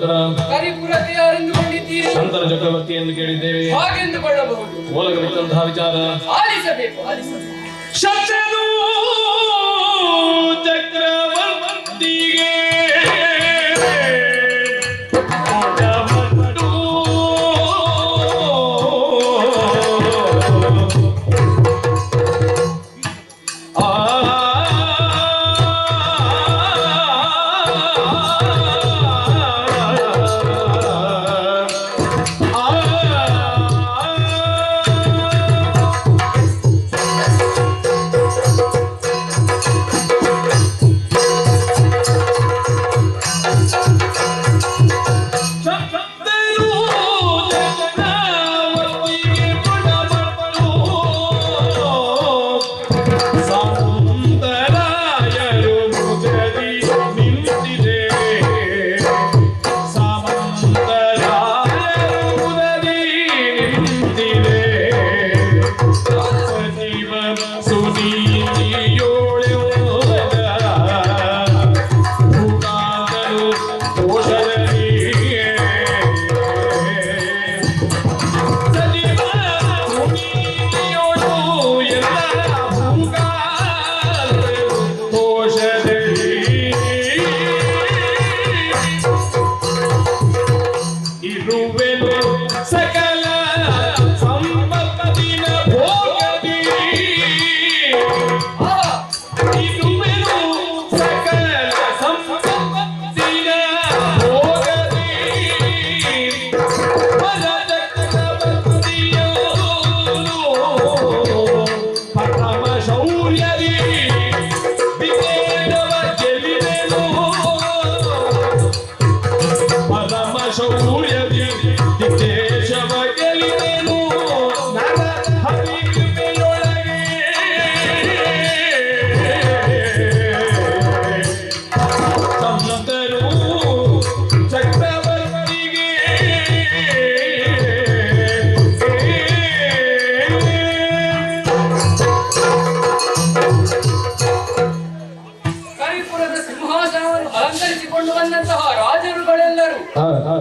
ಉತ್ತರ ಕರಿಪುರಕ್ಕೆ ಯಾರೆಂದುಕೊಂಡಿದ್ದೀರಿ? ಶಂಕರ ಚಕ್ರವರ್ತಿ ಎಂದು ಕೇಳಿದ್ದೇವೆ. ಹಾಗೆಂದುಕೊಳ್ಳಬಹುದು. ಓಲಗವಿದ್ದಂತಹ ವಿಚಾರ ಆಲಿಸಬೇಕು. ಶಂಕರು ಚಕ್ರವರ್ತಿಗೆ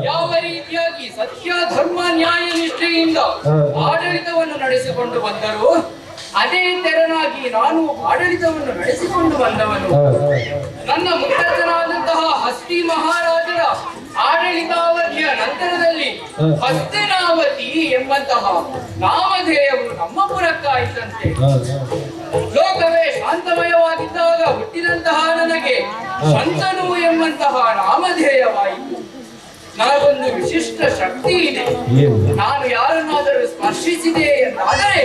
ಯಾವ ರೀತಿಯಾಗಿ ಸತ್ಯ ಧರ್ಮ ನ್ಯಾಯ ನಿಷ್ಠೆಯಿಂದ ಆಡಳಿತವನ್ನು ನಡೆಸಿಕೊಂಡು ಬಂದರು, ಅದೇ ತೆರನಾಗಿ ನಾನು ಆಡಳಿತವನ್ನು ನಡೆಸಿಕೊಂಡು ಬಂದವನು. ನನ್ನ ಮುತ್ತಜ್ಜನಾದಂತಹ ಹಸ್ತಿ ಮಹಾರಾಜರ ಆಡಳಿತಾವಧಿಯ ನಂತರದಲ್ಲಿ ಹಸ್ತಿನಾವತಿ ಎಂಬಂತಹ ನಾಮಧೇಯವು ನಮ್ಮ ಪುರಕ್ಕಾಯಿತಂತೆ. ಲೋಕವೇ ಶಾಂತಮಯವಾಗಿದ್ದಾಗ ಹುಟ್ಟಿದಂತಹ ನನಗೆ ಶಂತನು ಎಂಬಂತಹ ನಾಮಧೇಯವಾಯಿತು. ನನಗೊಂದು ವಿಶಿಷ್ಟ ಶಕ್ತಿ ಇದೆ. ನಾನು ಯಾರನ್ನಾದರೂ ಸ್ಪರ್ಶಿಸಿದೆ ಎಂದಾದರೆ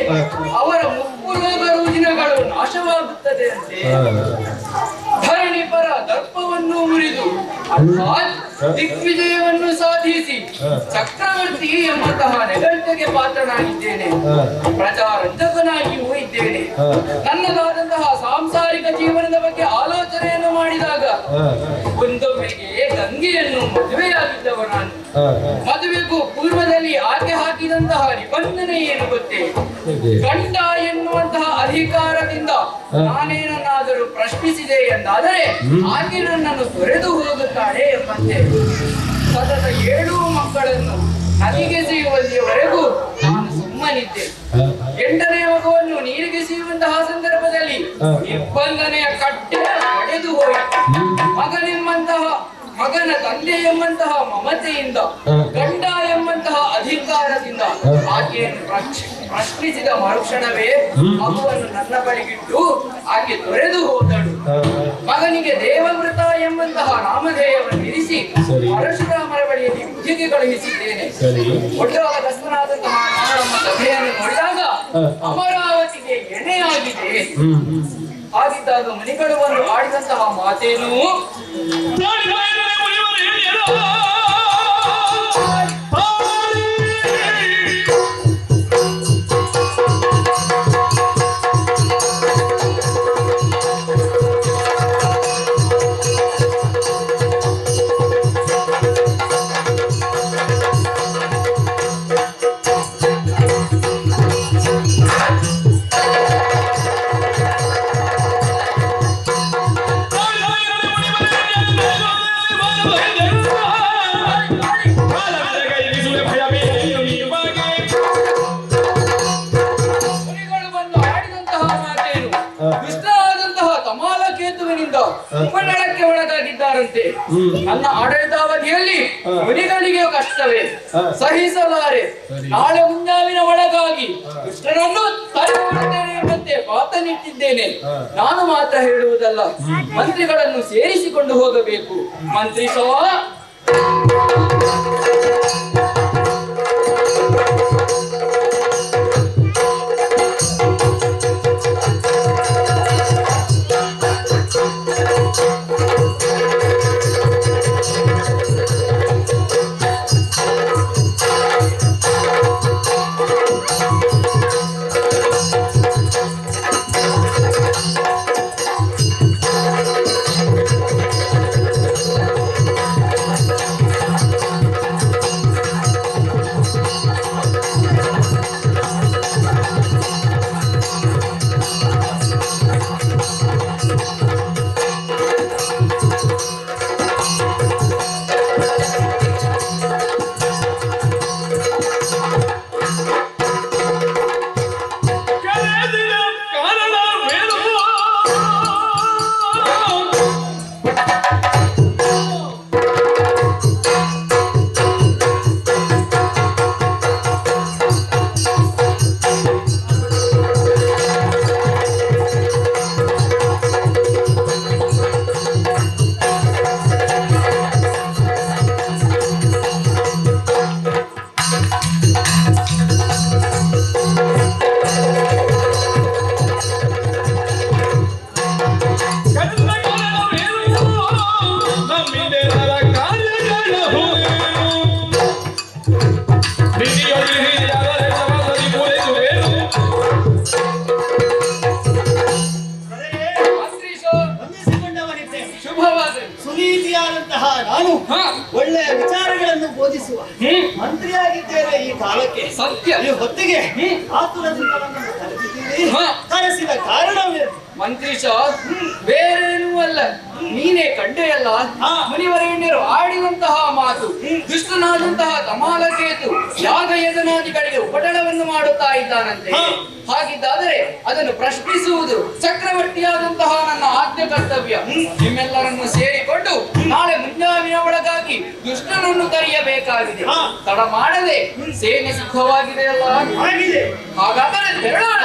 ಅವರ ಮುಪ್ಪು ರೋಗ ರುಜಿನಗಳು ನಾಶವಾಗುತ್ತದೆ ಅಂತೆ. ಧರಣಿ ಪರ ದರ್ಪವನ್ನು ಮುರಿದು ಅರ್ಥಾತ್ ದಿಗ್ವಿಜಯವನ್ನು ಸಾಧಿಸಿ ಚಕ್ರವರ್ತಿ ಎಂಬಂತಹ ನೆಗಲ್ಟೆಗೆ ಪಾತ್ರನಾಗಿದ್ದೇನೆ. ಪ್ರಜಾರಂಜಕನಾಗಿಯೂ ಇದ್ದೇನೆ. ನನ್ನದಾದಂತಹ ಸಾಂಸಾರಿಕ ಜೀವನದ ಬಗ್ಗೆ ಆಲೋಚನೆಯನ್ನು ಮಾಡಿದಾಗ ಒಂದೊಮ್ಮೆಗೆ ಗಂಗೆಯನ್ನು ಮದುವೆಯಾಗಿದ್ದವ ನಾನು. ಮದುವೆಗೂ ಪೂರ್ವದಲ್ಲಿ ಆಕೆ ಹಾಕಿದಂತಹ ನಿಬಂಧನೆ ಏನು ಗೊತ್ತೇ? ಗಂಡ ಎನ್ನುವಂತಹ ಅಧಿಕಾರದಿಂದ ನಾನೇನನ್ನಾದರೂ ಪ್ರಶ್ನಿಸಿದೆ ಎಂದಾದರೆ ಆಕೆ ನನ್ನನ್ನು ತೊರೆದು ಹೋಗುತ್ತಾಳೆ ಎಂಬಂತೆ. ಸತತ 7 ಮಕ್ಕಳನ್ನು ನದಿಗೆಸೆಯುವಲ್ಲಿಯವರೆಗೂ ನಾನು ಸುಮ್ಮನಿದ್ದೆ. 8ನೇ ಮಗುವನ್ನು ನೀರಿಗೆಸೆಯುವಂತಹ ಸಂದರ್ಭದಲ್ಲಿ ನಿರ್ಬಂಧನೆಯ ಕಟ್ಟೆ ಒಡೆದು ಹೋಯಿತು. ಮಗನ ತಂದೆ ಎಂಬಂತಹ ಮಮತೆಯಿಂದ, ಗಂಡ ಎಂಬಂತಹ ಅಧಿಕಾರದಿಂದ ಆಕೆಯನ್ನು ಪ್ರಶ್ನಿಸಿದ ಮರುಕ್ಷಣವೇ ಮಗುವನ್ನು ನನ್ನ ಬಳಿಗಿಟ್ಟು ಆಕೆ ತೊರೆದು ಹೋದಳು. ಮಗನಿಗೆ ದೇವವೃತ ಎಂಬಂತಹ ನಾಮಧೇಯವನ್ನು ಇರಿಸಿ ಪರಶುರಾಮರ ಬಳಿಯಲ್ಲಿ ಉದ್ಯೋಗ ಕಳುಹಿಸಿದ್ದೇನೆ. ಒಡ್ಡಾಗ ದಸ್ತನಾದಂತಹ ನಮ್ಮ ಸಭೆಯನ್ನು ನೋಡಿದಾಗ ಅಮರಾವತಿಗೆ ಎಣೆಯಾಗಿದೆ. ಹಾಗಿದ್ದಾಗ ಮನಿಗಳು ಒಂದು ಆಡಿದಂತಹ ಮಾತೇನು? ಉಪಟಳಕ್ಕೆ ಒಳಗಾಗಿದ್ದಾರಂತೆ. ನನ್ನ ಆಡಳಿತಾವಧಿಯಲ್ಲಿ ಮುನಿಗಳಿಗೆ ಕಷ್ಟವೇ ಸಹಿಸಲಾರೆ. ನಾಳೆ ಮುಂಜಾವಿನ ಒಳಗಾಗಿ ಕೃಷ್ಣನನ್ನು ತಡೆಯುತ್ತೇನೆ ಎಂಬಂತೆ ಮಾತನಿಟ್ಟಿದ್ದೇನೆ. ನಾನು ಮಾತ್ರ ಹೇಳುವುದಲ್ಲ, ಮಂತ್ರಿಗಳನ್ನು ಸೇರಿಸಿಕೊಂಡು ಹೋಗಬೇಕು. ಮಂತ್ರಿ ಸಭಾ ಸುನೀತಿಯಾದಂತಹ ನಾನು ಒಳ್ಳೆಯ ವಿಚಾರಗಳನ್ನು ಬೋಧಿಸುವ ಮಂತ್ರಿಯಾಗಿದ್ದೇನೆ ಈ ಕಾಲಕ್ಕೆ. ಸತ್ಯ. ಈ ಹೊತ್ತಿಗೆ ಆತುರದಿಂದ ನನ್ನನ್ನು ಕರೆಸಿದ್ದೀರಿ. ಕರೆಸಿದ ಕಾರಣವೇನು? ಮಂತ್ರೀಶ, ಬೇರೇನೂ ಅಲ್ಲ, ನೀನೇ ಕಂಡೆಯಲ್ಲ ಮುನಿವರೇಣ್ಯರು ಆಡಿದಂತಹ ಮಾತು. ದುಷ್ಟನಾದಂತಹ ಕಮಾಲಕೇತು ಯಾಗ ಯಜನಾದಿಗಳಿಗೆ ಉಪಟಳವನ್ನು ಮಾಡುತ್ತಾ ಇದ್ದಾನಂತೆ. ಹಾಗಿದ್ದಾದರೆ ಅದನ್ನು ಪ್ರಶ್ನಿಸುವುದು ಚಕ್ರವರ್ತಿಯಾದಂತಹ ನನ್ನ ಆದ್ಯ ಕರ್ತವ್ಯ. ನಿಮ್ಮೆಲ್ಲರನ್ನು ಸೇರಿಕೊಂಡು ನಾಳೆ ಮುಂಜಾವಿನ ಒಳಗಾಗಿ ದುಷ್ಟನನ್ನು ಕರೆಯಬೇಕಾಗಿದೆ. ತಡ ಮಾಡದೆ ಸೇನೆ ಸಿದ್ಧವಾಗಿದೆಯಲ್ಲ? ಹಾಗಾದರೆ ತೆರಳೋಣ.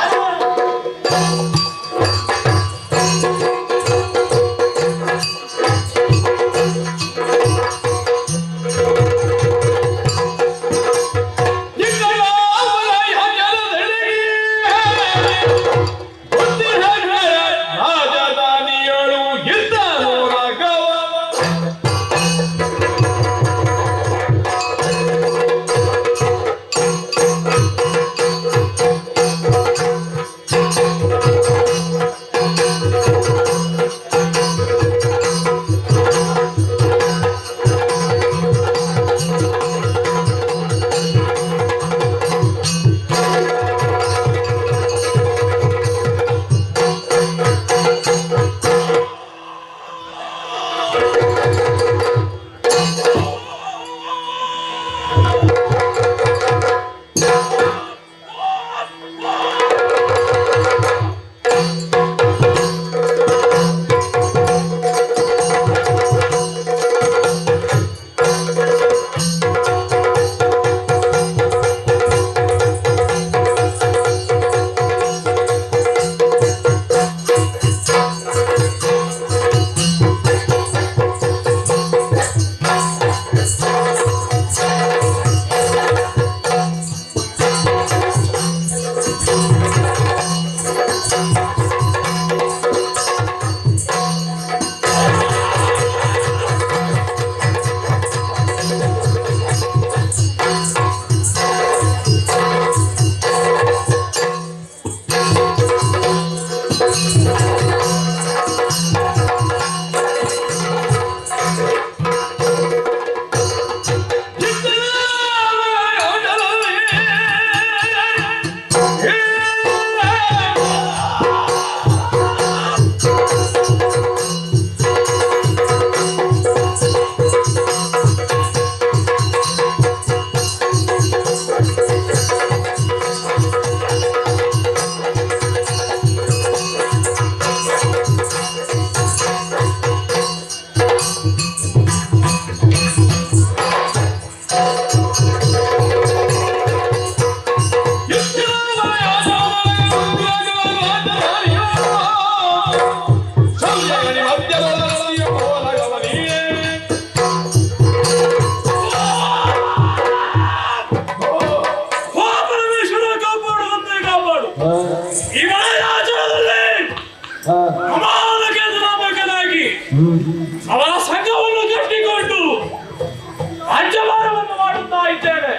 ಇದ್ದೇವೆ.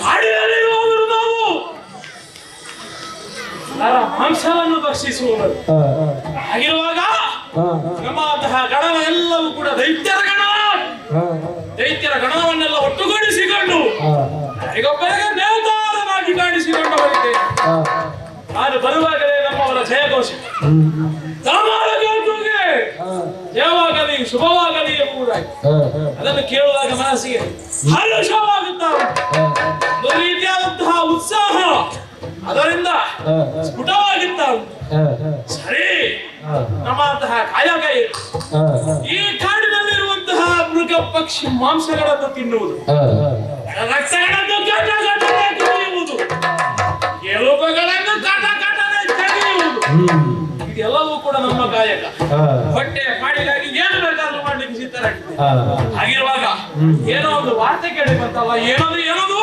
ಕಾಡಿನಲ್ಲಿರುವವರು ನಾವು ನರ ಮಾಂಸವನ್ನು ಭಕ್ಷಿಸುವವರು. ಹಾಗಿರುವಾಗ ನಮ್ಮಂತಹ ಗಣವ ಎಲ್ಲವೂ ಕೂಡ ದೈತ್ಯರ ಗಣ. ದೈತ್ಯರ ಗಣವನ್ನೆಲ್ಲ ಒಟ್ಟುಗೂಡಿಸಿಕೊಂಡು ಈಗೊಬ್ಬರಿಗೆ ನೇತಾರನಾಗಿ ಕಾಣಿಸಿಕೊಂಡವರಿಗೆ ನಾನು ಬರುವಾಗಲೇ ನಮ್ಮವರ ಜಯಘೋಷ ಜಯವಾಗಲಿ ಶುಭವಾಗಲಿ ಎಂಬುದಾಗಿ ಅದನ್ನು ಕೇಳುವಾಗ ಮನಸ್ಸಿಗೆ ಹರ್ಷವಾಗುತ್ತಾರೆ. ಒಂದು ರೀತಿಯಾದಂತಹ ಉತ್ಸಾಹ ಅದರಿಂದ ಸ್ಫುಟವಾಗುತ್ತಾ ಉಂಟು. ಸರಿ, ನಮ್ಮಂತಹ ಕಾಯಕೈ ಈ ಕಾಡಿನಲ್ಲಿರುವಂತಹ ಮೃಗ ಪಕ್ಷಿ ಮಾಂಸಗಳನ್ನು ತಿನ್ನುವುದು, ರಕ್ತಗಳನ್ನು ಕುಡಿಯುವುದು, ಎಲುಬುಗಳನ್ನು ತೆಗೆಯುವುದು, ಇದೆಲ್ಲವೂ ಕೂಡ ನಮ್ಮ ಕಾಯಕ. ಹೊಟ್ಟೆಯ ಕಾಡಿಗಾಗಿ ಏನು ಬೇಕಾದ್ರೂ ಮಾಡ್ಲಿಕ್ಕೆ ಸಿದ್ಧರಾಗಿದ್ದೇವೆ. ಹಾಗಿರುವಾಗ ಏನೋ ಒಂದು ವಾರ್ತೆ ಕೇಳಿ ಬಂತಲ್ಲ, ಏನದು ಏನದು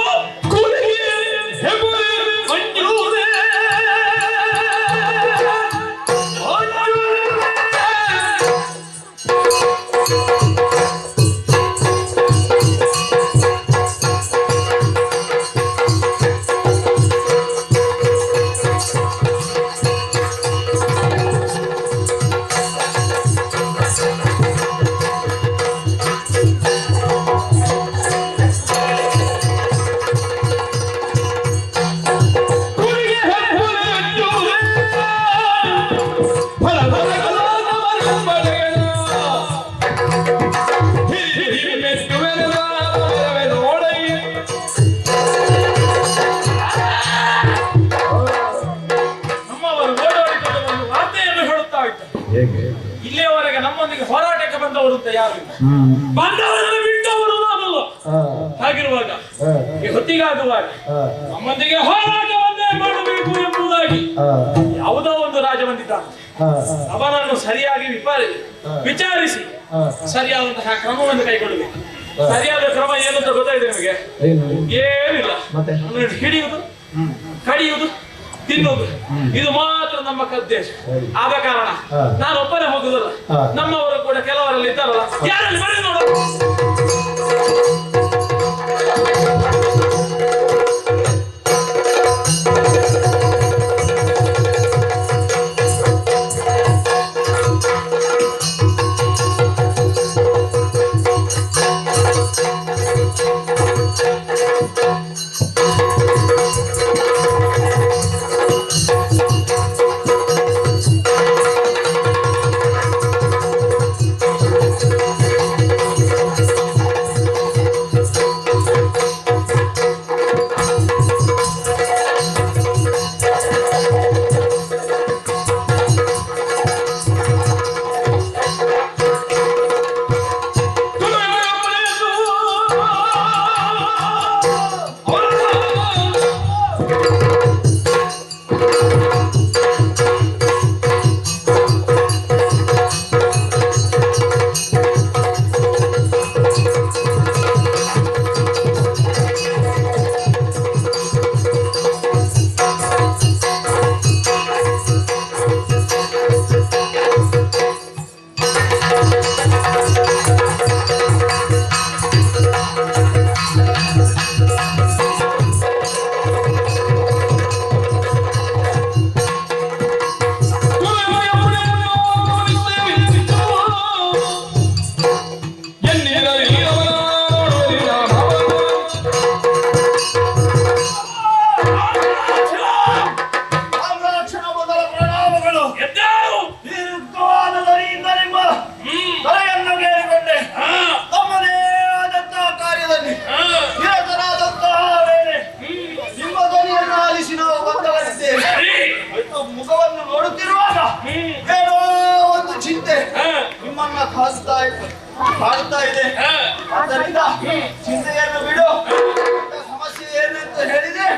ಇಲ್ಲಿಯವರೆಗೆ ನಮ್ಮೊಂದಿಗೆ ಹೋರಾಟಕ್ಕೆ ಬಂದವರು ಅಂತ ಯಾರು ಬಂದವರನ್ನು ಬಿಟ್ಟವರು ನಾನಲ್ಲ. ಹಾಗಿರುವಾಗ ಈ ಹೊತ್ತಿಗಾಗುವಾಗ ನಮ್ಮೊಂದಿಗೆ ಹೋರಾಟವನ್ನೇ ಮಾಡಬೇಕು ಎಂಬುದಾಗಿ ಯಾವುದೋ ಒಂದು ರಾಜ ಬಂದಿದ್ದಾನೆ. ಅವನನ್ನು ಸರಿಯಾಗಿ ವಿಚಾರಿಸಿ ಸರಿಯಾದಂತಹ ಕ್ರಮವನ್ನು ಕೈಗೊಳ್ಳಬೇಕು. ಸರಿಯಾದ ಕ್ರಮ ಏನಂತ ಗೊತ್ತಾಗಿದೆ ನಿಮಗೆ? ಏನಿಲ್ಲ, ಹಿಡಿಯುವುದು, ಕಡಿಯುವುದು, ತಿನ್ನುವುದು, ಇದು ಮಾತ್ರ ನಮ್ಮ ಉದ್ದೇಶ. ಆದ ಕಾರಣ ನಾನು ಒಬ್ಬನೇ ಹೋಗುದಲ್ಲ, ನಮ್ಮವರು ಕೂಡ ಕೆಲವರಲ್ಲಿ ಇದ್ದಾರಲ್ಲ, ಯಾರಲ್ಲಿ ಬರೀ ನೋಡು. ಕಾಡ್ತಾ ಇದೆ. ಆದ್ದರಿಂದ ಚಿಂತೆಯನ್ನು ಬಿಡು. ಸಮಸ್ಯೆ ಏನೆಂದು ಹೇಳಿದೆ,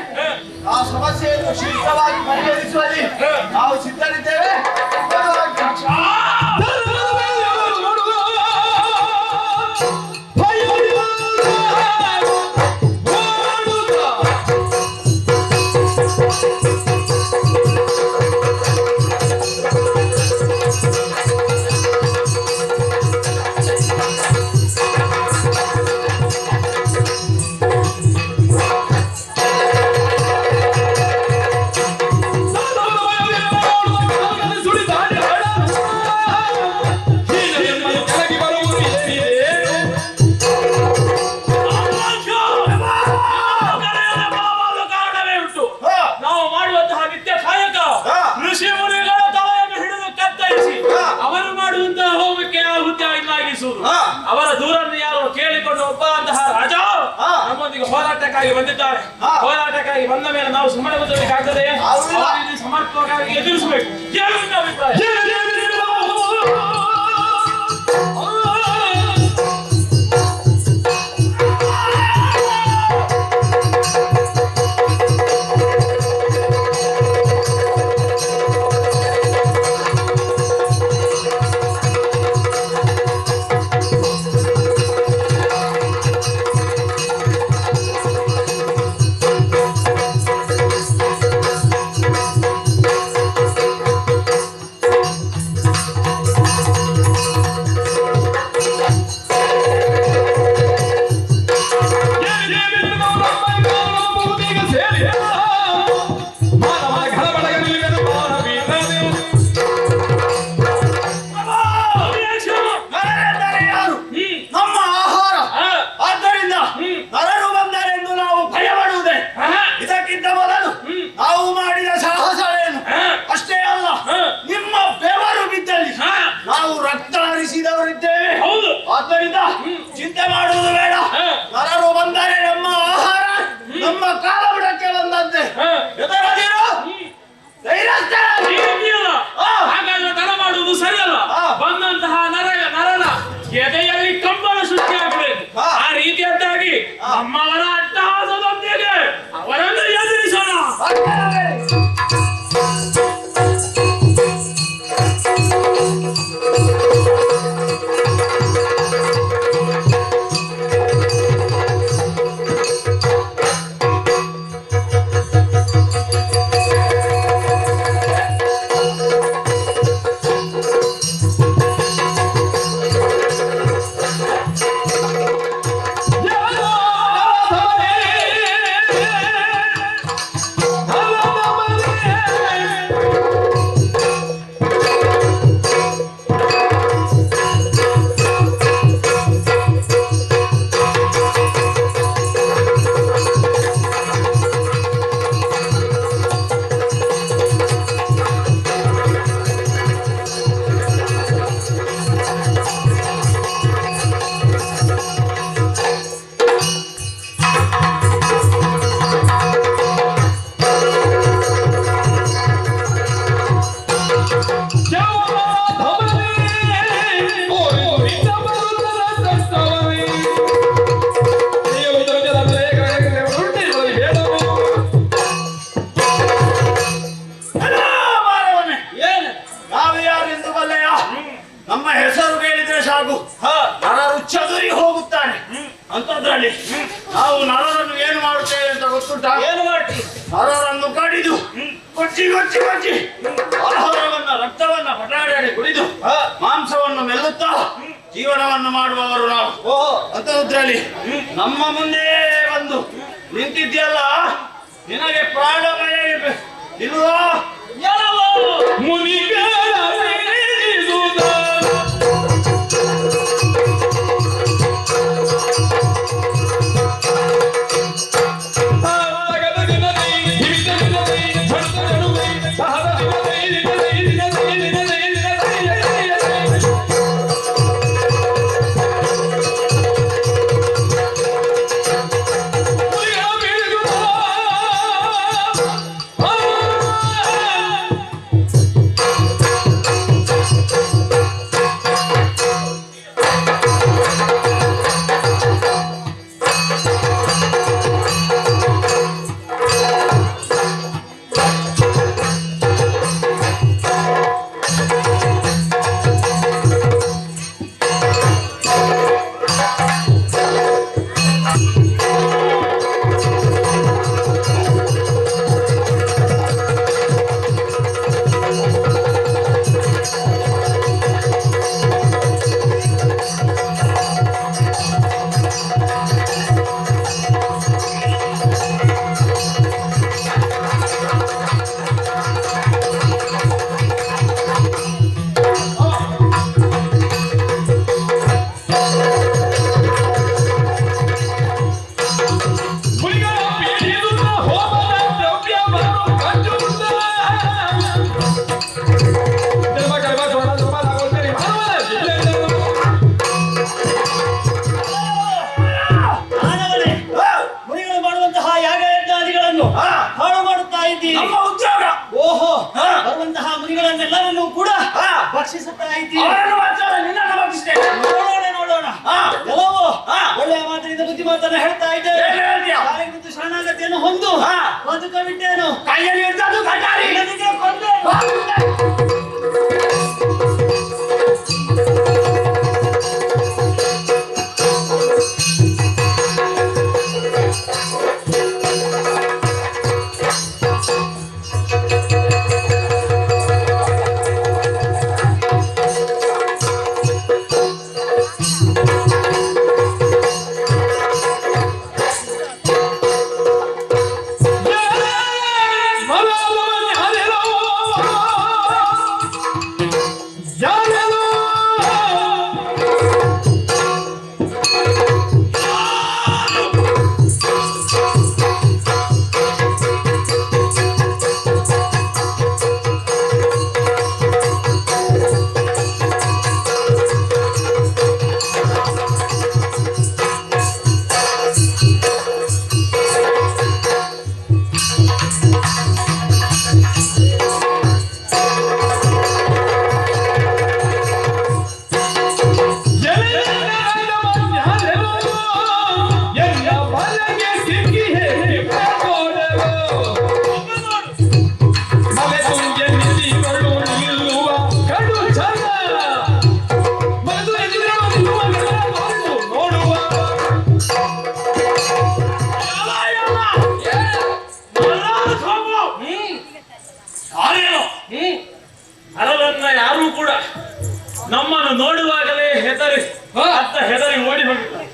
ಆ ಸಮಸ್ಯೆಯನ್ನು ಶೀಘ್ರವಾಗಿ ಪರಿಹರಿಸುವಲ್ಲಿ ನಾವು ಸಿದ್ಧರಿದ್ದೇವೆ. ರಾಜ ಹಾ. ನಮ್ಮೊಂದಿಗೆ ಹೋರಾಟಕ್ಕಾಗಿ ಬಂದಿದ್ದಾರೆ. ಹಾ. ಹೋರಾಟಕ್ಕಾಗಿ ಬಂದ ಮೇಲೆ ನಾವು ಸುಮ್ಮನೆ ಕೂತ್ಕೊಳ್ಳಿಕ್ಕಾಗ್ತದೆ? ಹೌದಾ? ಅವರಿಗೆ ಸಮರ್ಪಕವಾಗಿ ಎದುರಿಸಬೇಕು. ಏನು ನಿಮ್ಮ ಅಭಿಪ್ರಾಯ? ನರರೆಂದರೆ ಯಾರು? ನಮ್ಮ ಆಹಾರ. ಆದ್ದರಿಂದ ನರರು ಬಂದರೆಂದು ನಾವು ಭಯಪಡುವುದೇ? ಇದಕ್ಕಿಂತ ಮೊದಲು ನಾವು ಮಾಡಿದ ಸಾಹಸವೇನು? ಅಷ್ಟೇ ಅಲ್ಲ, ನಿಮ್ಮ ಬೆವರು ಬಿದ್ದಲ್ಲಿ ನಾವು ರಕ್ತ ಹರಿಸಿದವರಿದ್ದೇವೆ. ಹೌದು. ಆದ್ದರಿಂದ ಚಿಂತೆ ಮಾಡುವುದು ಬೇಡ. ನರರು ಬಂದರೆ ನಮ್ಮ ಆಹಾರ ನಮ್ಮ ಕಾಲಬುಡಕ್ಕೆ ಬಂದಂತೆ. ಎದುರದಿರು, ಧೈರ್ಯಸ್ಥರಾಗಿ. ಈ ರೀತಿಯಲ್ಲ. ಹಾಗಾದ್ರೆ ತಡ ಮಾಡುವುದು ಸರಿಯಲ್ಲ. ಬಂದಂತಹ ನರನ ಎದೆಯಲ್ಲಿ ಕಂಬಳ ಸೃಷ್ಟಿಯಾಗಬೇಕು. ಆ ರೀತಿಯದ್ದಾಗಿ ನಮ್ಮವರ ಅಟ್ಟಹಾಸದೊಂದಿಗೆ ಅವರನ್ನು ಎದುರಿಸೋಣ. ನಮ್ಮ ಹೆಸರು ಕೇಳಿದ್ರೆ ಸಾಕು, ನರರು ಚದುರಿ ಹೋಗುತ್ತಾನೆ. ಅಂತದ್ರಲ್ಲಿ ನಾವು ನರರನ್ನು ಏನು ಮಾಡುತ್ತೇವೆ ಅಂತ ಗೊತ್ತುಂಟಾ? ಏನು ಮಾಡ್ತೀವಿ? ನರರನ್ನು ಕಡಿದು ಕೊಚ್ಚಿ ಕೊಚ್ಚಿ ಕೊಚ್ಚಿ ಆಹಾರವನ್ನ ರಕ್ತವನ್ನ ಪಟಾಡಿ ಕುಡಿದು ಮಾಂಸವನ್ನು ಮೆಲ್ಲುತ್ತಾ ಜೀವನವನ್ನು ಮಾಡುವವರು ನಾವು. ಅಂತದ್ರಲ್ಲಿ ನಮ್ಮ ಮುಂದೆ ಬಂದು ನಿಂತಿದ್ಯಲ್ಲ, ನಿನಗೆ ಪ್ರಾಣ ಭಯ ಇಲ್ವಾ? ಮಾತನ್ನ ಹೇಳ್ತಾ ಇದ್ದೇವೆ. ಏನ್ ಹೇಳ್ತೀಯ? ಕಾಲಿಗೆ ಬಿದ್ದು ಶರಣಾಗತಿಯನ್ನು ಹೊಂದು ಬದುಕಬಿಟ್ಟೇನು. ಕೈಯಲ್ಲಿ ಇದ್ದದ್ದು ಕಟಾರಿ. ನನಗೆ ಕೊಂದೆ. ಅರವನ್ನ ಯಾರೂ ಕೂಡ ನಮ್ಮನ್ನು ನೋಡುವಾಗಲೇ ಹೆದರಿ ಅತ್ತ ಹೆದರಿ ಓಡಿ ಹೋಗುತ್ತಾರೆ.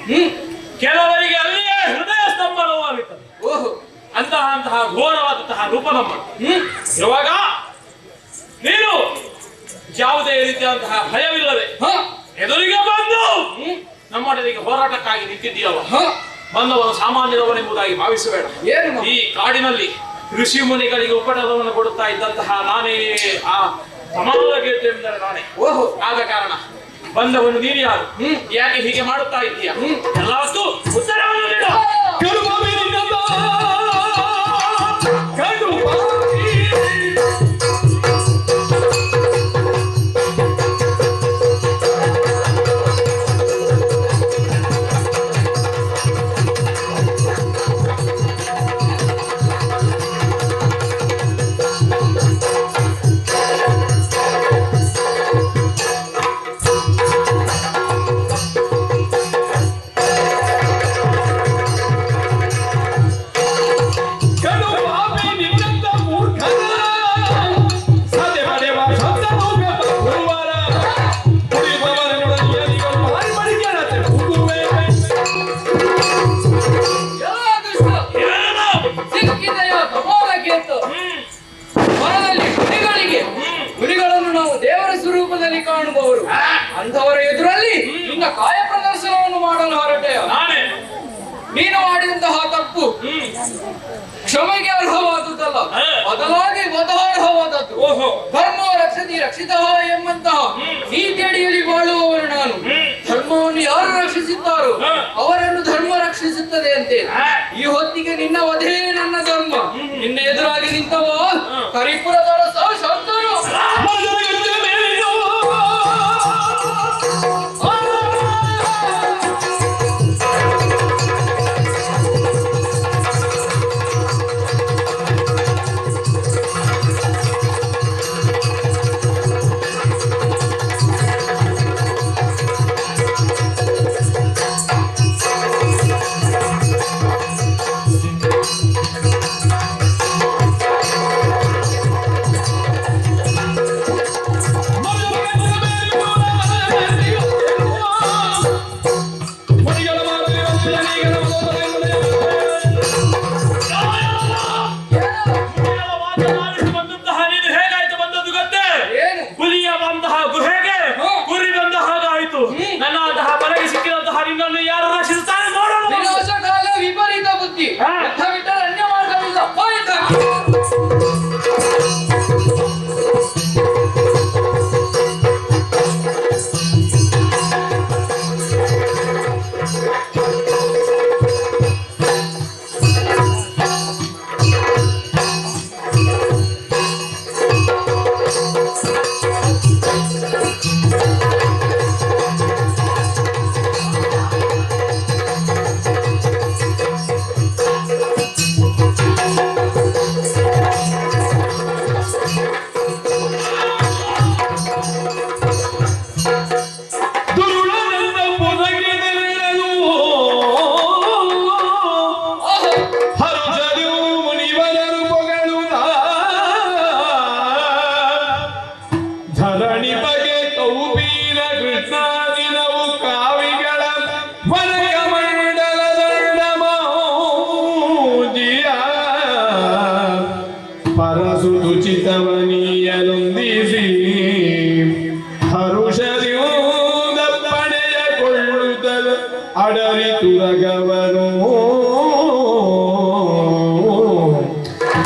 ಕೆಲವರಿಗೆ ಅಲ್ಲಿಯೇ ಹೃದಯ ಸ್ತಂಭನವಾಗುತ್ತದೆ. ಅಂತಹ ಘೋರವಾದಂತಹ ರೂಪ ನಮ್ಮ ಇರುವಾಗ ನೀನು ಯಾವುದೇ ರೀತಿಯಾದಂತಹ ಭಯವಿಲ್ಲದೆ ಎದುರಿಗೆ ಬಂದು ನಮ್ಮೊಡನೆಗೆ ಹೋರಾಟಕ್ಕಾಗಿ ನಿಂತಿದ್ದೀಯಲ್ಲ, ಬಂದವನು ಸಾಮಾನ್ಯದವನೆಂಬುದಾಗಿ ಭಾವಿಸಬೇಡ. ಈ ಕಾಡಿನಲ್ಲಿ ಋಷಿ ಮುನಿಗಳಿಗೆ ಉಪಟಳವನ್ನು ಕೊಡುತ್ತಾ ಇದ್ದಂತಹ ನಾನೇ ಆ ಸಮಾಲಗೇತು ಎಂದರೆ ನಾನೇ. ಆದ ಕಾರಣ ಬಂದವನು ನೀನು ಯಾರು, ಯಾಕೆ ಹೀಗೆ ಮಾಡುತ್ತಾ ಇದ್ದೀಯ, ಎಲ್ಲವಕ್ಕೂ ಉತ್ತರವನ್ನು ನೀಡು. ಹುಲಿಗಳನ್ನು ನಾವು ದೇವರ ಸ್ವರೂಪದಲ್ಲಿ ಕಾಣುವವರು. ಅಂಥವರ ಎದುರಲ್ಲಿ ನಿನ್ನ ಕಾಯ ಪ್ರದರ್ಶನವನ್ನು ಮಾಡಲು ಹೊರಟೆಯ. ನೀನು ಮಾಡಿದಂತಹ ತಪ್ಪು ಕ್ಷಮೆಗೆ ಅರ್ಹವಾದುದಲ್ಲ, ಬದಲಾಗಿ ವಧಾರ್ಹವಾದದ್ದು. ಧರ್ಮೋ ರಕ್ಷತಿ ರಕ್ಷಿತ ಎಂಬಂತಹ ನೀತಿ ಅಡಿಯಲ್ಲಿ ಬಾಳುವವರು ನಾನು. ಧರ್ಮವನ್ನು ಯಾರು ರಕ್ಷಿಸುತ್ತಾರೋ ಅವರನ್ನು ಧರ್ಮ ರಕ್ಷಿಸುತ್ತದೆ ಅಂತೆ. ಈ ಹೊತ್ತಿಗೆ ನಿನ್ನ ವಧೆ ನನ್ನ ಧರ್ಮ. ನಿನ್ನ ಎದುರಾಗಿ ನಿಂತವ ಕರಿಪುರದ ಶಂಕರು.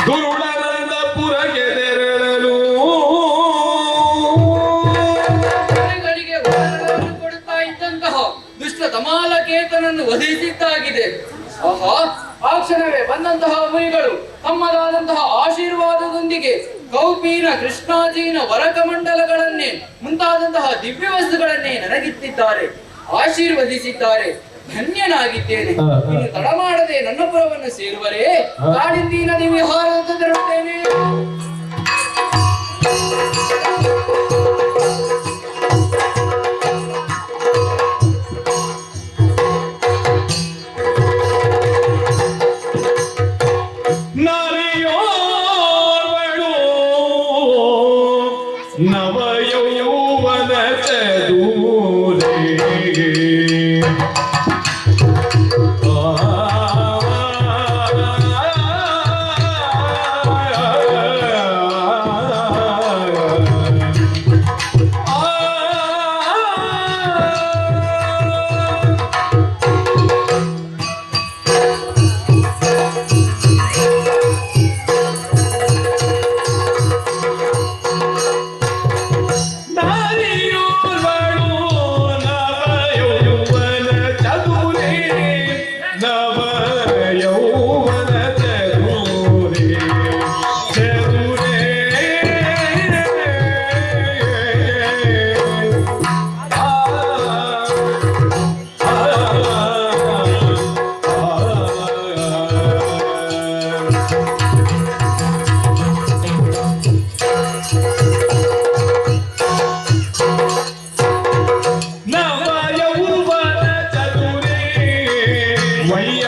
ದುರುಳನಂದ ಪುರಗೆ ತೆರಳಲು ಗಳಿಗೆ ವರಗಳನ್ನು ಕೊಡುತ್ತಾ ಇದ್ದಂತಹ ದುಷ್ಟ ತಮಾಲಕೇತನನ್ನು ವಧಿಸಿದ್ದಾಗಿದೆ. ಆಹಾ, ಆ ಕ್ಷಣವೇ ಬಂದಂತಹ ಮುನಿಗಳು ತಮ್ಮದಾದಂತಹ ಆಶೀರ್ವಾದದೊಂದಿಗೆ ಕೌಪೀನ ಕೃಷ್ಣಾಜೀನ ವರಕಮಂಡಲಗಳನ್ನೇ ಮುಂತಾದಂತಹ ದಿವ್ಯ ವಸ್ತುಗಳನ್ನೇ ನನಗಿತ್ತಿದ್ದಾರೆ, ಆಶೀರ್ವದಿಸಿದ್ದಾರೆ. ಧನ್ಯನಾಗಿದ್ದೇನೆ. ಇನ್ನು ತಡ ಮಾಡದೆ ನನ್ನ ಪುರವನ್ನು ಸೇರುವರೇ, ಕಾಡಿಂದಿ ನದಿ ವಿಹಾರ ತೆರಳುತ್ತೇನೆ. ನಾರಿಯೋರ್ವಳು ನವಯೌವನ ಚದೂರೇ ವಯ್ಯ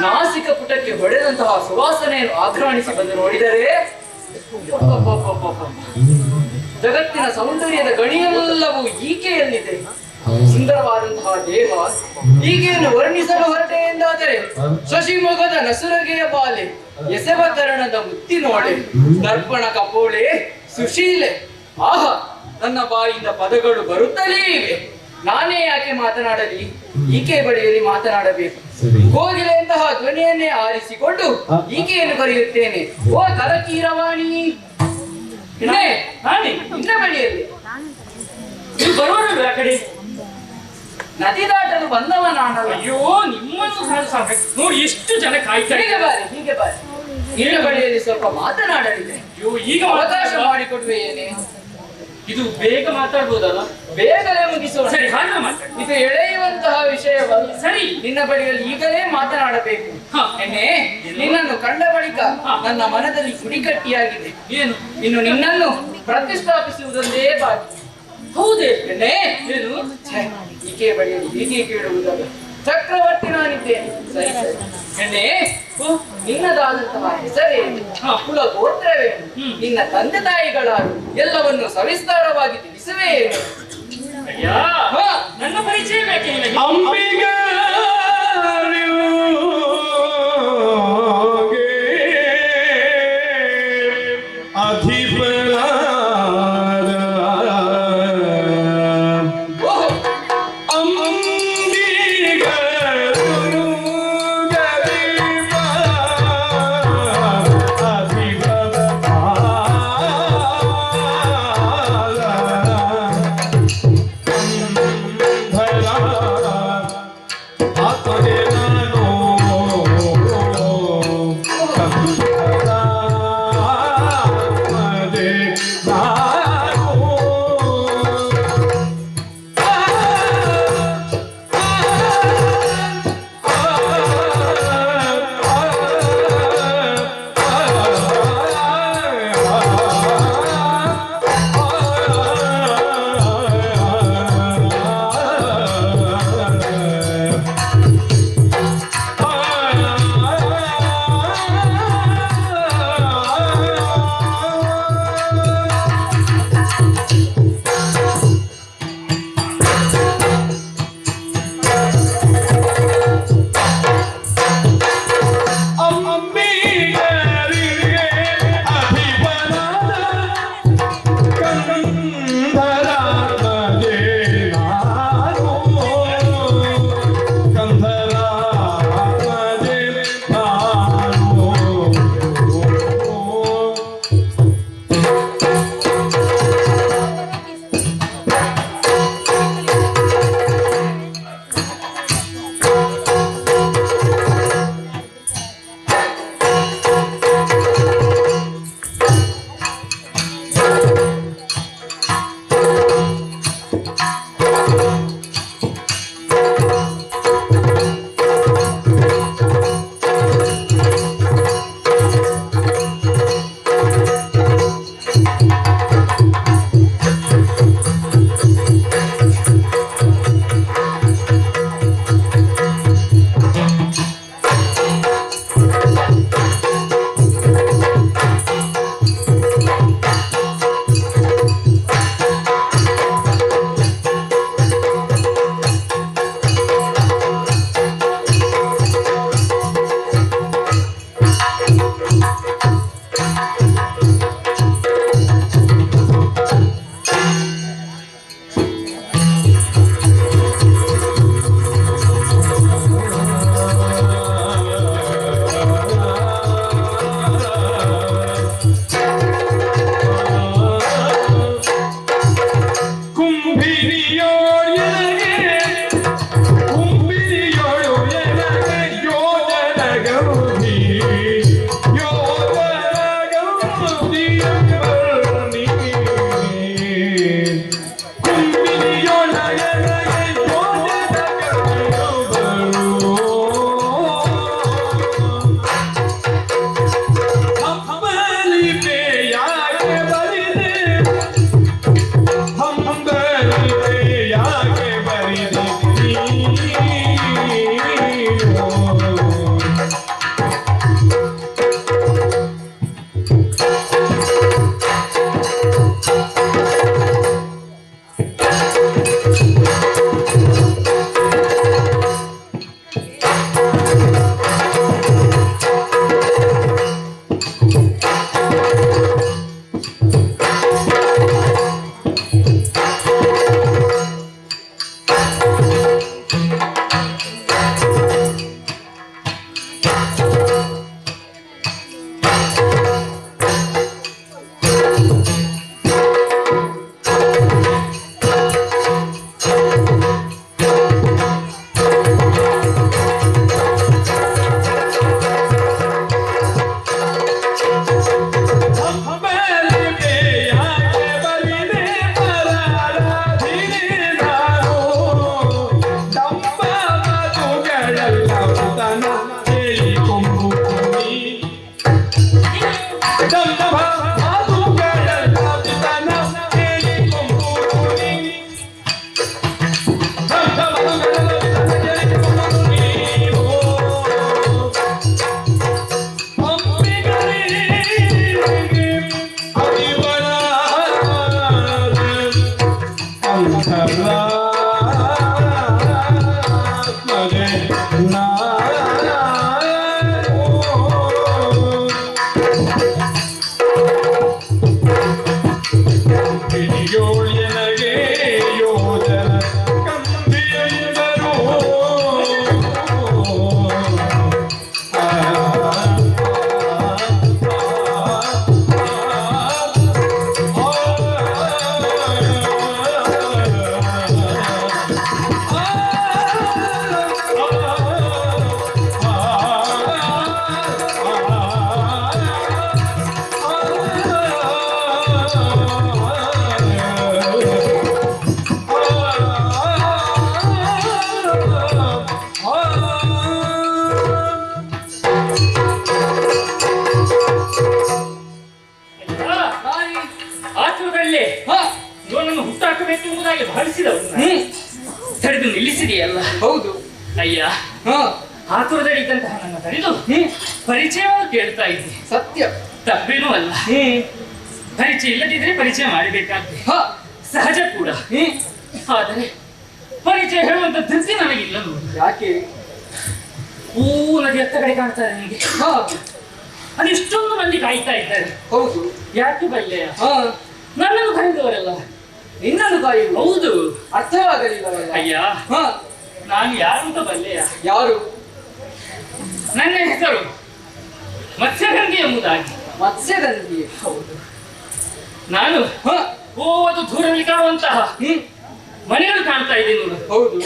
ನಾಸಿಕ ಪುಟಕ್ಕೆ ಹೊಡೆದಂತಹ ಸುವಾಸನೆಯನ್ನು ಆಘ್ರಾಣಿಸಿ ಬಂದು ನೋಡಿದರೆ ಅಬ್ಬಬ್ಬಬ್ಬಬ್ಬಬ್ಬ. ಜಗತ್ತಿನ ಸೌಂದರ್ಯದ ಗಣಿಯೆಲ್ಲವೂ ಈಕೆಯಲ್ಲಿದೆ. ಸುಂದರವಾದಂತಹ ದೇಹ, ಈಕೆಯನ್ನು ವರ್ಣಿಸಲು ಹೊರಟೆ ಎಂದಾದರೆ ಶಶಿಮೊಗದ ನಸುರಗೆಯ ಬಾಲೆ, ಎಸೆವ ಕರಣದ ಮುತ್ತಿನೋಳೆ, ದರ್ಪಣ ಕಪೋಳೆ, ಸುಶೀಲೆ. ಆಹಾ, ನನ್ನ ಬಾಯಿಂದ ಪದಗಳು ಬರುತ್ತಲೇ ಇವೆ. ನಾನೇ ಯಾಕೆ ಮಾತನಾಡಲಿ, ಈಕೆ ಬಳಿಯಲ್ಲಿ ಮಾತನಾಡಬೇಕು. ಕೋಗಿಲೆಯಂತಹ ಧ್ವನಿಯನ್ನೇ ಆರಿಸಿಕೊಂಡು ಈಕೆಯನ್ನು ಕರೆಯುತ್ತೇನೆ. ಓ ಕರಕೀರವಾಣಿ, ನಿನ್ನ ಬಳಿಯಲ್ಲಿ ಬರುವಳು ಆ ಕಡೆ. ನದಿ ದಾಟಲು ಬಂದವ ನಾನಲ್ಲ. ಅಯ್ಯೋ, ನಿಮ್ಮನ್ನು ಸಾಕು ನೋಡಿ, ಎಷ್ಟು ಜನ ಕಾಯ್ತಾ ಹೀಗೆ ಬಾರಿ, ಹೀಗೆ ಬಾರಿ. ನಿನ್ನ ಬಳಿಯಲ್ಲಿ ಸ್ವಲ್ಪ ಮಾತನಾಡಲಿದೆ. ಅಯ್ಯೋ, ಈಗ ಅವಕಾಶ ಮಾಡಿಕೊಡುವೆ ಏನೇ? ಇದು ಬೇಗ ಮಾತಾಡ್ಬೋದಲ್ಲ? ಬೇಗನೆ ಮುಗಿಸೋಣ. ಸರಿ, ಹಾಗೆ ಮಾತಾಡಿ. ಇದು ಎಳೆಯುವಂತಹ ವಿಷಯವಲ್ಲ. ಸರಿ, ನಿನ್ನ ಬಳಿಯಲ್ಲಿ ಈಗಲೇ ಮಾತನಾಡಬೇಕು. ಎನ್ನೆ, ನಿನ್ನನ್ನು ಕಂಡ ಬಳಿಕ ನನ್ನ ಮನದಲ್ಲಿ ಗುಡಿಗಟ್ಟಿಯಾಗಿದೆ. ಏನು? ಇನ್ನು ನಿನ್ನನ್ನು ಪ್ರತಿಷ್ಠಾಪಿಸುವುದೊಂದೇ ಬಾಕಿ. ಹೌದೇ? ಎನ್ನೆ, ಏನು? ಛೆ, ಈಕೆ ಬಳಿಯಲ್ಲಿ ಹೀಗೆ ಕೇಳುವುದಲ್ಲ. ಚಕ್ರವರ್ತಿ ನಾನಿದ್ದೇನೆ. ಸರಿ ಸರಿ. ಎನ್ನೆ, ನಿನ್ನದಾದಂತಹ ಹೆಸರೇನು, ಕುಲ ಗೋತ್ರವೇನು, ನಿನ್ನ ತಂದೆ ತಾಯಿಗಳಾರು ಎಲ್ಲವನ್ನು ಸವಿಸ್ತಾರವಾಗಿ ತಿಳಿಸುವೆ. ಅಯ್ಯ, ನನ್ನ ಪರಿಚಯ ಬೇಕೆ ನಿನಗೆ? ಅಲ್ಲ. ಹೌದು. ಅಯ್ಯ, ಹ ಆತುರದಲ್ಲಿದ್ದಂತಹ ನನ್ನ ತಡೆದು ಪರಿಚಯವನ್ನು ಕೇಳ್ತಾ ಇದ್ದೆ. ಸತ್ಯ. ತಪ್ಪೇನೂ ಅಲ್ಲ. ಪರಿಚಯ ಇಲ್ಲದಿದ್ರೆ ಪರಿಚಯ ಮಾಡಬೇಕಾಗ್ತದೆ, ಹ ಸಹಜ ಕೂಡ. ಆದರೆ ಪರಿಚಯ ಹೇಳುವಂತ ಧೃತಿ ನನಗಿಲ್ಲ ನೋಡಿ. ಯಾಕೆ? ನದಿ ಹತ್ತ ಕಡೆ ಕಾಣ್ತಾರೆ ನನಗೆ. ಹ ಅದೆಷ್ಟೊಂದು ಮಂದಿ ಕಾಯ್ತಾ ಇದ್ದಾರೆ. ಹೌದು. ಯಾಕೆ ಬಲ್ಲೆಯ? ಹ ನನ್ನನ್ನು ಕರೆದವರೆಲ್ಲ. ನಿನ್ನನ್ನು ಕಾಯುವುದು. ಹೌದು. ಅರ್ಥವಾಗಲಿಲ್ಲವಲ್ಲ? ಅಯ್ಯ, ಹ ನಾನು ಯಾರು ಅಂತ ಬಲ್ಲೆಯ? ಯಾರು? ನನ್ನ ಹೆಸರು ಮತ್ಸ್ಯಗಂಧಿ ಎಂಬುದಾಗಿ. ಮತ್ಸ್ಯಗಂಧಿ. ಹೌದು. ನಾನು ಹ ಅದು ದೂರದಲ್ಲಿ ಕಾಣುವಂತಹ ಮನೆಗಳು ಕಾಣ್ತಾ ಇದೆ ನೋಡು. ಹೌದು.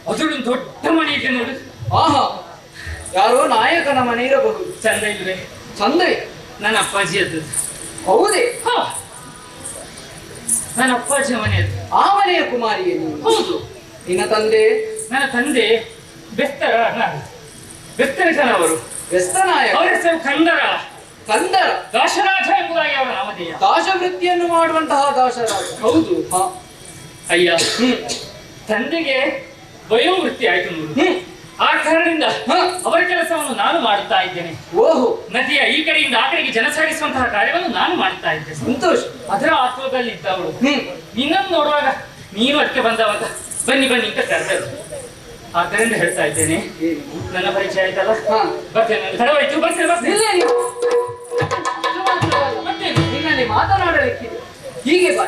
ಅದರೊಂದು ದೊಡ್ಡ ಮನೆ ಇದೆ ನೋಡು. ಆಹಾ, ಯಾರೋ ನಾಯಕನ ಮನೆ ಇರಬಹುದು. ಚಂದ ಇಲ್ವೇ? ಚಂದ. ನನ್ನ ಅಪ್ಪಾಜಿ ಅದು. ಹೌದೇ? ಹ, ನನ್ನ ಅಪ್ಪಾಜಿ ಮನೆ ಅದು. ಆ ಮನೆಯ ಕುಮಾರಿಯೇ ನೀನು? ಹೌದು. ನಿನ್ನ ತಂದೆ? ನನ್ನ ತಂದೆ ಬೆಸ್ತರ ಜನವರು. ವ್ಯಸ್ತನಾಯಕ. ಅವರ ಹೆಸರು ಕಂದರ. ಕಂದರ. ದಾಶರಾಜ ಎಂಬುದಾಗಿ ಅವರ ನಾಮಧೇಯ. ದಾಶವೃತ್ತಿಯನ್ನು ಮಾಡುವಂತಹ ದಾಶರಾಜ. ಹೌದು. ಹ ಅಯ್ಯ, ತಂದೆಗೆ ವಯೋವೃತ್ತಿ ಆಯ್ತು ನೋಡು. ಆ ಕಾರಣದಿಂದ ಅವರ ಕೆಲಸವನ್ನು ನಾನು ಮಾಡುತ್ತಾ ಇದ್ದೇನೆ. ಓಹೋ. ನದಿಯ ಈ ಕಡೆಯಿಂದ ಆ ಕಡೆಗೆ ಜನ ಸಾಗಿಸುವಂತಹ ಕಾರ್ಯವನ್ನು ನಾನು ಮಾಡುತ್ತಾ ಇದ್ದೇನೆ. ಸಂತೋಷ. ಅದರ ಆತ್ಮದಲ್ಲಿ ಇದ್ದವಳು ನಿನ್ನನ್ನು ನೋಡುವಾಗ ನೀನು ಅದಕ್ಕೆ ಬಂದವಾಗ ಬನ್ನಿ ಬನ್ನಿ ಅಂತ ಕರೆದರು. ಆ ಕಡೆಯಿಂದ ಹೇಳ್ತಾ ಇದ್ದೇನೆ, ನನ್ನ ಪರಿಚಯ ಆಯ್ತಲ್ಲ. ಬರ್ತೇನೆ, ತಡವಾಯ್ತು. ಬರ್ತೇನೆ. ನಿನ್ನಲ್ಲಿ ಮಾತನಾಡಲಿಕ್ಕಿದೆ. ಹೀಗೆ ಬಾ.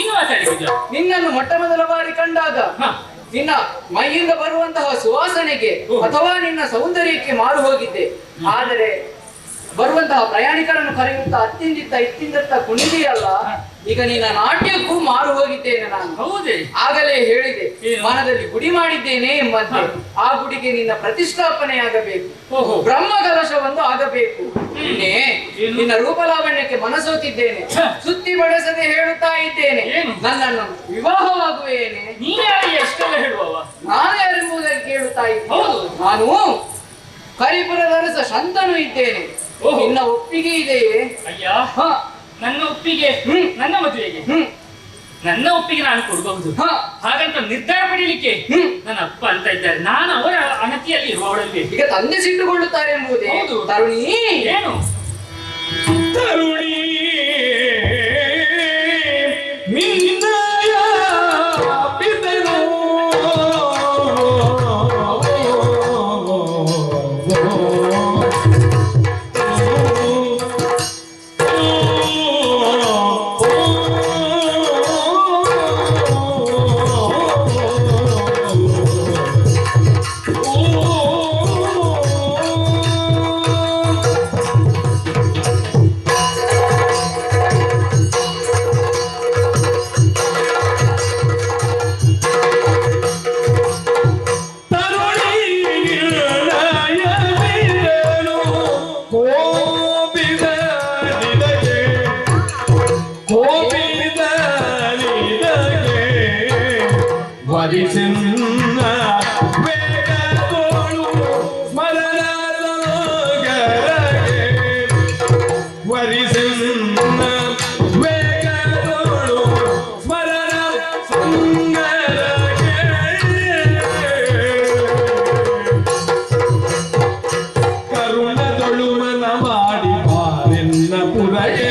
ಇನ್ನು ಮಾತಾಡಿದ ನಿನ್ನನ್ನು ಮೊಟ್ಟ ಮೊದಲ ಬಾರಿ ಕಂಡಾಗ ನಿನ್ನ ಮೈಯಿಂದ ಬರುವಂತಹ ಸುವಾಸನೆಗೆ ಅಥವಾ ನಿನ್ನ ಸೌಂದರ್ಯಕ್ಕೆ ಮಾರು ಹೋಗಿದ್ದೆ. ಆದರೆ ಬರುವಂತಹ ಪ್ರಯಾಣಿಕರನ್ನು ಕರೆಯುತ್ತಾ ಇತ್ತಿಂದತ್ತ ಕುಣಿದೆಯಲ್ಲ, ಈಗ ನಿನ್ನ ನಾಟ್ಯಕ್ಕೂ ಮಾರು ಹೋಗಿದ್ದೇನೆ ನಾನು. ಹೌದೇ? ಆಗಲೇ ಹೇಳಿದೆ, ಮನದಲ್ಲಿ ಗುಡಿ ಮಾಡಿದ್ದೇನೆ ಎಂಬಂತೆ. ಆ ಗುಡಿಗೆ ನಿನ್ನ ಪ್ರತಿಷ್ಠಾಪನೆಯಾಗಬೇಕು. ಬ್ರಹ್ಮ ಕಲಶವೊಂದು ಆಗಬೇಕು. ನಿನ್ನ ರೂಪಲಾವಣ್ಯಕ್ಕೆ ಮನಸೋತಿದ್ದೇನೆ. ಸುತ್ತಿ ಬಳಸದೆ ಹೇಳುತ್ತಾ ಇದ್ದೇನೆ, ನನ್ನನ್ನು ವಿವಾಹವಾಗುವೇನೆ. ನೀನೇ ಎಷ್ಟೆಲ್ಲ ಹೇಳುವವ? ನಾನು ಯಾರೆಂಬುದಾಗಿ ಕೇಳುತ್ತಾ ಇದ್ದೇನೆ. ನಾನು ಕರಿಪುರದ ಅರಸ ಶಂತನು ಇದ್ದೇನೆ. ನಿನ್ನ ಒಪ್ಪಿಗೆ ಇದೆಯೇ? ಅಯ್ಯ, ನನ್ನ ಒಪ್ಪಿಗೆ ನನ್ನ ಮದುವೆಗೆ ನನ್ನ ಒಪ್ಪಿಗೆ ನಾನು ಕೊಡಬಹುದು. ಹಾಗಂತ ನಿರ್ಧಾರ ಪಡೀಲಿಕ್ಕೆ ನನ್ನ ಅಪ್ಪ ಅಂತ ಇದ್ದಾರೆ. ನಾನು ಅವರ ಅನತಿಯಲ್ಲಿ ಇರುವವಳಲ್ಲಿ. ಈಗ ತಂದೆ ಸಿಟ್ಟುಕೊಳ್ಳುತ್ತಾರೆ ಎಂಬುದೇ. ಹೌದು. ತರುಣಿ ಏನು? ತರುಣಿ ನಿನ್ನಯ ಪಿತನು ವರಿಸಿನ್ನ ವೇಗದೋಳು ಸ್ಮರಣದೊಳಗರಗೆ ವರಿಸಿನ್ನ ವೇಗದೋಳು ಸ್ಮರಣ ಸಂಗರಗೆ ಕರುಣದೊಳು ಮನ ಮಾಡಿ ಬಾರೆನ್ನ ಪುರಗೆ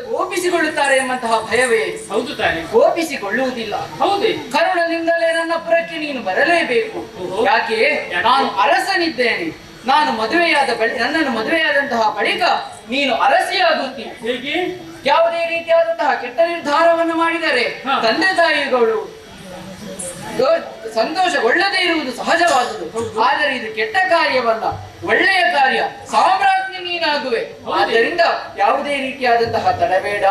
ಕೋಪಿಸಿಕೊಳ್ಳುತ್ತಾರೆ ಎಂಬಂತಹ ಭಯವೇ? ಹೌದು ತಾನೆ. ಕೋಪಿಸಿಕೊಳ್ಳುವುದಿಲ್ಲ. ಹೌದೇ? ಕರುಣದಿಂದಲೇ ನನ್ನ ಪುರಕ್ಕೆ ನೀನು ಬರಲೇಬೇಕು. ಯಾಕೆ? ನಾನು ಅರಸನಿದ್ದೇನೆ. ನಾನು ಮದುವೆಯಾದ ಬಳಿ ನನ್ನನ್ನು ಮದುವೆಯಾದಂತಹ ಬಳಿಕ ನೀನು ಅರಸಿಯಾಗುತ್ತೀನಿ. ಹೇಗೆ? ಯಾವುದೇ ರೀತಿಯಾದಂತಹ ಕೆಟ್ಟ ನಿರ್ಧಾರವನ್ನು ಮಾಡಿದರೆ ತಂದೆ ತಾಯಿಗಳು ಸಂತೋಷಗೊಳ್ಳದೇ ಇರುವುದು ಸಹಜವಾದುದು. ಆದರೆ ಇದು ಕೆಟ್ಟ ಕಾರ್ಯವಲ್ಲ, ಒಳ್ಳೆಯ ಕಾರ್ಯ. ಸಾಮ್ರಾಜ್ಞಿ ನೀನಾಗುವೆ. ಆದ್ದರಿಂದ ಯಾವುದೇ ರೀತಿಯಾದಂತಹ ತಡಬೇಡ,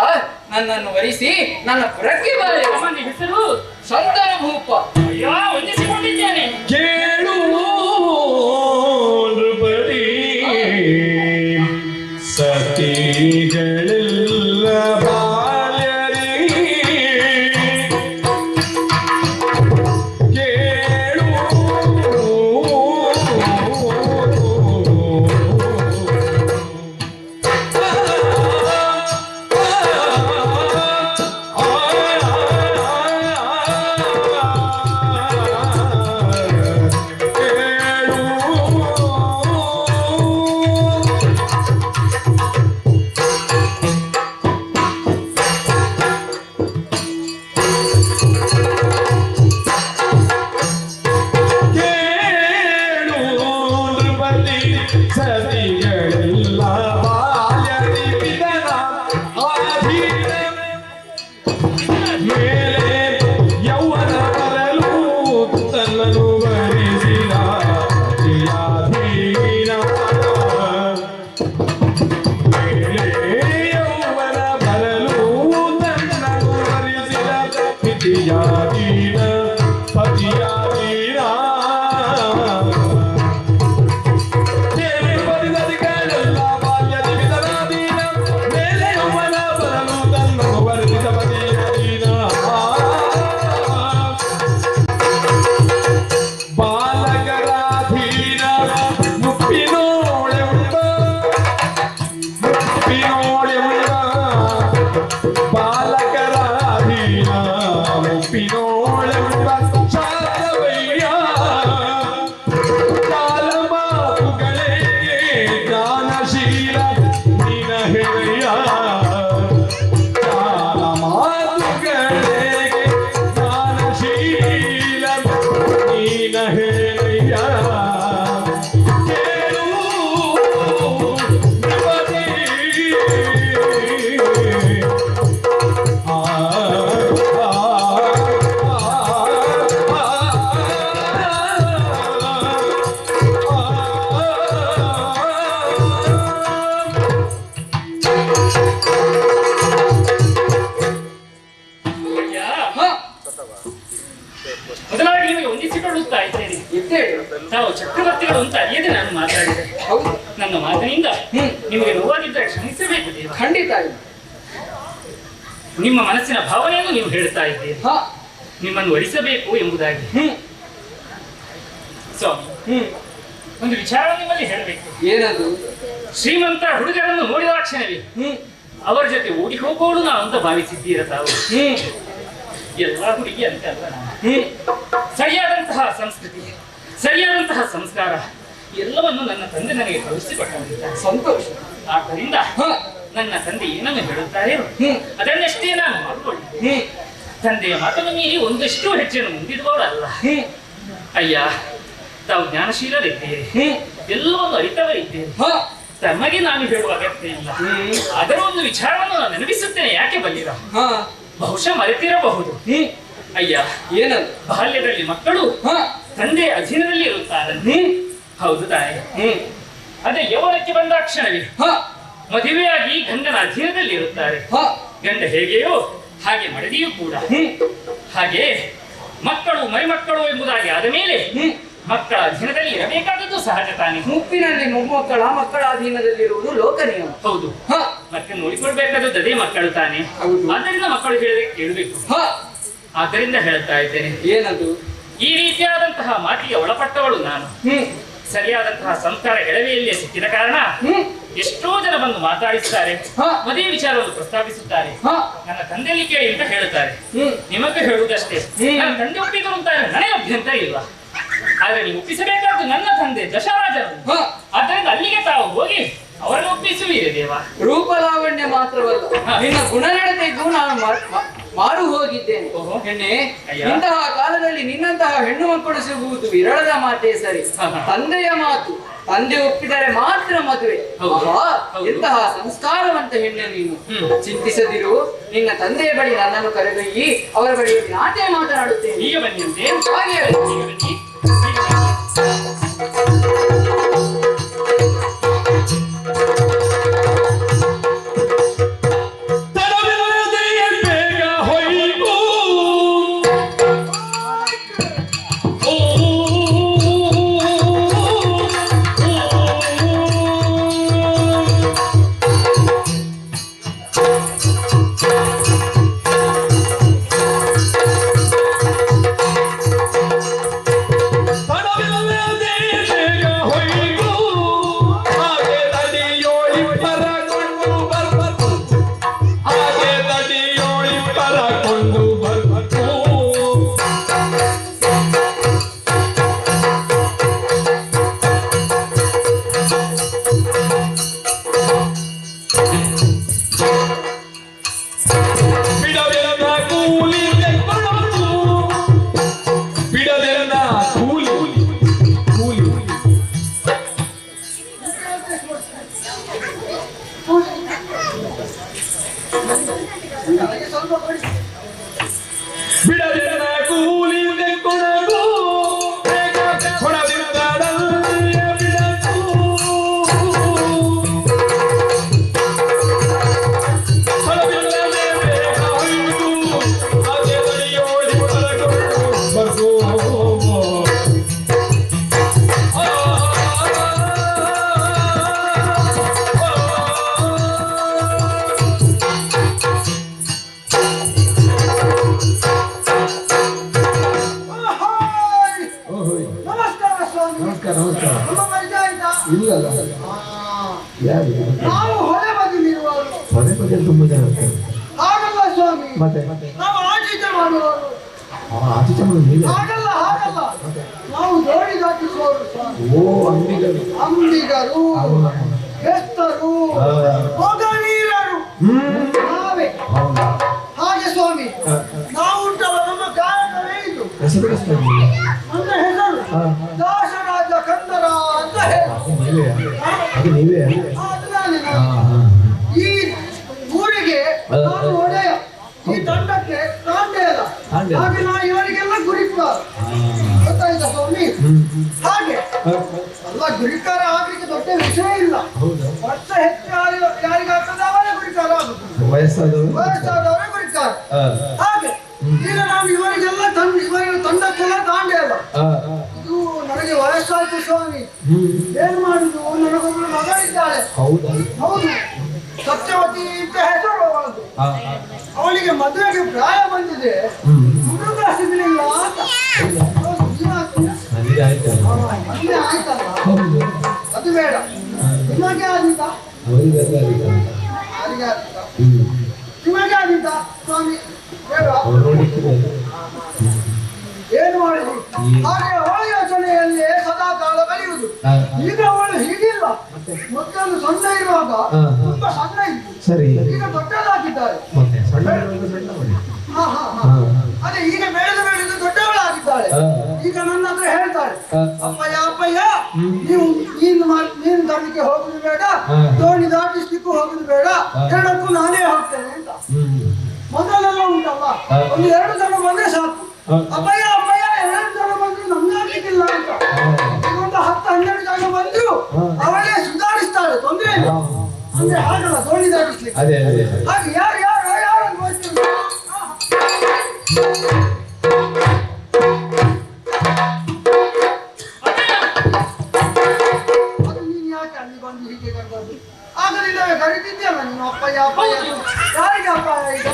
ನನ್ನನ್ನು ವರಿಸಿ ನನ್ನ ಪುರಕ್ಕೆ ಬಾರೆ. ಹೆಸರು ಸಂತನ ಭೂಪ. ಅಯ್ಯೋ, ವಂದಿಸಿಕೊಂಡಿದ್ದೇನೆ. ಕೇಳು ನೃಪತಿ ಸತಿಗಳೆಲ್ಲ ಬಾಲ್ಯರೇ ಕೇಳು ಸತಿಗಳೆಲ್ಲ ಬಾಲ್ಯದಿ ಪಿತನ ಆಧೀನ ಮೇಲೆ ಯೌವನ ಬರಲು ತನ್ನನ್ನು ವರಿಸಿದ ಅತಿಯಾಧೀನ ಮೇಲೆ ಯೌವನ ಬರಲು ತನ್ನನ್ನು ವರಿಸಿದ ಅತಿಯಾಧೀನ ಪತಿಯಾಧೀನ ಮೊದಲಾಗಿ ನಿಮಗೆ ವಂದಿಸಿಕೊಳ್ಳುತ್ತಾ ಇದ್ದೇನೆ. ತಾವು ಚಕ್ರವರ್ತಿಗಳು ಅಂತ ಅರಿಯದೆ ನಾನು ಮಾತಾಡಿದೆ. ನನ್ನ ಮಾತಿನಿಂದ ನಿಮಗೆ ನೋವಾಗಿದ್ದರೆ ಕ್ಷಮಿಸಬೇಕು ದೇವ. ಖಂಡಿತ ನಿಮ್ಮ ಮನಸ್ಸಿನ ಭಾವನೆಯನ್ನು ನೀವು ಹೇಳ್ತಾ ಇದ್ದೀರಿ. ನಿಮ್ಮನ್ನು ವರಿಸಬೇಕು ಎಂಬುದಾಗಿ. ಸ್ವಾಮಿ, ಒಂದು ವಿಚಾರವನ್ನು ನಿಮ್ಮಲ್ಲಿ ಹೇಳಬೇಕು. ಏನದು? ಶ್ರೀಮಂತ ಹುಡುಗರನ್ನು ನೋಡಿದ ಕ್ಷಣವೇ ಅವರ ಜೊತೆ ಓಡಿ ಹೋಗೋಳು ನಾವು ಅಂತ ಭಾವಿಸಿದ್ದೀರ ತಾವು. ಎಲ್ಲ ಹುಡುಗಿ ಅಂತ ಅಲ್ಲ ನಾನು. ಸರಿಯಾದಂತಹ ಸಂಸ್ಕೃತಿ, ಸರಿಯಾದಂತಹ ಸಂಸ್ಕಾರ ಎಲ್ಲವನ್ನು ನನ್ನ ತಂದೆ ನನಗೆ ಕಲಿಸಿಕೊಟ್ಟಿದ್ದಾರೆ. ಸಂತೋಷ. ಆದ್ದರಿಂದ ನನ್ನ ತಂದೆ ಏನನ್ನು ಹೇಳುತ್ತಾರೆ ಅದನ್ನಷ್ಟೇ ನಾನು ಮಾಡಿಕೊಂಡಿದ್ದೆ. ತಂದೆಯ ಮಾತನ್ನು ಮೀರಿ ಒಂದಷ್ಟು ಹೆಜ್ಜೆಯನ್ನು ಮುಂದಿಡುವವರಲ್ಲ. ಅಯ್ಯ, ತಾವು ಜ್ಞಾನಶೀಲರಿದ್ದೀರಿ, ಎಲ್ಲವನ್ನು ಅರಿತವರಿದ್ದೀರಿ. ತಮಗೆ ನಾನು ಹೇಳುವ ಅಗತ್ಯ ಇಲ್ಲ. ಅದರ ಒಂದು ವಿಚಾರವನ್ನು ನಾನು ನೆನಪಿಸುತ್ತೇನೆ. ಯಾಕೆ ಬಲ್ಲಿರ? ಬಹುಶಃ ಮರೆತಿರಬಹುದು. ಅಯ್ಯ, ಏನದು? ಬಾಲ್ಯದಲ್ಲಿ ಮಕ್ಕಳು ತಂದೆ ಅಧೀನದಲ್ಲಿ ಇರುತ್ತಾರೆ. ಹೌದು ತಾಯಿ. ಅದೇ ಯೌವನಕ್ಕೆ ಬಂದ ಕ್ಷಣವೇ ಮದುವೆಯಾಗಿ ಗಂಡನ ಅಧೀನದಲ್ಲಿ ಇರುತ್ತಾರೆ. ಗಂಡ ಹೇಗೆಯೋ ಹಾಗೆ ಮಡದಿಯೂ ಕೂಡ ಹಾಗೆ. ಮಕ್ಕಳು ಮರಿಮಕ್ಕಳು ಎಂಬುದಾಗಿ ಆದ ಮೇಲೆ ಮಕ್ಕಳ ಅಧೀನದಲ್ಲಿ ಇರಬೇಕಾದದ್ದು ಸಹಜ ತಾನೆ. ಮುಪ್ಪಿನಲ್ಲಿ ಮಕ್ಕಳ ಅಧೀನದಲ್ಲಿರುವುದು ಲೋಕ ನಿಯಮ. ಹೌದು. ಮತ್ತೆ ನೋಡಿಕೊಳ್ಬೇಕಾದದ್ದು ಅದೇ ಮಕ್ಕಳು ತಾನೆ. ಆದ್ದರಿಂದ ಮಕ್ಕಳು ಹೇಳಿದ್ರೆ ಕೇಳಬೇಕು. ಆದ್ದರಿಂದ ಹೇಳ್ತಾ ಇದ್ದೇನೆ. ಏನದು? ಈ ರೀತಿಯಾದಂತಹ ಮಾತಿಗೆ ಒಳಪಟ್ಟವಳು ನಾನು. ಸರಿಯಾದಂತಹ ಸಂಸ್ಕಾರ ಎಳವೆಯಲ್ಲಿಯೇ ಸಿಕ್ಕಿದ ಕಾರಣ ಎಷ್ಟೋ ಜನ ಬಂದು ಮಾತಾಡಿಸುತ್ತಾರೆ, ಮದುವೆ ವಿಚಾರವನ್ನು ಪ್ರಸ್ತಾಪಿಸುತ್ತಾರೆ. ನನ್ನ ತಂದೆಯಲ್ಲಿ ಕೇಳಿ ಅಂತ ಹೇಳುತ್ತಾರೆ. ನಿಮಗೆ ಹೇಳುವುದಷ್ಟೇ, ನನ್ನ ತಂದೆ ಒಪ್ಪಿದರು ಅಂತಾರೆ, ನನಗೆ ಅಭ್ಯಂತರ ಇಲ್ಲ. ಆದ್ರೆ ನೀವು ಒಪ್ಪಿಸಬೇಕಾದ್ದು ನನ್ನ ತಂದೆ ದಶರಾಜರು. ಆದ್ದರಿಂದ ಅಲ್ಲಿಗೆ ತಾವು ಹೋಗಿ ಅವರನ್ನು ಒಪ್ಪಿಸುವಿರಿ ದೇವ. ರೂಪಲಾವಣ್ಯ ಮಾತ್ರವಲ್ಲ, ನಿನ್ನ ಗುಣನಡತೆಗೂ ನಾನು ಮಾರು ಹೋಗಿದ್ದೇನೆ. ಹೆಣ್ಣೆ, ಇಂತಹ ಕಾಲದಲ್ಲಿ ನಿನ್ನಂತಹ ಹೆಣ್ಣು ಮಕ್ಕಳು ಸಿಗುವುದು ವಿರಳದ ಮಾತೇ ಸರಿ. ತಂದೆಯ ಮಾತು ತಂದೆ ಒಪ್ಪಿದರೆ ಮಾತ್ರ ಮದುವೆ. ಹೌದು. ಆಹಾ, ಹೌದು. ಎಂತಹ ಸಂಸ್ಕಾರವಂತ ಹೆಣ್ಣೆ ನೀನು. ಚಿಂತಿಸದಿರು, ನಿನ್ನ ತಂದೆಯ ಬಳಿ ನನ್ನನ್ನು ಕರೆದೊಯ್ಯಿ ಅವರ ಬಳಿ ನಾಟೆ ಮಾತನಾಡುತ್ತೇನೆ. ಈಗ ಬನ್ನಿ ಅಂತೆ. ಹಾಗೆ ಈಗ ಬನ್ನಿ. ಈಗ ಬನ್ನಿ. ತಡವಿಲ್ಲದೆ ಬೇಗ ಹೊಯ್ಕು. ಓ, ತಡವಿಲ್ಲದೆ ಬೇಗ ಹೊಯ್ಕು. ಹಾಗೆ ತಡಿಯೋಳಿಬ್ಬರ ಕೊಂಡು ಬರ್ಬರ್ಕು. ಹಾಗೆ ತಡಿಯೋಳಿಬ್ಬರ ಕೊಂಡು ಬರ್ಬರ್ಕು. ಬಿಡವೆಲ್ಲ ಕೂಲಿ ತೆಕ್ಕೊಳ್ಳೋದು. ಬಿಡದೆಲ್ಲ ಕೂಲಿ ಕೂಲಿ. ಬಿಡದೆಲ್ಲ ಕೂಲಿ ತೆಕ್ಕೊಳ್ಳೋದು. ಬೇಗ ಕೊಡದಿದ್ದರಲ್ಲಿಯೇ ಬಿಡದು. ಹೊರಬಿಲ್ಲದೆ ಬೇಗ ಹೊಯ್ದು. ಹಾಗೆ ತಡಿಯೋಳಿಬ್ಬರ ಕೊಂಡು ಬರ್ಕು. ನಮಸ್ಕಾರ ಸ್ವಾಮಿ. ನಮ್ಮ ಮರ್ಜಿ ಆಯ್ತಾ? ನಾವು ಹೊಳೆ ಬದಿಲಿರುವವರು. ಹಾಗಲ್ಲ ಸ್ವಾಮಿ, ನಾವು ಆಚೀಚೆ ಮಾಡುವವರು. ಹಾಗಲ್ಲ ಹಾಗಲ್ಲ, ನಾವು ಜೋಡಿ ದಾಟಿಸುವವರು ಸ್ವಾಮಿ. ಅಂಬಿಗರು, ಎಸ್ತರು, ಮೊಗವೀರರು ನಾವೇ. ಹಾಗೆ ಸ್ವಾಮಿ, ನಾವು ಉಂಟಲ್ಲ, ನಮ್ಮ ಕಾರಣವೇ ಇದು. ನನ್ನ ಹೆಸರು ದಾಸರಾಜ ಕಂದರ ಅಂತ ಹೇಳಿ. ಅದು ನಾನೇ ನಾನು. ಈ ಊರಿಗೆ ನಾನು ಒಡೆಯ, ಈ ತಂಡಕ್ಕೆ ತಾಂಡೇಲ. ಹಾಗೆ ನಾನು ಇವರಿಗೆಲ್ಲ ಗುರಿಕಾರ. ಗೊತ್ತಾಯ್ತಾ ಸ್ವಾಮಿ? ಹಾಗೆ ಅಲ್ಲ, ಗುರಿಕಾರ ಆಗ್ಲಿಕ್ಕೆ ದೊಡ್ಡ ವಿಷಯ ಇಲ್ಲ. ವರ್ಷ ಹೆಚ್ಚು ಯಾರಿಗಾಗ್ತದೆ ಅವರೇ ಗುರಿಕಾರ ಆಗುತ್ತದೆ. ವಯಸ್ಸಾದವರೇ ಗುರಿಕಾರ. ಹಾಗೆ ಈಗ ನಾವು ಇವರಿಗೆಲ್ಲ ಇವರ ತಂಡಕ್ಕೆಲ್ಲ ತಾಂಡೇಲ. ಇದು ನನಗೆ ವಯಸ್ಸಾಯ್ತು ಸ್ವಾಮಿ. ಏನ್ ಮಾಡುದು? ನನಗೊಬ್ಬಳು ಮಗ ಇದ್ದಾಳೆ. ಹೌದು, ಸತ್ಯವತಿ ಅಂತ ಹೆಸರು ಅವಳದು. ಅವಳಿಗೆ ಮದುವೆಗೆ ಪ್ರಾಯ ಬಂದಿದೆ, ಹುಡುಗ ಸಿಗಲಿಲ್ಲ ಅಂತ. ಹೌದು, ಮದುವೆ ಆಯ್ತಲ್ಲ, ಅದು ಬೇಡ. ನಿಮಗೆ ಆದಿತ? ಯಾರಿಗೆ ಆದಿತ? ನಿಮಗೆ ಆದಿತ ಸ್ವಾಮಿ? ಬೇಡ. ಏನು ಮಾಡಿದ್ರಿ? ಹಾಗೆ ಅವಳ ಯೋಚನೆಯಲ್ಲಿಯೇ ಸದಾ ಕಾಲ ಕಳೆಯುವುದು. ಈಗ ಅವಳು ಹೀಗಿಲ್ಲ, ಮೊದಲು ಸಣ್ಣ ಇರುವಾಗ ತುಂಬಾ ಸಣ್ಣ ಇತ್ತು, ಈಗ ದೊಡ್ಡದಾಗಿದ್ದಾಳೆ. ಅದೇ ಈಗ ಬೆಳೆದು ಬೆಳೆದು ದೊಡ್ಡವಳಾಗಿದ್ದಾಳೆ. ಈಗ ನನ್ನ ಹತ್ರ ಹೇಳ್ತಾಳೆ, ಅಪ್ಪಯ್ಯ ಅಪ್ಪಯ್ಯ, ನೀನು ತರಲಿಕ್ಕೆ ಹೋಗುದು ಬೇಡ, ದೋಣಿ ದಾಟಿಸ್ಲಿಕ್ಕೂ ಹೋಗುದು ಬೇಡ, ಎರಡಕ್ಕೂ ನಾನೇ ಹೋಗ್ತೇನೆ ಅಂತ. ಮೊದಲೆಲ್ಲ ಉಂಟಲ್ಲ, ಒಂದು 2 ಜನ ಬಂದ್ರೆ ಸಾಕು. ಅಪ್ಪಯ್ಯ ಅಪ್ಪಯ್ಯ, 2 ಜನ ಬಂದ್ರು ನಮ್ಗಾಗ್ಲಿಕ್ಕಿಲ್ಲ ಅಂತ. ಈಗ ಒಂದು 10-12 ಜನ ಬಂದ್ರು ಅವಳೇ ಸುಧಾರಿಸ್ತಾಳೆ, ತೊಂದ್ರೆ ಇಲ್ಲ. ಅಂದ್ರೆ ಹಾಗಲ್ಲ, ದೋಣಿ ದಾಟಿಸ್ಲಿಕ್ಕೆ. ಹಾಗೆ ಯಾರು ಯಾರು ಯಾರು ಅಂತ ಗೊತ್ತಿಲ್ಲ. ಅದು ನೀನು ಯಾಕೆ ಅಲ್ಲಿ ಬಂದು ಹೀಗೆ ಕರೆದದ್ದು? ಆಗಲಿಲ್ಲವೇ ಕರೀತಿದ್ಯಲ್ಲ ನೀನು ಅಪ್ಪಯ್ಯ ಅಪ್ಪಯ್ಯ. ಯಾರಿಗೆ ಅಪ್ಪಾಯ ಈಗ?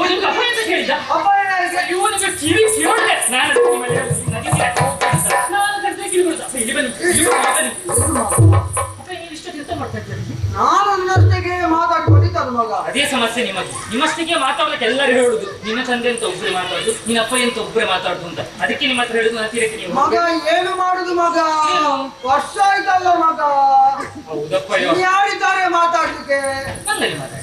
ಒಂದು ಅಪಾಯ ಅಂತ ಕೇಳಿದ. ಅಪ್ಪಾಯ ಯಾರಿಗೆ? ಇವನಿಗೆ ಕಿವಿ ಕಿವೊಳ್ಳೆ. ನಾನು ಕರ್ತೇ ಕಿವಿ ಕೊಡ್ತಾ. ಇಲ್ಲಿ ಬನ್ನಿ, ಇಲ್ಲಿ ಬನ್ನಿ. ಅಪ್ಪ, ನೀವು ಇಷ್ಟೊತ್ತು ಎಂತ ಮಾಡ್ತಾ ಇದ್ದೀರಿ? ನಾನು ನನ್ನಷ್ಟಕ್ಕೆ ಮಾತಾಡಿ ಹೊಡಿತದ ಮಗ. ಅದೇ ಸಮಸ್ಯೆ ನಿಮ್ಮದು. ನಿಮ್ಮಷ್ಟಿಗೆ ಮಾತಾಡ್ಲಿಕ್ಕೆ ಎಲ್ಲರೂ ಹೇಳುದು, ನಿನ್ನ ತಂದೆ ಅಂತ ಒಬ್ಬರೇ ಮಾತಾಡುದು, ನಿನ್ನ ಅಪ್ಪ ಅಂತ ಒಬ್ಬರೇ ಮಾತಾಡುದು ಅಂತ. ಅದಕ್ಕೆ ನಿಮ್ಮ ಹತ್ರ ಹೇಳುದು, ನನ್ನ ತೀರಕ್ಕೆ ನೀವು ಮಗ ಏನು ಮಾಡುದು ಮಗ? ವರ್ಷ ಆಯ್ತಲ್ಲ ಮಗ. ಹೌದಪ್ಪ, ಯಾರಿದ್ದಾರೆ ಮಾತಾಡ್ಲಿಕ್ಕೆ? ಬಂದಲ್ಲಿ ಮಾತಾಡಿ.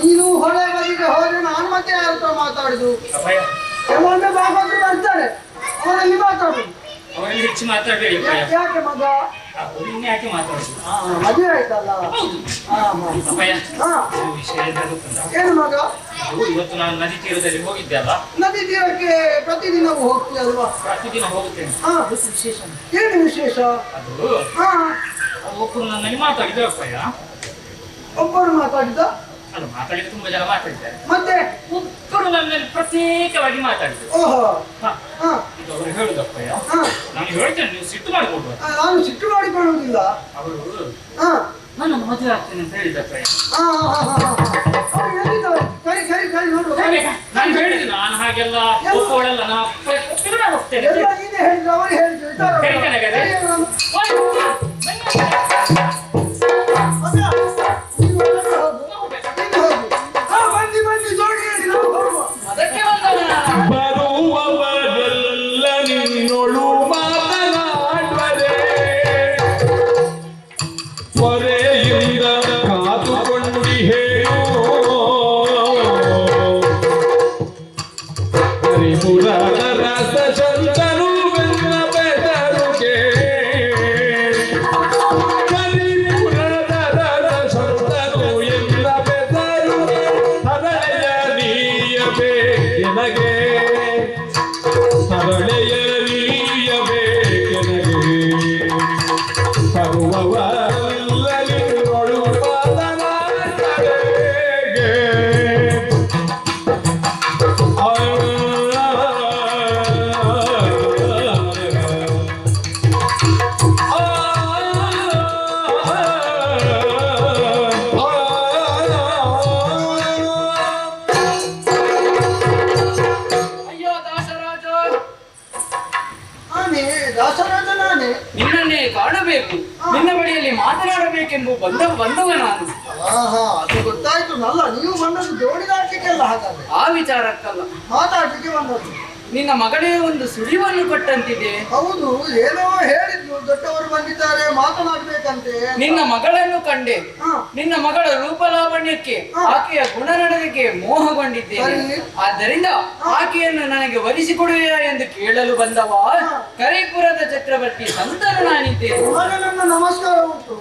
ನೀನು ಹೊಳೆ ಬದಿಗೆ ಹೋದ್ರೆ ನಾನು ಮತ್ತೆ ಯಾರ ಹತ್ರ ಮಾತಾಡುದು? ಅಪ್ಪಯ್ಯ, ಕೆಲವೊಮ್ಮೆ ಬಾಬಾದ್ರು ಬರ್ತಾರೆ, ಅವರಲ್ಲಿ ಮಾತಾಡುದು. ಅವರಲ್ಲಿ ಹೆಚ್ಚು ಮಾತಾಡಬೇಡಿ. ಯಾಕೆ ಮಗ? ಇನ್ನು ಯಾಕೆ ಮಾತಾಡುದು? ಮದುವೆ ಆಯ್ತಲ್ಲ. ಹೌದು. ಹಾ, ಹಾ. ಅಪ್ಪಯ್ಯ, ಹಾ. ಒಂದು ವಿಷಯ ಎಂತ ಗೊತ್ತುಂಟಾ? ಏನು ಮಗ? ಅದು ಇವತ್ತು ನಾನು ನದಿ ತೀರದಲ್ಲಿ ಹೋಗಿದ್ದೆ ಅಲ್ಲ, ನದಿ ತೀರಕ್ಕೆ ಪ್ರತಿದಿನವೂ ಹೋಗ್ತೀಯಲ್ವಾ? ಪ್ರತಿದಿನ ಹೋಗುತ್ತೇನೆ. ಹಾ. ಅದಕ್ಕೆ ವಿಶೇಷ ಉಂಟು. ಏನು ವಿಶೇಷ? ಅದು ಹಾ. ಒಬ್ಬರು ನನ್ನಲ್ಲಿ ಮಾತಾಡಿದ್ರು ಅಪ್ಪಯ್ಯ. ಒಬ್ಬರು ಮಾತಾಡಿದ? ಅದು ಮಾತಾಡಿದ್ರೆ ತುಂಬಾ ಜನ ಮಾತಾಡಿದ್ದಾರೆ. ಮತ್ತೆ ಒಬ್ಬರು ನನ್ನಲ್ಲಿ ಪ್ರತ್ಯೇಕವಾಗಿ ಮಾತಾಡಿದ್ರು. ಓಹೋ. ಹಾ, ಹಾ. ಇದು ಅವರು ಹೇಳುದಪ್ಪಯ್ಯ. ಹಾ. ನಾನು ಹೇಳ್ತೇನೆ, ನೀವು ಸಿಟ್ಟು ಮಾಡಿಕೊಡ್ಬೋದು. ನಾನು ಸಿಟ್ಟು ಮಾಡಿಕೊಳ್ಳುವುದಿಲ್ಲ. ಅವರು ಹಾ. ನಾನು ಮದುವೆ ಆಗ್ತೇನೆ ಅಂತ ಹೇಳಿದಪ್ಪಯ್ಯ. ಹಾ, ಹಾ, ಹಾ, ಹಾ. ಅವ್ರು ಎಲ್ಲಿದ್ದಾರೆ? ಕರಿ ನೋಡು. ನಾನು ಹೇಳಿದ್ದು, ನಾನು ಹಾಗೆಲ್ಲ ಒಪ್ಪೋಳಲ್ಲ, ನಾನು ಒಪ್ಪಿದ್ರೆ ನಾನು ಹೋಗ್ತೇನೆ. ಎಲ್ಲ ನೀನೇ ಹೇಳಿದ್ರು, ಅವರು ಹೇಳಿದ್ರು. ಇದ್ದಾರಲ್ಲ? ಕರಿತಾನೆ ಹಾಗಾದ್ರೆ? ಕರಿ ಅವರನ್ನು. ಬನ್ನಿ. ಮಗ, ನೀನು ಒಳಗೆ ಹೋಗು. ನೀನು ಹೋಗು. ಹಾ, ಬನ್ನಿ ಜೋಡಿಯಲ್ಲಿ ನಾವು ಹೋಗುವ. ಅದಕ್ಕೆ ಬಂದವ ನಾನು. ಬರುವವರೆಲ್ಲ ನಿನ್ನೊಳು ಮಾತನಾಡುವರೆ ಹೊರೆಯಿಂದ ಕಾದುಕೊಂಡು ಹೇಳು ಹರಿಪುರದ ರಸ ಚಂದನು ಬೆನ್ನ ಬೆದರುಗೆ ಹರಿಪುರದ ರಸ ಚಂದನು ಎನ್ನ ಬೆದರುಗೆ ಹರಳೆಯ ನೀಯಬೇಕೆನಗೆ ಹರಳೆಯ ನೀಯಬೇಕೆನಗೆ ಬರುವವರೆಲ್ಲ ನಿನ್ನೊಳು ಮಾತನಾಡುವರೆಗೆ ಅಯ್ಯೋ ದಾಸರಾಜ, ನಾನೇ ದಾಸರಾಜ, ನಾನೇ. ನಿನ್ನನ್ನೇ ಕಾಣಬೇಕು, ನಿನ್ನ ಬಳಿಯಲ್ಲಿ ಮಾತನಾಡಬೇಕೆಂಬ ಬಂದವ ನಾನು. ಆಹಾ, ಅದು ಗೊತ್ತಾಯ್ತು. ನಲ್ಲ ನೀವು ಬಂದದ್ದು ಜೋಡಿದಾಡ್ಲಿಕ್ಕೆಲ್ಲ ಹಾಗಾದ್ರೆ? ಆ ವಿಚಾರಕ್ಕಲ್ಲ, ಮಾತಾಡ್ಲಿಕ್ಕೆ ಬಂದದ್ದು. ನಿನ್ನ ಮಗಳೇ ಒಂದು ಸುಳಿವನ್ನು ಕೊಟ್ಟಂತಿದೆ. ಹೌದು, ಏನೋ ಹೇಳಿದ್ರು, ದೊಡ್ಡವರು ಬಂದಿದ್ದಾರೆ ಮಾತನಾಡ್ಬೇಕಂತೆ. ನಿನ್ನ ಮಗಳನ್ನು ಕಂಡೆ, ಹಾ. ನಿನ್ನ ಮಗಳ ರೂಪಲಾವಣ್ಯಕ್ಕೆ, ಆಕೆಯ ಗುಣನಡತೆಗೆ ಮೋಹಗೊಂಡಿದ್ದೇನೆ. ಸರಿ. ಆದ್ದರಿಂದ ಆಕೆಯನ್ನು ನನಗೆ ವರಿಸಿಕೊಡುವೆಯಾ ಎಂದು ಕೇಳಲು ಬಂದವ ಕರಿಪುರದ ಚಕ್ರವರ್ತಿ ಸಂತನು ನಾನಿದ್ದೇನೆ. ಆಗ ನನ್ನ ನಮಸ್ಕಾರ ಉಂಟು.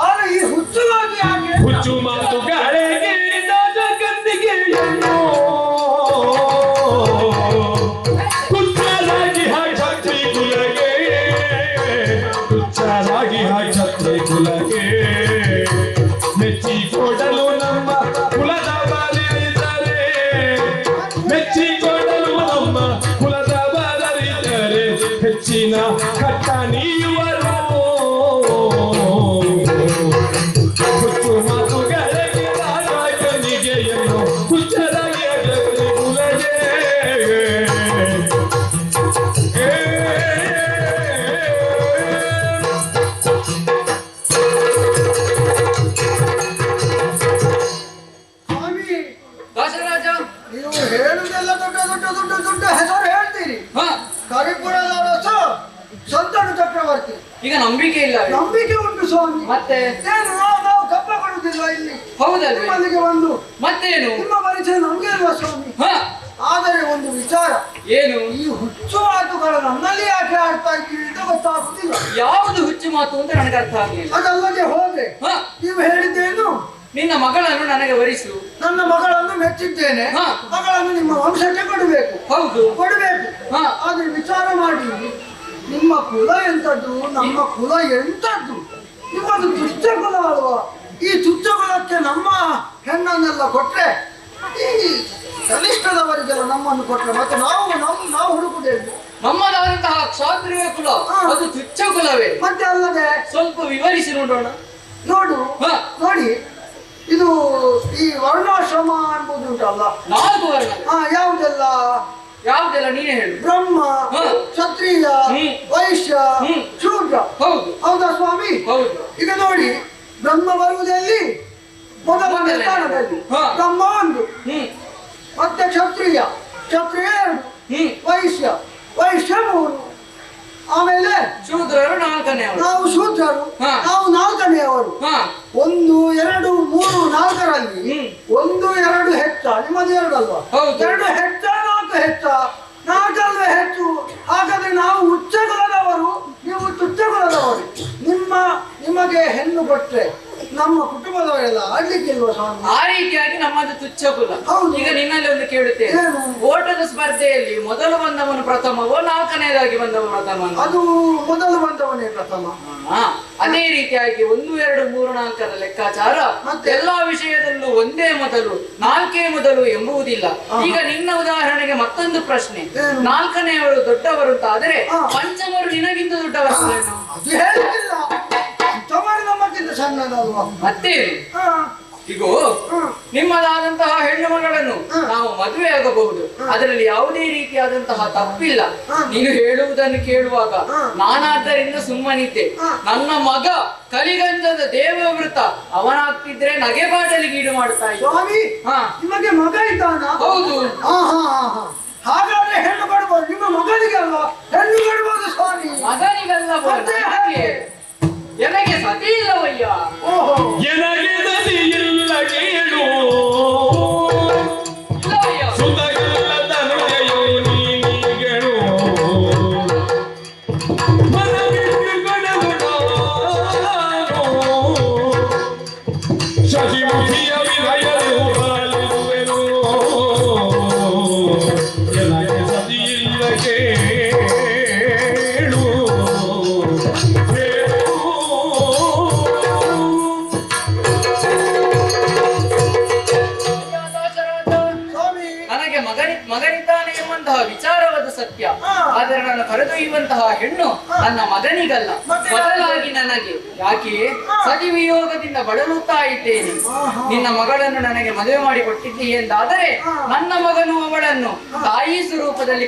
ಆಗ ಈ ಹುಚ್ಚುವಾಗಿ ಹಾಗೆ ಹುಚ್ಚು ಮಾತುಗಳಿಗೆ ಗಂದಿಗೆ ಹುಚ್ಚರಾಗಿ ಹಾಯ್ ಛತ್ರಿ ಕುಲಗೆ ಹುಚ್ಚರಾಗಿ ಹಾಯ್ ಛತ್ರಿ ಕುಲಗೆ ಮೆಚ್ಚಿ ಕೊಡಲು ನಮ್ಮ ಕುಲದ ಬರಿದರೆ ಮೆಚ್ಚಿ ಕೊಡಲು ನಮ್ಮ ಕುಲದ ಬರಿದರೆ ಹೆಚ್ಚಿನ ಕಟ್ಟ ನೀವರು ಹುಚ್ಚು ಮಾತುಗಳಿಗೆ ರಾಜನಿಗೆಯನ್ನು ಹುಚ್ಚರಾಗಿ ಅಗತ್ಯ ಕುಲಗೆ ಸ್ವಾಮಿ, ದಾಸರಾಜ, ನೀವು ಹೇಳುದೆಲ್ಲ ದೊಡ್ಡ ಹೆಸರು ಹೇಳ್ತೀರಿ. ಹ, ಕರಿಪುರದ ರಸ ಸಂತನು ಚಕ್ರವರ್ತಿ. ಈಗ ನಂಬಿಕೆ ಇಲ್ಲ. ನಂಬಿಕೆ ಉಂಟು ಸ್ವಾಮಿ. ಮತ್ತೆ ಏನು ನಾವು ಕಪ್ಪ ಕೊಡುವುದಿಲ್ಲ ಇಲ್ಲಿ. ಹೌದಲ್ವೇ? ನಿಮ್ಮಲ್ಲಿಗೆ ಬಂದು ಮತ್ತೇನು? ನಿಮ್ಮ ಪರಿಚಯ ನಮ್ಗೆ ಅಲ್ವಾ ಸ್ವಾಮಿ? ಹ, ಆದರೆ ಒಂದು ವಿಚಾರ, ಏನು? ಈ ಹುಚ್ಚು ಮಾತುಗಳ ನನ್ನಲ್ಲಿ ಯಾಕೆ ಆಡ್ತಾ ಇದ್ದೀವಿ ಅಂತ ಗೊತ್ತಾಗುದಿಲ್ಲ. ಯಾವುದು ಹುಚ್ಚು ಮಾತು ಅಂತ ನನಗೆ ಅರ್ಥ ಆಗಲಿಲ್ಲ. ಅದಲ್ಲದೆ ಹೋದ್ರೆ ಹ, ನೀವು ಹೇಳಿದ್ದೇನು? ನಿನ್ನ ಮಗಳನ್ನು ನನಗೆ ವರಿಸು. ನನ್ನ ಮಗಳನ್ನು ಮೆಚ್ಚಿದ್ದೇನೆ, ಹಾ. ಮಗಳನ್ನು ನಿಮ್ಮ ವಂಶಕ್ಕೆ ಕೊಡಬೇಕು. ಹೌದು. ಕೊಡಬೇಕು. ಹಾ. ಆದ್ರೆ ವಿಚಾರ ಮಾಡಿ, ನಿಮ್ಮ ಕುಲ ಎಂತದ್ದು, ನಮ್ಮ ಕುಲ ಎಂತದ್ದು? ನಿಮ್ಮದು ತುಚ್ಛ ಕುಲ ಅಲ್ವಾ? ಈ ತುಚ್ಛ ಕುಲಕ್ಕೆ ನಮ್ಮ ಹೆಣ್ಣನ್ನೆಲ್ಲ ಕೊಟ್ರೆ, ಈ ಕನಿಷ್ಠದವರಿಗೆಲ್ಲ ನಮ್ಮನ್ನು ಕೊಟ್ರೆ ಮತ್ತೆ ನಾವು ಹುಡುಕುದೇವೆ. ನಮ್ಮದಾದಂತಹ ಕ್ಷಾತ್ರಿಯ ಕುಲ ಹಾ. ಅದು ತುಚ್ಛ ಕುಲವೇ? ಮತ್ತೆ ಅಲ್ಲದೆ ಸ್ವಲ್ಪ ವಿವರಿಸಿ ನೋಡೋಣ. ನೋಡು, ಹಾ. ನೋಡಿ, ಇದು ಈ ವರ್ಣಾಶ್ರಮ ಎಂಬುದು ಉಂಟಲ್ಲ, 4 ವರ್ಣ. ಯಾವುದೆಲ್ಲ? ಯಾವುದೆಲ್ಲ ನೀನೇ ಹೇಳು. ಬ್ರಹ್ಮ, ಹಾ. ಕ್ಷತ್ರಿಯ, ಹ್ಮ್. ವೈಶ್ಯ, ಹ್ಮ್. ಶೂದ್ರ. ಹೌದು ಹೌದಾ ಸ್ವಾಮಿ? ಹೌದು. ಈಗ ನೋಡಿ, ಬ್ರಹ್ಮ ಬರುವುದಲ್ಲಿ ಮೊದಲನೇ ಮೊದಲನೇ. ಸ್ಥಾನದಲ್ಲಿ ಹಾ. ಬ್ರಹ್ಮ 1, ಹ್ಮ್ ಮತ್ತೆ ಕ್ಷತ್ರಿಯ 2, ಹ್ಮ್ ವೈಶ್ಯ 3, ಆಮೇಲೆ ಶೂದ್ರರು 4ನೇವರು. ನಾವು ಶೂದ್ರರು, ಹಾ. ನಾವು 4ನೇಯವರು. ಹಾ 1, 2, 3, 4ರಲ್ಲಿ ಹ್ಮ್. 1, 2 ಹೆಚ್ಚ, ನಿಮ್ಮದು 2 ಅಲ್ವಾ? ಹೌದು. 2 ಹೆಚ್ಚ, 4 ಹೆಚ್ಚ, 4 ಹೆಚ್ಚು. ಹಾಗಾದ್ರೆ ನಾವು ಉಚ್ಚ ಕುಲದವರು, ನೀವು ತುಚ್ಛ ಕುಲದವರು. ನಿಮ್ಮ ಕೊಟ್ರೆ ನಮ್ಮ ಕುಟುಂಬದವರೆಲ್ಲ ಆಡ್ಲಿಕ್ಕಿಲ್ವ ಸ್ವಾಮಿ? ಆ ರೀತಿಯಾಗಿ ನಮ್ಮದು ತುಚ್ಛ ಕುಲ. ಹೌದು. ಈಗ ನಿನ್ನಲ್ಲಿ ಒಂದು ಕೇಳುತ್ತೇನೆ, ಏನು? ಓಟದ ಸ್ಪರ್ಧೆಯಲ್ಲಿ ಮೊದಲು ಬಂದವನು ಪ್ರಥಮವೋ ನಾಲ್ಕನೇದಾಗಿ ಬಂದವ ಪ್ರಥಮ? ಅದು ಮೊದಲು ಬಂದವನೇ ಪ್ರಥಮ. ಅದೇ ರೀತಿಯಾಗಿ 1, 2, 3, 4ರ ಲೆಕ್ಕಾಚಾರ ಮತ್ತೆ? ಎಲ್ಲಾ ವಿಷಯದಲ್ಲೂ ಒಂದೇ ಮೊದಲು ನಾಲ್ಕೇ ಮೊದಲು ಎಂಬುವುದಿಲ್ಲ. ಈಗ ನಿನ್ನ ಉದಾಹರಣೆಗೆ ಮತ್ತೊಂದು ಪ್ರಶ್ನೆ, ಏನು? 4ನೇವರು ದೊಡ್ಡವರು ಅಂತ ಆದರೆ ಹಾ. ಪಂಚಮರು ನಿನಗಿಂತ ದೊಡ್ಡವರು ಅದು ಹೇಳುತ್ತಿಲ್ಲ, ತವರು ನಮ್ಮಕ್ಕಿಂತ ಸಣ್ಣದಲ್ವಾ? ಮತ್ತೆ ಹಾ, ಈಗ ಹಾ. ನಿಮ್ಮದಾದಂತಹ ಹೆಣ್ಣು ಮಗಳನ್ನು ನಾವು ಮದುವೆ ಆಗಬಹುದು, ಅದರಲ್ಲಿ ಯಾವುದೇ ರೀತಿಯಾದಂತಹ ತಪ್ಪಿಲ್ಲ. ನೀನು ಹೇಳುವುದನ್ನು ಕೇಳುವಾಗ ನಾನಾದ್ದರಿಂದ ಸುಮ್ಮನಿದ್ದೆ. ನನ್ನ ಮಗ ಕಲಿಗಂಧದ ದೇವವೃತ ಅವನಾಗ್ತಿದ್ರೆ ನಗೆಬಾಟಲಿಗೆ ಈಡು ಮಾಡ್ತಾ ಇದ್ದ. ಸ್ವಾಮಿ, ಹಾ. ನಿಮಗೆ ಮಗ ಇದ್ದಾನ? ಹೌದು. ಹಾಗಾದ್ರೆ ಹೆಣ್ಣು ಕೊಡ್ಬೋದು. ನಿಮ್ಮ ಮಗನಿಗೆ ಅಲ್ವಾ ಹೆಣ್ಣು ಕೊಡ್ಬೋದು ಸ್ವಾಮಿ? ಮಗನಿಗಲ್ಲವೋ ಮತ್ತೆ ನನಗೆ? ನನಗೆ ಸತಿ ಇಲ್ಲವಯ್ಯ. ಓಹೋ, ಎನಗೆ ನದಿ ಇಲ್ಲ ಕೇಳು ಇಲ್ಲವಯ್ಯ. ಸುತಗಲ್ಲ ತನುಜೆಯೋ ನೀನಿಗೆಳು ಮನವಿಟ್ಟು ಕೊಡಲು ನಾನು ಶಶಿಮುಖಿಯ ವಿನಯಲು ಬಾಲಿರುವೆನು ಎನಗೆ ಸತಿ ಇಲ್ಲ ಕೇಳು ಸ್ವಾಮಿ. ನನಗೆ ಮಗನಿದ್ದಾನೆ ಎಂಬಂತಹ ವಿಚಾರವಾದ ಸತ್ಯ. ಆದರೆ ನಾನು ಕರೆದೊಯ್ಯುವಂತಹ ಹೆಣ್ಣು ನನ್ನ ಮಗನಿಗಲ್ಲ, ಬದಲಾಗಿ ನನಗೆ. ಯಾಕೆ? ಸತಿ ವಿಯೋಗದಿಂದ ಬಳಲುತ್ತಾ ಇದ್ದೇನೆ. ನಿನ್ನ ಮಗಳನ್ನು ನನಗೆ ಮದುವೆ ಮಾಡಿ ಕೊಟ್ಟಿದ್ದೀ ಎಂದಾದರೆ ನನ್ನ ಮಗನು ಅವಳನ್ನು ತಾಯಿ ಸ್ವರೂಪದಲ್ಲಿ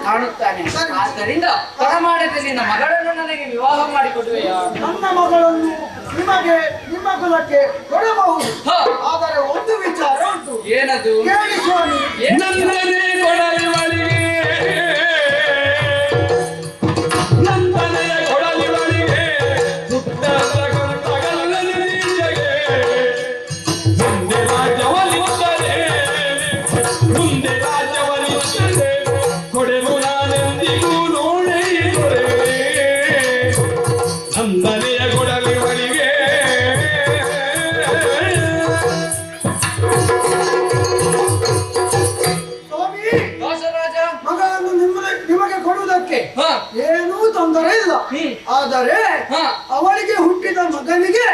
ಕಾಣುತ್ತಾನೆ. ಆದ್ದರಿಂದ ತಡಮಾಡದೆ ನಿನ್ನ ಮಗಳನ್ನು ನನಗೆ ವಿವಾಹ ಮಾಡಿಕೊಡುವೆಯಾ? ನನ್ನ ಮಗಳನ್ನು ನಿಮಗೆ ನಿಮ್ಮ ಕುಲಕ್ಕೆ ಕೊಡಬಹುದು. ಹ. ಆದರೆ ಒಂದು ವಿಚಾರ ಉಂಟು, ಏನದು? ಕೇಳಿ ಸ್ವಾಮಿ. ನಂದನೇ ಕೊಡಲಿವಳಿಗೆ ನಂದನೆಯ ಕೊಡಲಿವಳಿಗೆ ಪುಟ್ಟದ ಕೊಂಡಗಲ್ಲನಿಗೆ ಮುಂದೆ ರಾಜ್ಯವಲಿದ್ದರೆ ಕೊಡೆದು ನಾನೆಂದಿಗೂ ನೋಡೇ ನಂದನೆಯ ಕೊಡಲಿವಳಿಗೆ ಸ್ವಾಮಿ, ದಾಸರಾಜ, ಮಗಳನ್ನು ನಿಮಗೆ ಕೊಡುವುದಕ್ಕೆ ಹ. ಏನೂ ತೊಂದರೆ ಇಲ್ಲ. ಆದರೆ ಹ. ಅವಳಿಗೆ ಹುಟ್ಟಿದ ಮಗನಿಗೆ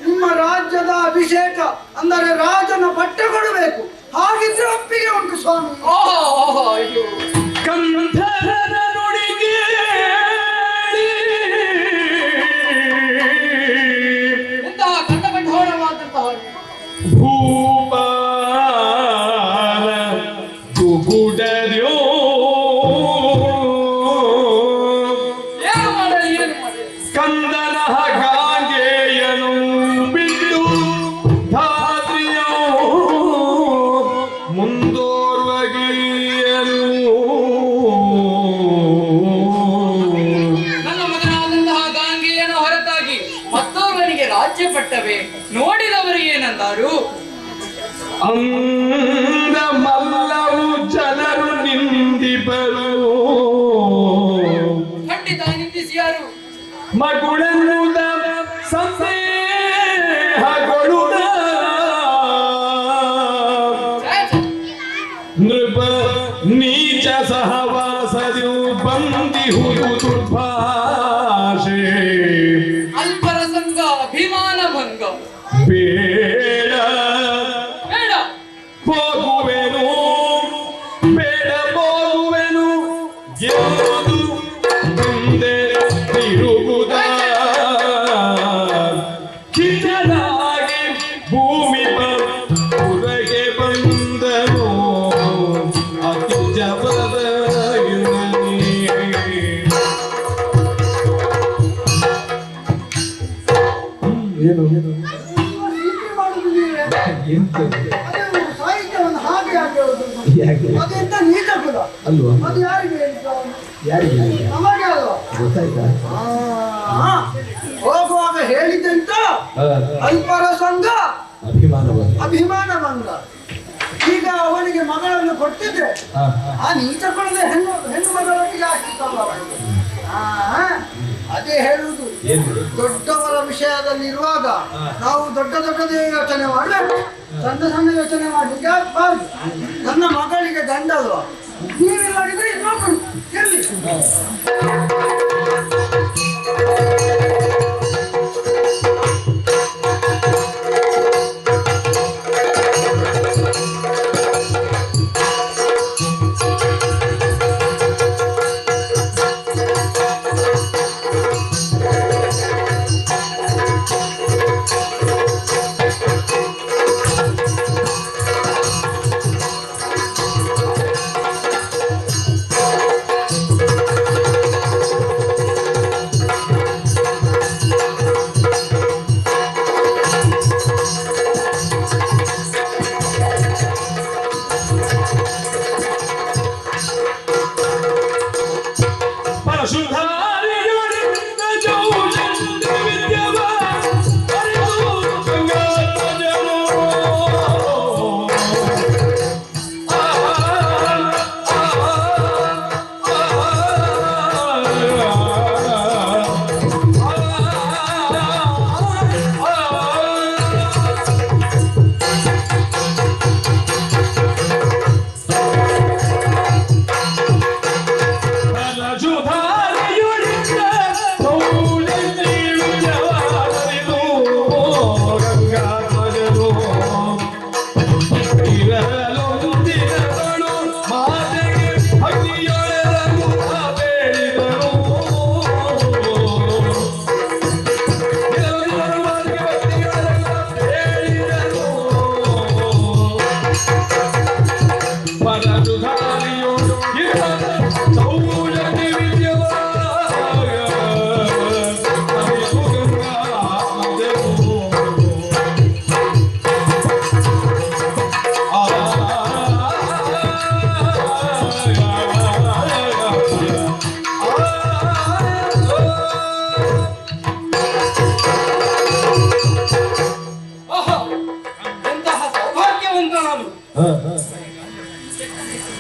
ನಿಮ್ಮ ರಾಜ್ಯದ ಅಭಿಷೇಕ ಅಂದರೆ ರಾಜನ ಪಟ್ಟ ಕೊಡಬೇಕು. ಹಾಗಿದ್ರೆ ಒಪ್ಪಿಗೆ ಉಂಟು ಸ್ವಾಮಿ. ಓಹೋ, ಓಹೋ, ಅಯ್ಯೋ. ಕಂಠರದ ನುಡಿಗೆ ಎಂತಹ ಕಂಠಕಠೋರವಾದಂತಹ ಭೂಪಾಲ ತುಗುಡರ್ಯೋ ಏನು ಮಾಡಲಿ, ಏನು ಮಾಡಲಿ? ಕಂದನ ಗಾಂಗೆಯನು ಬಿಟ್ಟು ಧಾತ್ರಿಯೋ ಮುಂದೋರ್ವಗಿಯನು ನನ್ನ ಮಗನಾದಂತಹ ಗಾಂಗೆಯನ್ನು ಹೊರತಾಗಿ ಮತ್ತೊಬ್ಬನಿಗೆ ರಾಜ್ಯ ಪಟ್ಟವೇ? ನೋಡಿದವರು ಏನಂದಾರು? ಅಂದ ಮಲ್ಲವು ಜನರು ನಿಂದಿಬರು ಖಂಡಿತ ನಿಂದಿಸಿಯಾರು. ಮಗುಳೆನ್ನುವುದ ಸಂದೇಹಗೊಳ್ಳುದ ನೃಪ ನೀಚ ಸಹವಾಸದು ಬಂದಿಹುದು ದುರ್ಭಾಷೆ ಅಲ್ಪರ ಸಂಘ ಅಭಿಮಾನ ಭಂಗ ಬೇಡ ಬೇಡ. ಹೋಗುವೆನು ಬೇಡ ಹೋಗುವೆನು ಗೆಲ್ಲುವುದು ಮುಂದೆ ತಿರುಗುದ ಕಿನ್ನರಾಗಿ ಭೂಮಿ ಪುರಗೆ ಬಂದನು ಅತಿ ಜಪದ ಏನು ನೀತಿ ಮಾಡುವುದಿಲ್ಲ. ಅದು ಸಾಹಿತ್ಯವನ್ನು ಹಾಗೆ ಹಾಗೆ ಯಾಕೆ ಅದೆಂತ ನೀತ ಕುಲ ಅಲ್ವಾ ಅದು ಯಾರಿಗೆ ಹೇಳಿದ್ದು? ಯಾರಿಗೆ ನಮಗೆ ಅಲ್ವಾ? ಗೊತ್ತಾಯ್ತಾ ಹೋಗುವಾಗ ಹೇಳಿದ್ದಂತ ಅಲ್ಪರ ಸಂಘ ಅಭಿಮಾನ ಭಂಗ. ಈಗ ಅವನಿಗೆ ಮಗಳನ್ನು ಕೊಟ್ಟಿದ್ರೆ ಆ ನೀಚ ಕುಲದ ಹೆಣ್ಣು ಮಗಳೊಟ್ಟಿಗೆ ಆಗ್ತಿತ್ತಲ್ಲ ಅವನಿಗೆ. ಅದೇ ಹೇಳುವುದು ದೊಡ್ಡವರ ವಿಷಯದಲ್ಲಿ ಇರುವಾಗ ನಾವು ದೊಡ್ಡದೇ ಯೋಚನೆ ಮಾಡಬೇಕು, ಸಣ್ಣ ಯೋಚನೆ ಮಾಡಲಿಕ್ಕೆ ಆಗಬಾರ್ದು. ನನ್ನ ಮಗಳಿಗೆ ಗಂಡ ಅಲ್ವಾ, ನೀವೇ ಮಾಡಿದ್ರೆ ಇನ್ನೊಬ್ಬರು ಎಲ್ಲಿ?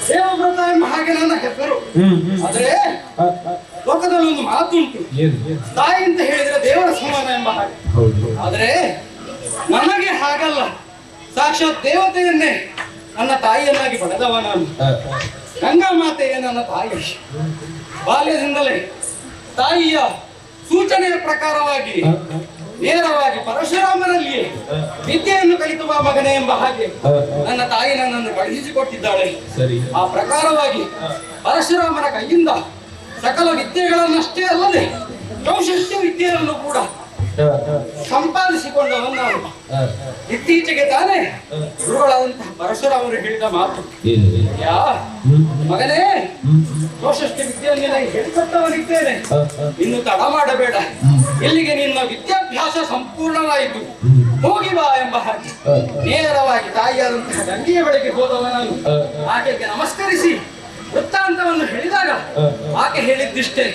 ದೇವವ್ರತ ಎಂಬ ಹಾಗೆ ನನ್ನ ಹೆಸರು. ಆದ್ರೆ ಲೋಕದಲ್ಲಿ ಒಂದು ಮಾತುಂಟು, ತಾಯಿ ಅಂತ ಹೇಳಿದ್ರೆ ದೇವರ ಸಮಾನ ಎಂಬ ಹಾಗೆ. ಆದ್ರೆ ನನಗೆ ಹಾಗಲ್ಲ, ಸಾಕ್ಷಾತ್ ದೇವತೆಯನ್ನೇ ನನ್ನ ತಾಯಿಯನ್ನಾಗಿ ಪಡೆದವ ನಾನು. ಗಂಗಾ ಮಾತೆಯೇ ನನ್ನ ತಾಯಿ. ಬಾಲ್ಯದಿಂದಲೇ ತಾಯಿಯ ಸೂಚನೆಯ ಪ್ರಕಾರವಾಗಿ ನೇರವಾಗಿ ಪರಶುರಾಮನಲ್ಲಿಯೇ ವಿದ್ಯೆಯನ್ನು ಕಲಿತುವ ಮಗನೇ ಎಂಬ ಹಾಗೆ ನನ್ನ ತಾಯಿ ನನ್ನನ್ನು ಕಳುಹಿಸಿಕೊಟ್ಟಿದ್ದಾಳೆ. ಆ ಪ್ರಕಾರವಾಗಿ ಪರಶುರಾಮನ ಕೈಯಿಂದ ಸಕಲ ವಿದ್ಯೆಗಳನ್ನಷ್ಟೇ ಅಲ್ಲದೆ ಚೌಷಷ್ಟ್ಯ ವಿದ್ಯೆಯನ್ನು ಕೂಡ ಸಂಪಾದಿಸಿಕೊಂಡವನು ನಾನು. ಇತ್ತೀಚೆಗೆ ತಾನೇ ಗುರುಗಳಾದಂತಹ ಪರಶುರಾಮರು ಹೇಳಿದ ಮಾತು, ಯಾ ಮಗನೇ, ಚೌಷಷ್ಟ್ಯ ವಿದ್ಯೆಯನ್ನು ಹೇಳಿಕೊಟ್ಟವನಿದ್ದೇನೆ, ಇನ್ನು ತಡ ಮಾಡಬೇಡ, ಇಲ್ಲಿಗೆ ನಿನ್ನ ವಿದ್ಯಾಭ್ಯಾಸ ಸಂಪೂರ್ಣವಾಯಿತು, ಹೋಗಿ ಬಾ ಎಂಬ ಹಾಗೆ ನೇರವಾಗಿ ತಾಯಿಯಾದಂತಹ ಗಂಗೆಯ ಬಳಿಗೆ ಹೋದವ ನಾನು. ಆಕೆಗೆ ನಮಸ್ಕರಿಸಿ ವೃತ್ತಾಂತವನ್ನು ಹೇಳಿದಾಗ ಆಕೆ ಹೇಳಿದ್ದಿಷ್ಟೇ,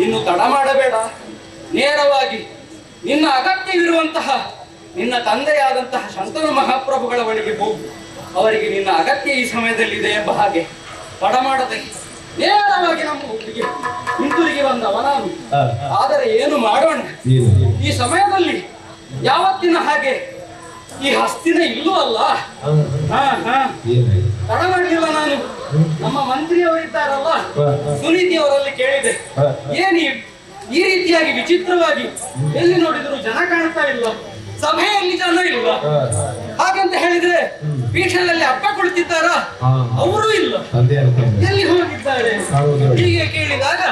ಇನ್ನು ತಡ ಮಾಡಬೇಡ, ನೇರವಾಗಿ ನಿನ್ನ ಅಗತ್ಯವಿರುವಂತಹ ನಿನ್ನ ತಂದೆಯಾದಂತಹ ಶಂತನು ಮಹಾಪ್ರಭುಗಳ ಬಳಿಗೆ ಹೋಗು, ಅವರಿಗೆ ನಿನ್ನ ಅಗತ್ಯ ಈ ಸಮಯದಲ್ಲಿದೆ ಎಂಬ ಹಾಗೆ ತಡ ಮಾಡದೆ ನೇರವಾಗಿ ನಮ್ಮ ಊರಿಗೆ ಹಿಂತಿರುಗಿ ಬಂದವ ನಾನು. ಆದರೆ ಏನು ಮಾಡೋಣ, ಈ ಸಮಯದಲ್ಲಿ ಯಾವತ್ತಿನ ಹಾಗೆ ಈ ಹಸ್ತಿನ ಇಲ್ಲೂ ಅಲ್ಲ. ತಡ ಮಾಡಲಿಲ್ಲ ನಾನು. ನಮ್ಮ ಮಂತ್ರಿಯವರಿದ್ದಾರಲ್ಲ ಸುನೀತಿಯವರಲ್ಲಿ ಕೇಳಿದೆ, ಏನಿ ಈ ರೀತಿಯಾಗಿ ವಿಚಿತ್ರವಾಗಿ ಎಲ್ಲಿ ನೋಡಿದ್ರು ಜನ ಕಾಣ್ತಾ ಇಲ್ಲ, ಸಭೆಯಲ್ಲಿ ಜನ ಇಲ್ಲ, ಹಾಗಂತ ಹೇಳಿದ್ರೆ ಪೀಠದಲ್ಲಿ ಅಪ್ಪ ಕುಳಿತಿದ್ದಾರ, ಅವರು ಇಲ್ಲ, ಎಲ್ಲಿ ಹೋಗಿದ್ದಾರೆ ಹೀಗೆ ಕೇಳಿದಾಗ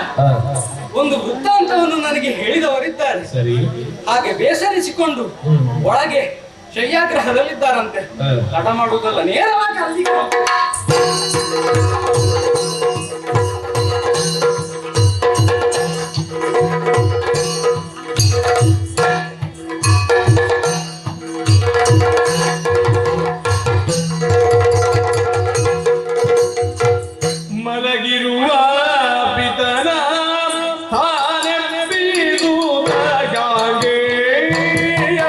ಒಂದು ವೃತ್ತಾಂತವನ್ನು ನನಗೆ ಹೇಳಿದವರಿದ್ದಾರೆ. ಹಾಗೆ ಬೇಸರಿಸಿಕೊಂಡು ಒಳಗೆ ಶಯ್ಯಾಗ್ರಹದಲ್ಲಿದ್ದಾರಂತೆ. ತಡ ಮಾಡುವುದಲ್ಲ, ನೇರವಾಗಿ ಅಲ್ಲಿಗೆ ಮಲಗಿರುವ ಪಿತನ ತಾನೆಂಬಿದು ಗಾಂಗೆಯ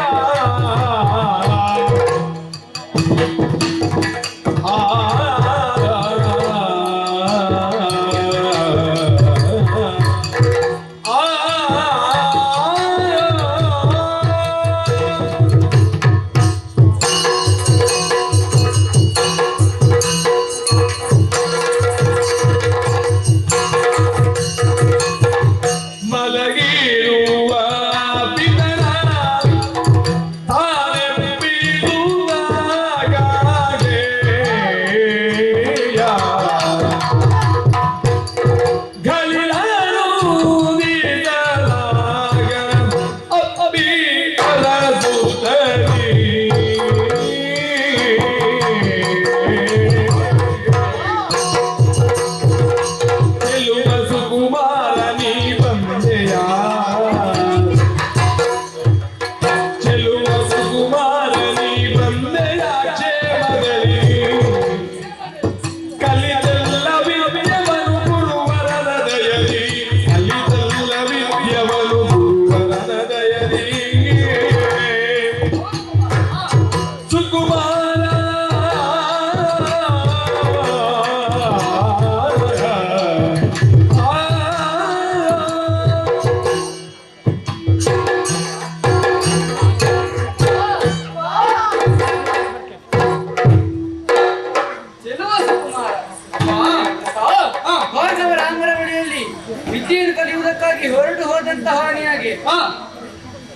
ವಿದ್ಯೆಯನ್ನು ಕಲಿಯುವುದಕ್ಕಾಗಿ ಹೊರಟು ಹೋದಂತಹ ನಿನಗೆ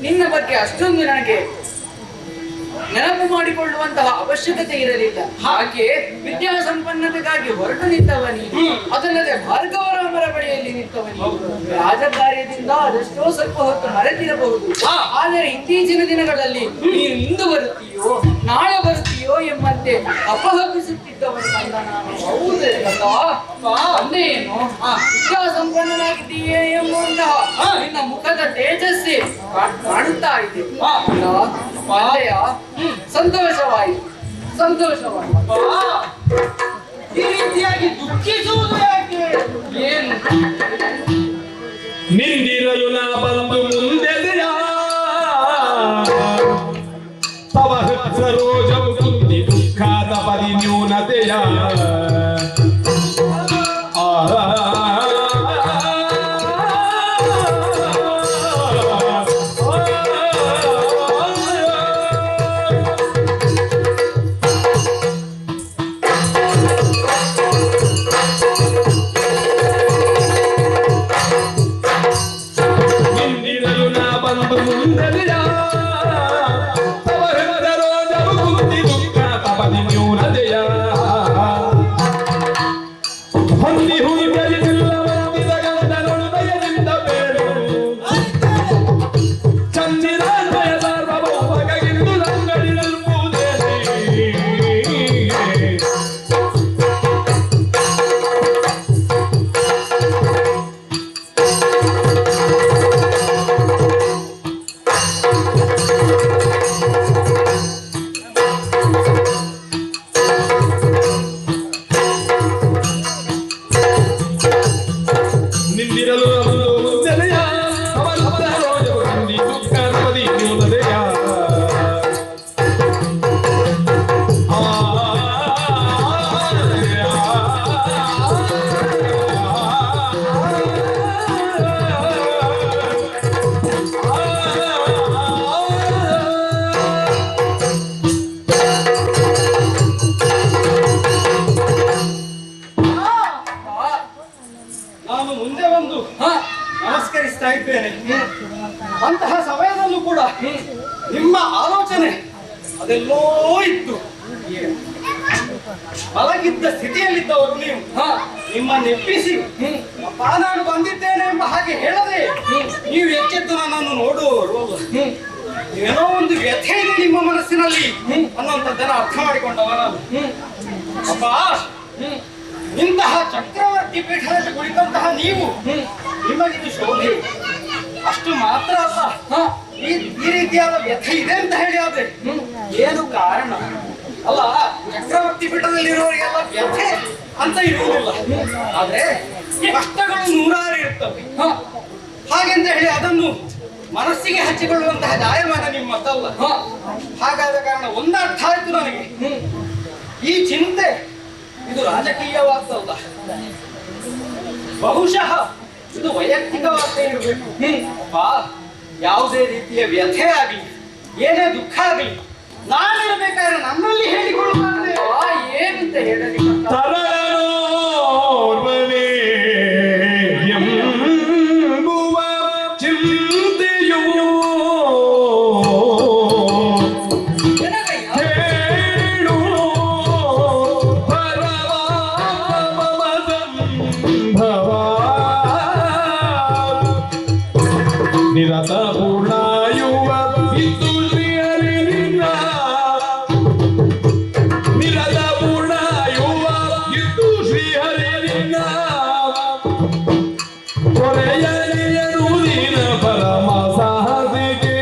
ನಿನ್ನ ಬಗ್ಗೆ ಅಷ್ಟೊಂದು ನನಗೆ ನೆನಪು ಮಾಡಿಕೊಳ್ಳುವಂತಹ ಅವಶ್ಯಕತೆ ಇರಲಿಲ್ಲ. ಹಾಗೆ ವಿದ್ಯಾ ಸಂಪನ್ನತೆಗಾಗಿ ಹೊರಟು ನಿಂತವ ನೀನು. ಅದಲ್ಲದೆ ಭಾರ್ಗವರಾಮರ ಬಳಿಯಲ್ಲಿ ನಿಂತವ ನೀನು. ರಾಜಕಾರ್ಯದಿಂದ ಅದೆಷ್ಟೋ ಸ್ವಲ್ಪ ಹೊತ್ತು ಮರೆತಿರಬಹುದು. ಆದರೆ ಇತ್ತೀಚಿನ ದಿನಗಳಲ್ಲಿ ನೀನು ಇಂದು ಬರುತ್ತೀಯೋ ನಾಳೆ ಬರುತ್ತೀಯೋ ಎಂಬಂತೆ ಅಪಹರಿಸುತ್ತಿದ್ದವನು ಕಂಡ ನಾನು. ಹೌದೇ ಅಂದೇ ಏನು ವಿದ್ಯಾ ಸಂಪನ್ನನಾಗಿದ್ದೀಯೇ ಎಂಬುವಂತಹ ನಿನ್ನ ಮುಖದ ತೇಜಸ್ಸೇ ಕಾಣುತ್ತಾ ಇದೆ. ಪಾಲಯ ಸಂತೋಷವಾಯಿತು, ಸಂತೋಷವಾಯಿತು. ಈ ರೀತಿಯಾಗಿ ದುಃಖಿಸುವುದು ಯಾಕೆ? ಏನು ನಿಂದಿರಲು ನಾ ಬಂದು ಮುಂದೆದೆಯ ತವ ಸರೋಜವು ಕುಂದಿ ದುಃಖಾದ ಪರಿನ್ಯೂನತೆಯ ನಮಸ್ಕರಿಸ್ತಾ ಇದ್ದೇನೆ. ಅಂತಹ ಸಮಯದಲ್ಲೂ ಕೂಡ ನಿಮ್ಮ ಆಲೋಚನೆ ಅದೆಲ್ಲೋ ಇತ್ತು. ಮಲಗಿದ್ದ ಸ್ಥಿತಿಯಲ್ಲಿದ್ದವರು ನೀವು ನಿಮ್ಮ ನೆಪ್ಪಿಸಿ ನಾನು ಬಂದಿದ್ದೇನೆ ಎಂಬ ಹಾಗೆ ಹೇಳದೆ ನೀವು ಎಚ್ಚೆತ್ತು ನನ್ನನ್ನು ನೋಡುವವರು. ಏನೋ ಒಂದು ವ್ಯಥೆ ಇದೆ ನಿಮ್ಮ ಮನಸ್ಸಿನಲ್ಲಿ ಅನ್ನುವಂಥದ್ದನ್ನು ಅರ್ಥ ಮಾಡಿಕೊಂಡವ ನಾನು. ಅಪ್ಪ, ಇಂತಹ ಚಕ್ರವರ್ತಿ ಪೀಠದಲ್ಲಿ ಕುಳಿತಂತಹ ನೀವು ನಿಮಗಿದು ಶೋಭೆ ಅಷ್ಟು ಮಾತ್ರ ಅಲ್ಲ, ಈ ರೀತಿಯಾದ ವ್ಯಥೆ ಇದೆ ಅಂತ ಹೇಳಿ ಆದ್ರೆ ಏನು ಕಾರಣ ಅಲ್ಲ. ಚಕ್ರವರ್ತಿ ಪೀಠದಲ್ಲಿರುವವರಿಗೆಲ್ಲ ವ್ಯಥೆ ಅಂತ ಇರುವುದಿಲ್ಲ, ಆದ್ರೆ ಕಷ್ಟಗಳು ನೂರಾರು ಇರ್ತವೆ. ಹಾಗೆಂತ ಹೇಳಿ ಅದನ್ನು ಮನಸ್ಸಿಗೆ ಹಚ್ಚಿಕೊಳ್ಳುವಂತಹ ಜಾಯಮಾನ ನಿಮ್ಮದಲ್ಲ. ಹಾಗಾದ ಕಾರಣ ಒಂದರ್ಥ ಆಯ್ತು ನನಗೆ, ಈ ಚಿಂತೆ ಇದು ರಾಜಕೀಯವಾದಲ್ಲ, ಬಹುಶಃ ಇದು ವೈಯಕ್ತಿಕವಾಗೇ ಇರಬೇಕು. ಯಾವುದೇ ರೀತಿಯ ವ್ಯಥೆ ಆಗಲಿ ಏನೇ ದುಃಖ ಆಗಲಿ ನಾನಿರಬೇಕಾದ್ರೆ ನನ್ನಲ್ಲಿ ಹೇಳಿಕೊಳ್ಳುತ್ತಾನೆ. ಏನಂತ ಹೇಳಲಿ ಎಂಬುವ ಚಿಂತೆಯು ಹೇಳು ಪರಮಾತ್ಮಸಂಭವ ನಿರತ ಪೂರ್ಣಾಯುವ ಇದ್ದು ಶ್ರೀಹರಿನಿಂದ ನಿರತ ಪೂರ್ಣಾಯುವ ಇದ್ದು ಶ್ರೀಹರಿನಿಂದ ಕೊನೆಯಲಿಯರುದಿನ ಪರಮ ಸಾಹಸಿಗೆ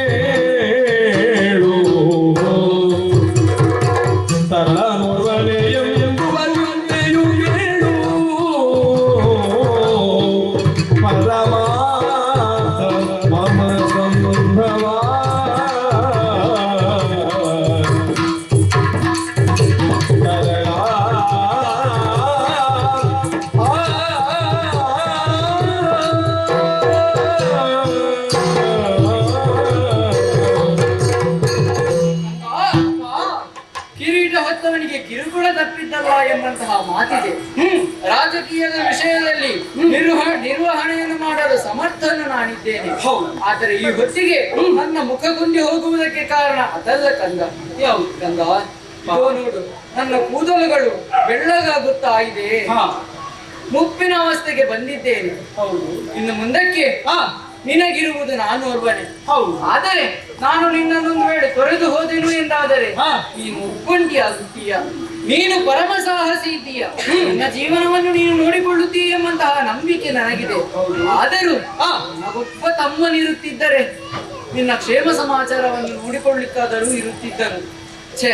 ಹೇಳು ತರಳ ನೋರ್ವನೆಯೆಂಬುವ ಚಿಂತೆಯು ಹೇಳು ಪರಮ ಮಮ ಸಂಭವ ಕಿರೀಟ ಹೊತ್ತವನಿಗೆ ಕಿರುಕುಳ ತಪ್ಪಿದ್ದಲ್ಲ ಎಂಬಂತಹ ಮಾತಿದೆ. ರಾಜಕೀಯದ ವಿಷಯದಲ್ಲಿ ನಿರ್ವಹಣೆಯನ್ನು ಮಾಡಲು ಸಮರ್ಥನ ನಾನಿದ್ದೇನೆ. ಆದರೆ ಈ ಹೊತ್ತಿಗೆ ನನ್ನ ಮುಖ ಗುಂದಿ ಹೋಗುವುದಕ್ಕೆ ಕಾರಣ ಅದಲ್ಲ ಕಂದ. ಯಾವುದು ಕಂದ, ಇದೋ ನೋಡು, ನನ್ನ ಕೂದಲುಗಳು ಬೆಳ್ಳಗಾಗುತ್ತಾ ಇದೆ. ಮುಪ್ಪಿನ ಅವಸ್ಥೆಗೆ ಬಂದಿದ್ದೇನೆ. ಹೌದು. ಇನ್ನು ಮುಂದಕ್ಕೆ ನಿನಗಿರುವುದು ನಾನು ಒಬ್ಬನೇ. ಹೌದು. ಆದರೆ ನಾನು ನಿನ್ನನ್ನೊಂದು ವೇಳೆ ತೊರೆದು ಹೋದೆನು ಎಂದಾದರೆ ನೀನು ಒಬ್ಬಂಟಿಯಾಗುತ್ತೀಯ. ನೀನು ಪರಮ ಸಾಹಸಿ ಇದ್ದೀಯ. ನಿನ್ನ ಜೀವನವನ್ನು ನೀನು ನೋಡಿಕೊಳ್ಳುತ್ತೀಯ ಎಂಬಂತಹ ನಂಬಿಕೆ ನನಗಿದೆ. ಆದರೂ ಒಬ್ಬ ತಮ್ಮನಿರುತ್ತಿದ್ದರೆ ನಿನ್ನ ಕ್ಷೇಮ ಸಮಾಚಾರವನ್ನು ನೋಡಿಕೊಳ್ಳಿಕ್ಕಾದರೂ ಇರುತ್ತಿದ್ದರು. ಛೇ,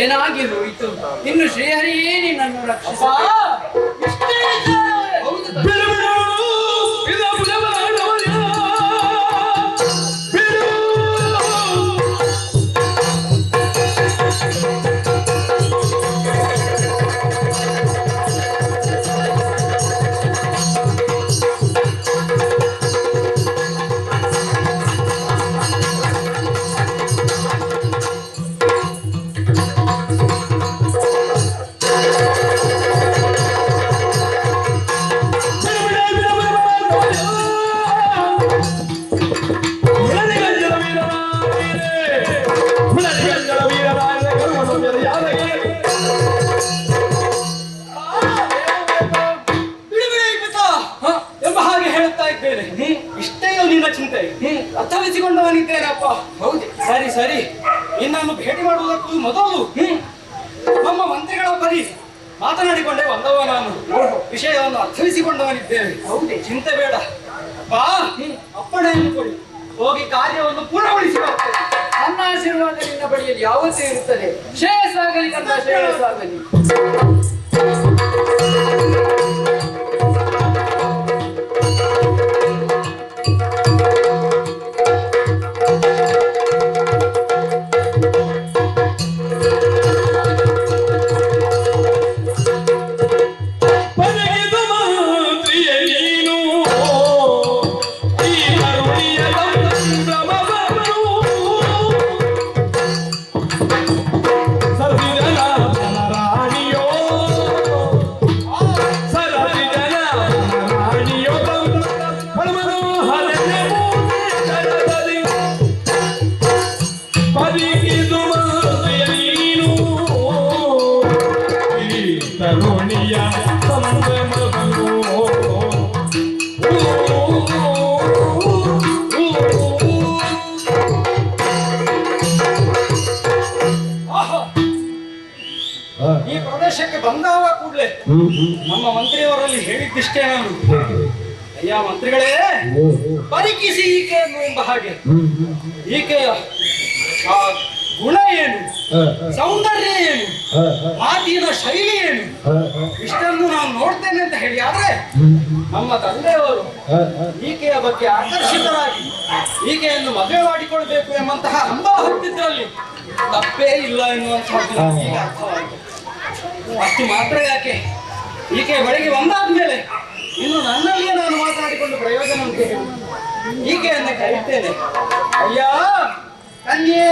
ಏನಾಗಿ ಹೋಯಿತು. ಇನ್ನು ಶ್ರೀಹರಿಯೇ ನಿನ್ನನ್ನು ರಕ್ಷಿಸ. ಎಂಬ ಹಾಗೆ ಹೇಳುತ್ತಾ ಇದ್ದೇನೆ. ಇಷ್ಟೇಯೋ ನಿನ್ನ ಚಿಂತೆ? ಅರ್ಥವಿಸಿಕೊಂಡವನಿದ್ದೇನಪ್ಪ. ಹೌದು. ಸರಿ ಸರಿ, ನಿನ್ನನ್ನು ಭೇಟಿ ಮಾಡುವುದಕ್ಕೂ ಮೊದಲು ನಮ್ಮ ಮಂತ್ರಿಗಳ ಬಳಿ ಮಾತನಾಡಿಕೊಂಡೇ ಬಂದವ ನಾನು. ವಿಷಯವನ್ನು ಅರ್ಥವಿಸಿಕೊಂಡವನಿದ್ದೇನೆ. ಹೌದೇ? ಚಿಂತೆ ಬೇಡ. ಬಾ, ಅಪ್ಪಣೆಯನ್ನು ಕೊಡಿ, ಹೋಗಿ ಕಾರ್ಯವನ್ನು ಪೂರ್ಣಗೊಳಿಸಿ ಬರ್ತೇನೆ. ನನ್ನ ಆಶೀರ್ವಾದ ನಿನ್ನ ಬಳಿಯಲ್ಲಿ ಯಾವತ್ತೂ ಇರುತ್ತದೆ. ಶ್ರೇಯಸ್ಸಾಗಲಿ ಕಂದ, ಶ್ರೇಯಸ್ಸಾಗಲಿ. ಈ ಪ್ರದೇಶಕ್ಕೆ ಬಂದವ ಕೂಡಲೇ ನಮ್ಮ ಮಂತ್ರಿಯವರಲ್ಲಿ ಹೇಳಿದ್ದಿಷ್ಟೇ ನಾನು. ಅಯ್ಯ ಮಂತ್ರಿಗಳೇ, ಪರೀಕ್ಷಿಸಿ ಈಕೆಯನ್ನು ಎಂಬ ಹಾಗೆ. ಈಕೆಯ ಆ ಗುಣ ಏನು, ಸೌಂದರ್ಯ ಏನು, ಮಾತಿನ ಶೈಲಿ ಏನು, ಇಷ್ಟನ್ನು ನಾನು ನೋಡ್ತೇನೆ ಅಂತ ಹೇಳಿ. ಆದ್ರೆ ನಮ್ಮ ತಂದೆಯವರು ಈಕೆಯ ಬಗ್ಗೆ ಆಕರ್ಷಿತರಾಗಿ ಈಕೆಯನ್ನು ಮದುವೆ ಮಾಡಿಕೊಳ್ಬೇಕು ಎಂಬಂತಹ ಹಂಬಲ ಹೊತ್ತಿದ್ರಲ್ಲಿ ತಪ್ಪೇ ಇಲ್ಲ ಎನ್ನುವಂಥದ್ದು ಈಗ ಅರ್ಥವಾಯಿತು. ಅಷ್ಟು ಮಾತ್ರ ಯಾಕೆ, ಈಕೆ ಬಳಿಗೆ ಬಂದಾದ್ಮೇಲೆ ಇನ್ನು ನನ್ನಲ್ಲಿಯೇ ನಾನು ಮಾತನಾಡಿಕೊಂಡು ಪ್ರಯೋಜನ ಅಂತ ಹೇಳಿ ಈಕೆಯನ್ನೇ ಕರೀತೇನೆ. ಅಯ್ಯ ಕನ್ಯೆ,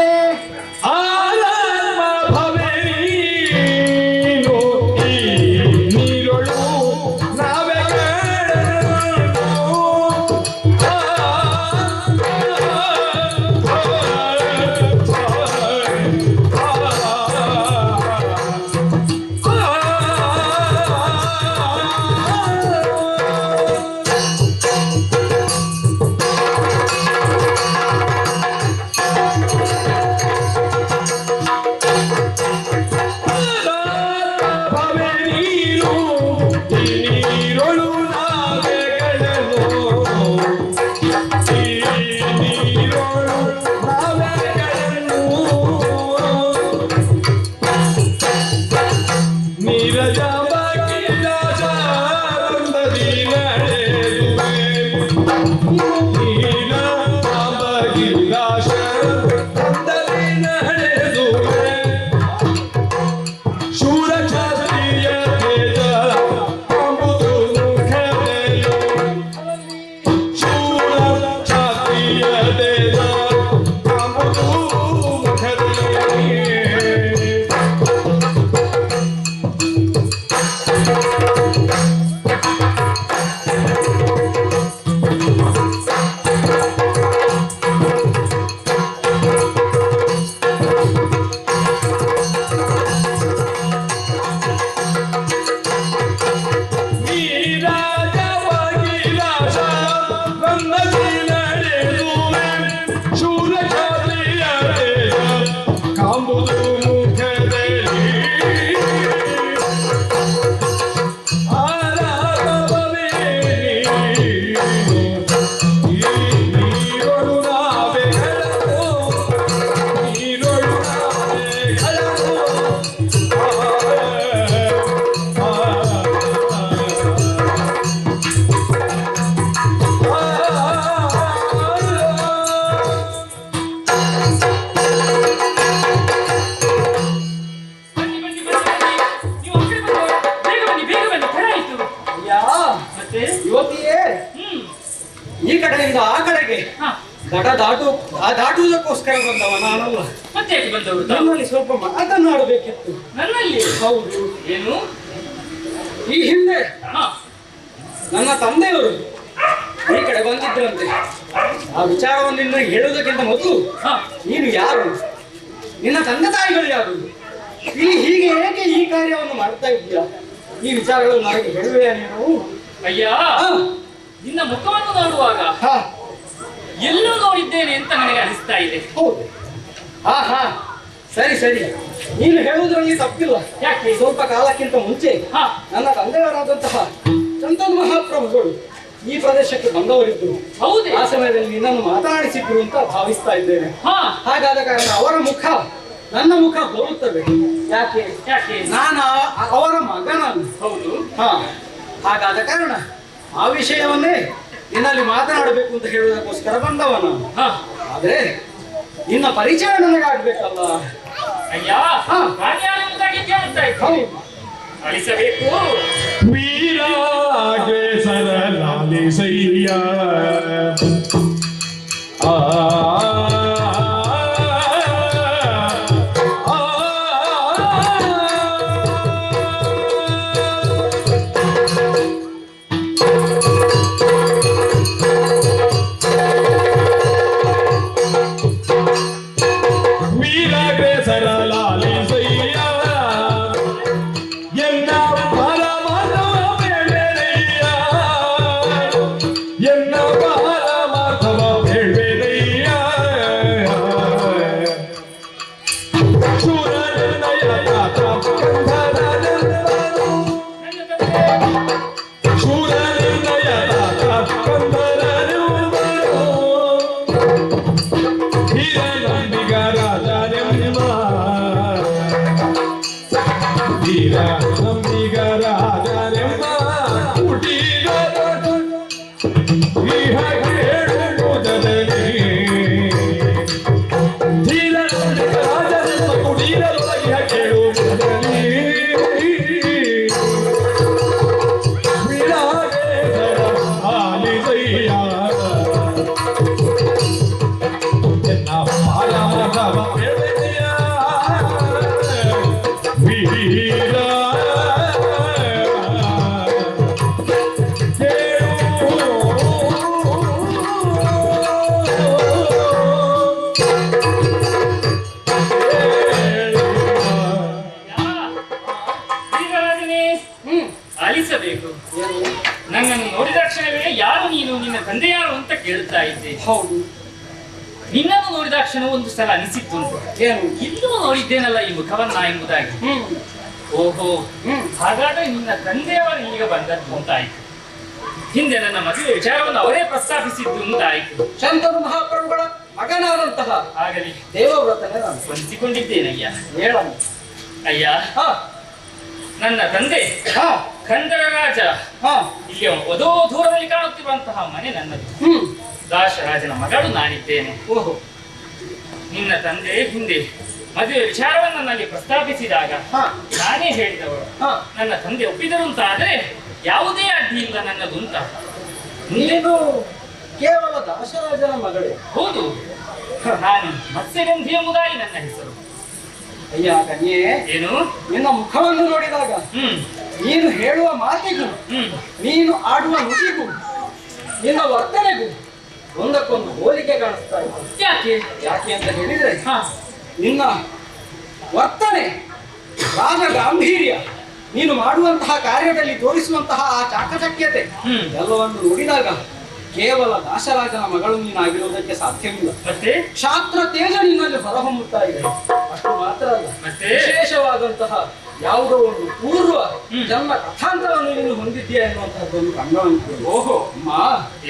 ಈ ಕಡೆಯಿಂದ ಆ ಕಡೆಗೆ ಹಾ, ದಾಟುವುದಕ್ಕೋಸ್ಕರ ಬಂದವ ನಾನಲ್ಲ. ಮತ್ತೆ ಯಾಕೆ ಬಂದವರು ತಾವು? ನನ್ನಲ್ಲಿ ಸ್ವಲ್ಪ ಮಾತನಾಡಬೇಕಿತ್ತು. ನನ್ನಲ್ಲಿ ಹೌದು, ಏನು? ಈ ಹಿಂದೆ ಹಾ, ನನ್ನ ತಂದೆಯವರು ಈ ಕಡೆ ಬಂದಿದ್ರಂತೆ. ಆ ವಿಚಾರವನ್ನು ನಿನ್ನ ಹೇಳುವುದಕ್ಕಿಂತ ಮೊದಲು ಹಾ, ನೀನು ಯಾರು, ನಿನ್ನ ತಂದೆ ತಾಯಿಗಳು ಯಾರು, ಇಲ್ಲಿ ಹೀಗೆ ಏಕೆ ಈ ಕಾರ್ಯವನ್ನು ಮಾಡ್ತಾ ಇದ್ದೀಯಾ, ಈ ವಿಚಾರಗಳನ್ನು ನನಗೆ ಹೇಳುವೆಯಾ ನೀನು? ಅಯ್ಯ, ಹಾ, ನಿನ್ನ ಮುಖವನ್ನು ನೋಡುವಾಗ ಹಾ, ಎಲ್ಲೂ ನೋಡಿದ್ದೇನೆ ಅಂತ ನನಗೆ ಅನಿಸ್ತಾ ಇದೆ. ಹೌದು. ಹಾ ಹಾ, ಸರಿ ಸರಿ, ನೀನು ಹೇಳುವುದರಲ್ಲಿ ತಪ್ಪಿಲ್ಲ. ಯಾಕೆ? ಸ್ವಲ್ಪ ಕಾಲಕ್ಕಿಂತ ಮುಂಚೆ ಹಾ, ನನ್ನ ತಂದೆಯವರಾದಂತಹ ಚಂದನ್ ಮಹಾಪ್ರಭುಗಳು ಈ ಪ್ರದೇಶಕ್ಕೆ ಬಂದವರಿದ್ದರು. ಹೌದೇ? ಆ ಸಮಯದಲ್ಲಿ ನಿನ್ನನ್ನು ಮಾತನಾಡಿಸಿದ್ರು ಅಂತ ಭಾವಿಸ್ತಾ ಇದ್ದೇನೆ. ಹಾ, ಹಾಗಾದ ಕಾರಣ ಅವರ ಮುಖ ನನ್ನ ಮುಖ ಹೋಲುತ್ತದೆ. ಯಾಕೆ? ಯಾಕೆ? ನಾನು ಅವರ ಮಗನನ್ನು. ಹೌದು. ಹಾ, ಹಾಗಾದ ಕಾರಣ ಆ ವಿಷಯವನ್ನೇ ನಿನ್ನಲ್ಲಿ ಮಾತನಾಡಬೇಕು ಅಂತ ಹೇಳುವುದಕ್ಕೋಸ್ಕರ ಬಂದವ ನಾನು. ಹಾ, ಆದ್ರೆ ನಿನ್ನ ಪರಿಚಯ ನನಗಾಗ್ಬೇಕಲ್ಲ. ಅಯ್ಯ, ಹಾ. ಕಾರ್ಯಾಲಯದಾಗಿ ಕೇಳ್ತಾ ಇದ್ದೆ. ಹೌದು. ಅಳಿಸಬೇಕು. ವೀರಾಗೇಸರ ಲಾಲಿಸಯ್ಯ ಆ ವೀರಾಗೇಸರ ಲಾಲಿಸಯ್ಯ ಎನ್ನ ಪರಮದ ಬೇಡಯ್ಯ, ಎನ್ನ ಪರಮಾರ್ಥವ ಬೇಡಯ್ಯ. ಶೂರನಯ ಕಂಧರನೆಂಬನು, ಶೂರನಯ ಕಂಧರನೆಂಬನು, ಹಿರನಂಬಿಗ ರಾಜನೆಂಬ, ಹಿರನಂಬಿಗ ರಾಜನೆಂಬ ಕುಟೀರನು ಇಹ ಕೇಳುವುದರಲ್ಲಿ. ಹಿರನಂಬಿಗ ರಾಜನೆಂಬ ಕುಟೀರದೊಳಗೆ ಇಹ ಕೇಳುವುದರಲ್ಲಿ. ವಿರಾಗೇಸರ ಆಲಿಸಯ್ಯ ಎನ್ನ ಪರಮದವ ಬೇಡಯ್ಯ. ವೀರ ಶ್ರೀರಾಜನೇ, ಅಳಿಸಬೇಕು. ನನ್ನನ್ನು ನೋಡಿದ ಕ್ಷಣವೇ ಯಾರು ನೀನು, ನಿನ್ನ ತಂದೆ ಯಾರು ಅಂತ ಕೇಳ್ತಾ ಇದ್ದೆ. ಹೌದು. ನಿನ್ನನ್ನು ನೋಡಿದ ಕ್ಷಣ ಒಂದು ಸಲ ಅನಿಸಿತ್ತುಂಟು, ಏನು? ಇಲ್ಲೂ ನೋಡಿದ್ದೇನಲ್ಲ ಈ ಮುಖವನ್ನ ಎಂಬುದಾಗಿ. ಓಹೋ, ಹಾಗಾದ್ರೆ ನಿನ್ನ ತಂದೆಯವರು ಈಗ ಬಂದದ್ದು ಅಂತಾಯ್ತು. ಹಿಂದೆ ನನ್ನ ಮದುವೆ ವಿಚಾರವನ್ನು ಅವರೇ ಪ್ರಸ್ತಾಪಿಸಿದ್ದು ಅಂತಾಯ್ತು. ಚಂದನ್ ಮಹಾಪ್ರಭುಗಳ ಮಗನಾದಂತಹ ಆಗಲಿ, ದೇವವ್ರತನೇ ನಾನು. ಸ್ಮರಿಸಿಕೊಂಡಿದ್ದೇನಯ್ಯ. ಹೇಳಮ್ಮ. ಅಯ್ಯ, ಹಾ ನನ್ನ ತಂದೆ ಹಾ ಖಂಡರ ರಾಜ ಹಾ, ಇಲ್ಲಿ ಓದೋ ದೂರದಲ್ಲಿ ಕಾಣುತ್ತಿರುವಂತಹ ಮನೆ ನನ್ನದು. ದಾಶರಾಜನ ಮಗಳು ನಾನಿದ್ದೇನೆ. ಓಹೋ. ನಿನ್ನ ತಂದೆ ಹಿಂದೆ ಮದುವೆ ವಿಚಾರವನ್ನು ನನ್ನಲ್ಲಿ ಪ್ರಸ್ತಾಪಿಸಿದಾಗ ಹಾ ನಾನೇ ಹೇಳಿದವರು. ಹಾ, ನನ್ನ ತಂದೆ ಒಪ್ಪಿದರು ಅಂತ ಆದ್ರೆ ಯಾವುದೇ ಅಡ್ಡಿ ಇಲ್ಲ ನನ್ನದು ಅಂತ. ನೀನು ಕೇವಲ ದಾಸರಾಜನ ಮಗಳೇ. ಹೌದು, ನಾನು ಮತ್ಸ್ಯಗಂಧಿ ಎಂಬುದಾಗಿ ನನ್ನ ಹೆಸರು. ಅಯ್ಯ ಕನ್ಯೆ, ಏನು? ನಿನ್ನ ಮುಖವನ್ನು ನೋಡಿದಾಗ ಹ್ಮ್ ನೀನು ಹೇಳುವ ಮಾತಿಗೂ ಹ್ಮ್ ನೀನು ಆಡುವ ನುಡಿಗೂ ನಿನ್ನ ವರ್ತನೆಗೂ ಒಂದಕ್ಕೊಂದು ಹೋಲಿಕೆ ಕಾಣಿಸ್ತಾ ಇದೆ. ಯಾಕೆ? ಯಾಕೆ ಅಂತ ಹೇಳಿದ್ರೆ ಹಾ, ನಿನ್ನ ವರ್ತನೆ, ರಾಜ ಗಾಂಭೀರ್ಯ, ನೀನು ಮಾಡುವಂತಹ ಕಾರ್ಯದಲ್ಲಿ ತೋರಿಸುವಂತಹ ಆ ಚಾಕಚಕ್ಯತೆ ಹ್ಮ್ ಎಲ್ಲವನ್ನು ನೋಡಿದಾಗ ಕೇವಲ ದಾಸರಾಜನ ಮಗಳು ನೀನಾಗಿರುವುದಕ್ಕೆ ಸಾಧ್ಯವಿಲ್ಲ. ಮತ್ತೆ ಕ್ಷಾತ್ರ ತೇಜ ನಿನ್ನಲ್ಲಿ ಹೊರಹೊಮ್ಮುತ್ತಾ ಇದೆ. ಅಷ್ಟು ಮಾತ್ರ ಅಲ್ಲ, ಮತ್ತೆ? ವಿಶೇಷವಾದಂತಹ ಯಾವುದೋ ಒಂದು ಪೂರ್ವ ಜನ್ಮ ಕಥಾಂತರವನ್ನು ನೀನು ಹೊಂದಿದ್ದೀಯ ಎನ್ನುವಂತಹದ್ದನ್ನು ಕಂಡವನಿಗೆ. ಓಹೋ, ಅಮ್ಮ,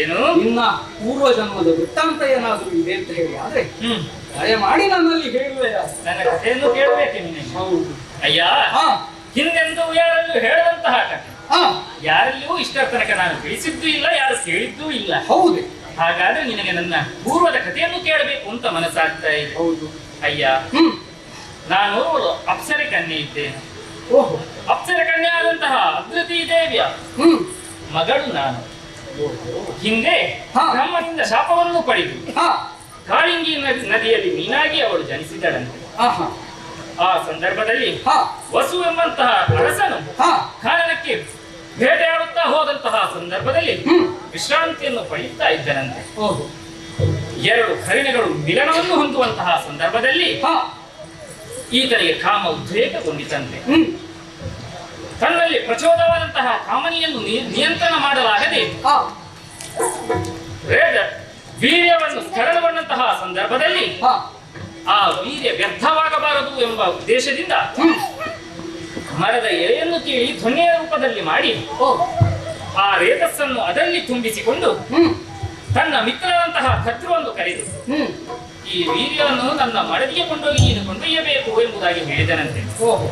ಏನು? ನಿನ್ನ ಪೂರ್ವ ಜನ್ಮದ ವೃತ್ತಾಂತ ಏನಾದರೂ ಇದೆ ಅಂತ ಹೇಳಿ ಆದ್ರೆ ಹ್ಮ್ ದಯಮಾಡಿ ನನ್ನಲ್ಲಿ ಹೇಳುವೆಯ? ನನ್ನ ಕಥೆಯನ್ನು ಕೇಳಬೇಕೆ ನೀನೆ? ಹೌದು. ಅಯ್ಯ, ಹಾ ಹಿಂದೆಂದು ಯಾರಲ್ಲೂ ಹೇಳದಂತಹ ಕಥೆ, ಹಾ, ಯಾರಲ್ಲಿಯೂ ಇಷ್ಟರ ತನಕ ನಾನು ತಿಳಿಸಿದ್ದೂ ಇಲ್ಲ, ಯಾರು ಕೇಳಿದ್ದೂ ಇಲ್ಲ. ಹೌದೇ? ಹಾಗಾದ್ರೆ ನಿನಗೆ ನನ್ನ ಪೂರ್ವದ ಕಥೆಯನ್ನು ಕೇಳಬೇಕು ಅಂತ ಮನಸ್ಸಾಗ್ತಾ ಇದೆ. ಹೌದು. ಅಯ್ಯ, ಹ್ಮ್. ನಾನು ಅಪ್ಸರೆ ಕನ್ಯೆ ಇದ್ದೇನೆ. ಓಹೋ. ಅಪ್ಸರೆ ಕನ್ಯೆ ಆದಂತಹ ಅದ್ರತಿ ದೇವಿಯ ಹ್ಮ್. ಮಗಳು ನಾನು. ಹಿಂದೆ ಹಾ. ಬ್ರಹ್ಮನಿಂದ ಶಾಪವನ್ನು ಪಡೆದು ಹಾ ಕಾಳಿಂಗಿ ನದಿಯಲ್ಲಿ ಮೀನಾಗಿ ಅವಳು ಜನಿಸಿದಳಂತೆ. ಆಹಾ ಆ ಸಂದರ್ಭದಲ್ಲಿ ಹಾ ವಸು ಎಂಬಂತಹ ಅರಸನು ಹಾ ಕಾರಣಕ್ಕೆ ಬೇಟೆಯಾಡುತ್ತಾ ಹೋದಂತಹ ಸಂದರ್ಭದಲ್ಲಿ ಹ್ಮ್ ವಿಶ್ರಾಂತಿಯನ್ನು ಪಡೆಯುತ್ತಾ ಇದ್ದನಂತೆ. ಓಹೋ ಎರಡು ಹರಿಣಗಳು ಮಿಲನವನ್ನು ಹೊಂದುವಂತಹ ಸಂದರ್ಭದಲ್ಲಿ ಹಾ ಈತನಿಗೆ ಕಾಮ ಉದ್ರೇಕಗೊಂಡಿತಂತೆ. ಹ್ಮ್ ತನ್ನಲ್ಲಿ ಪ್ರಚೋದವಾದಂತಹ ಕಾಮನಿಯನ್ನು ನಿಯಂತ್ರಣ ಮಾಡಲಾಗದೆ ಹಾ ವೀರ್ಯವನ್ನು ಸ್ಖಲನಗೊಂಡಂತಹ ಸಂದರ್ಭದಲ್ಲಿ ಹಾ ಆ ವೀರ್ಯ ವ್ಯರ್ಥವಾಗಬಾರದು ಎಂಬ ಉದ್ದೇಶದಿಂದ ಹ್ಮ್ ಮರದ ಎಲೆಯನ್ನು ಕೀಳಿ ಧ್ವನಿಯ ರೂಪದಲ್ಲಿ ಮಾಡಿ ಓ ಆ ರೇತಸ್ಸನ್ನು ಅದರಲ್ಲಿ ತುಂಬಿಸಿಕೊಂಡು ಹ್ಮ್ ತನ್ನ ಮಿತ್ರರಂತಹ ಕದ್ರುವನ್ನು ಕರೆದು ಹ್ಮ್ ಈ ವೀರ್ಯವನ್ನು ನನ್ನ ಮಡದಿಗೆ ಕೊಂಡೋಗಿ ನೀನು ಕೊಂಡೊಯ್ಯಬೇಕು ಎಂಬುದಾಗಿ ಹೇಳಿದನಂತೆ. ಓಹೋ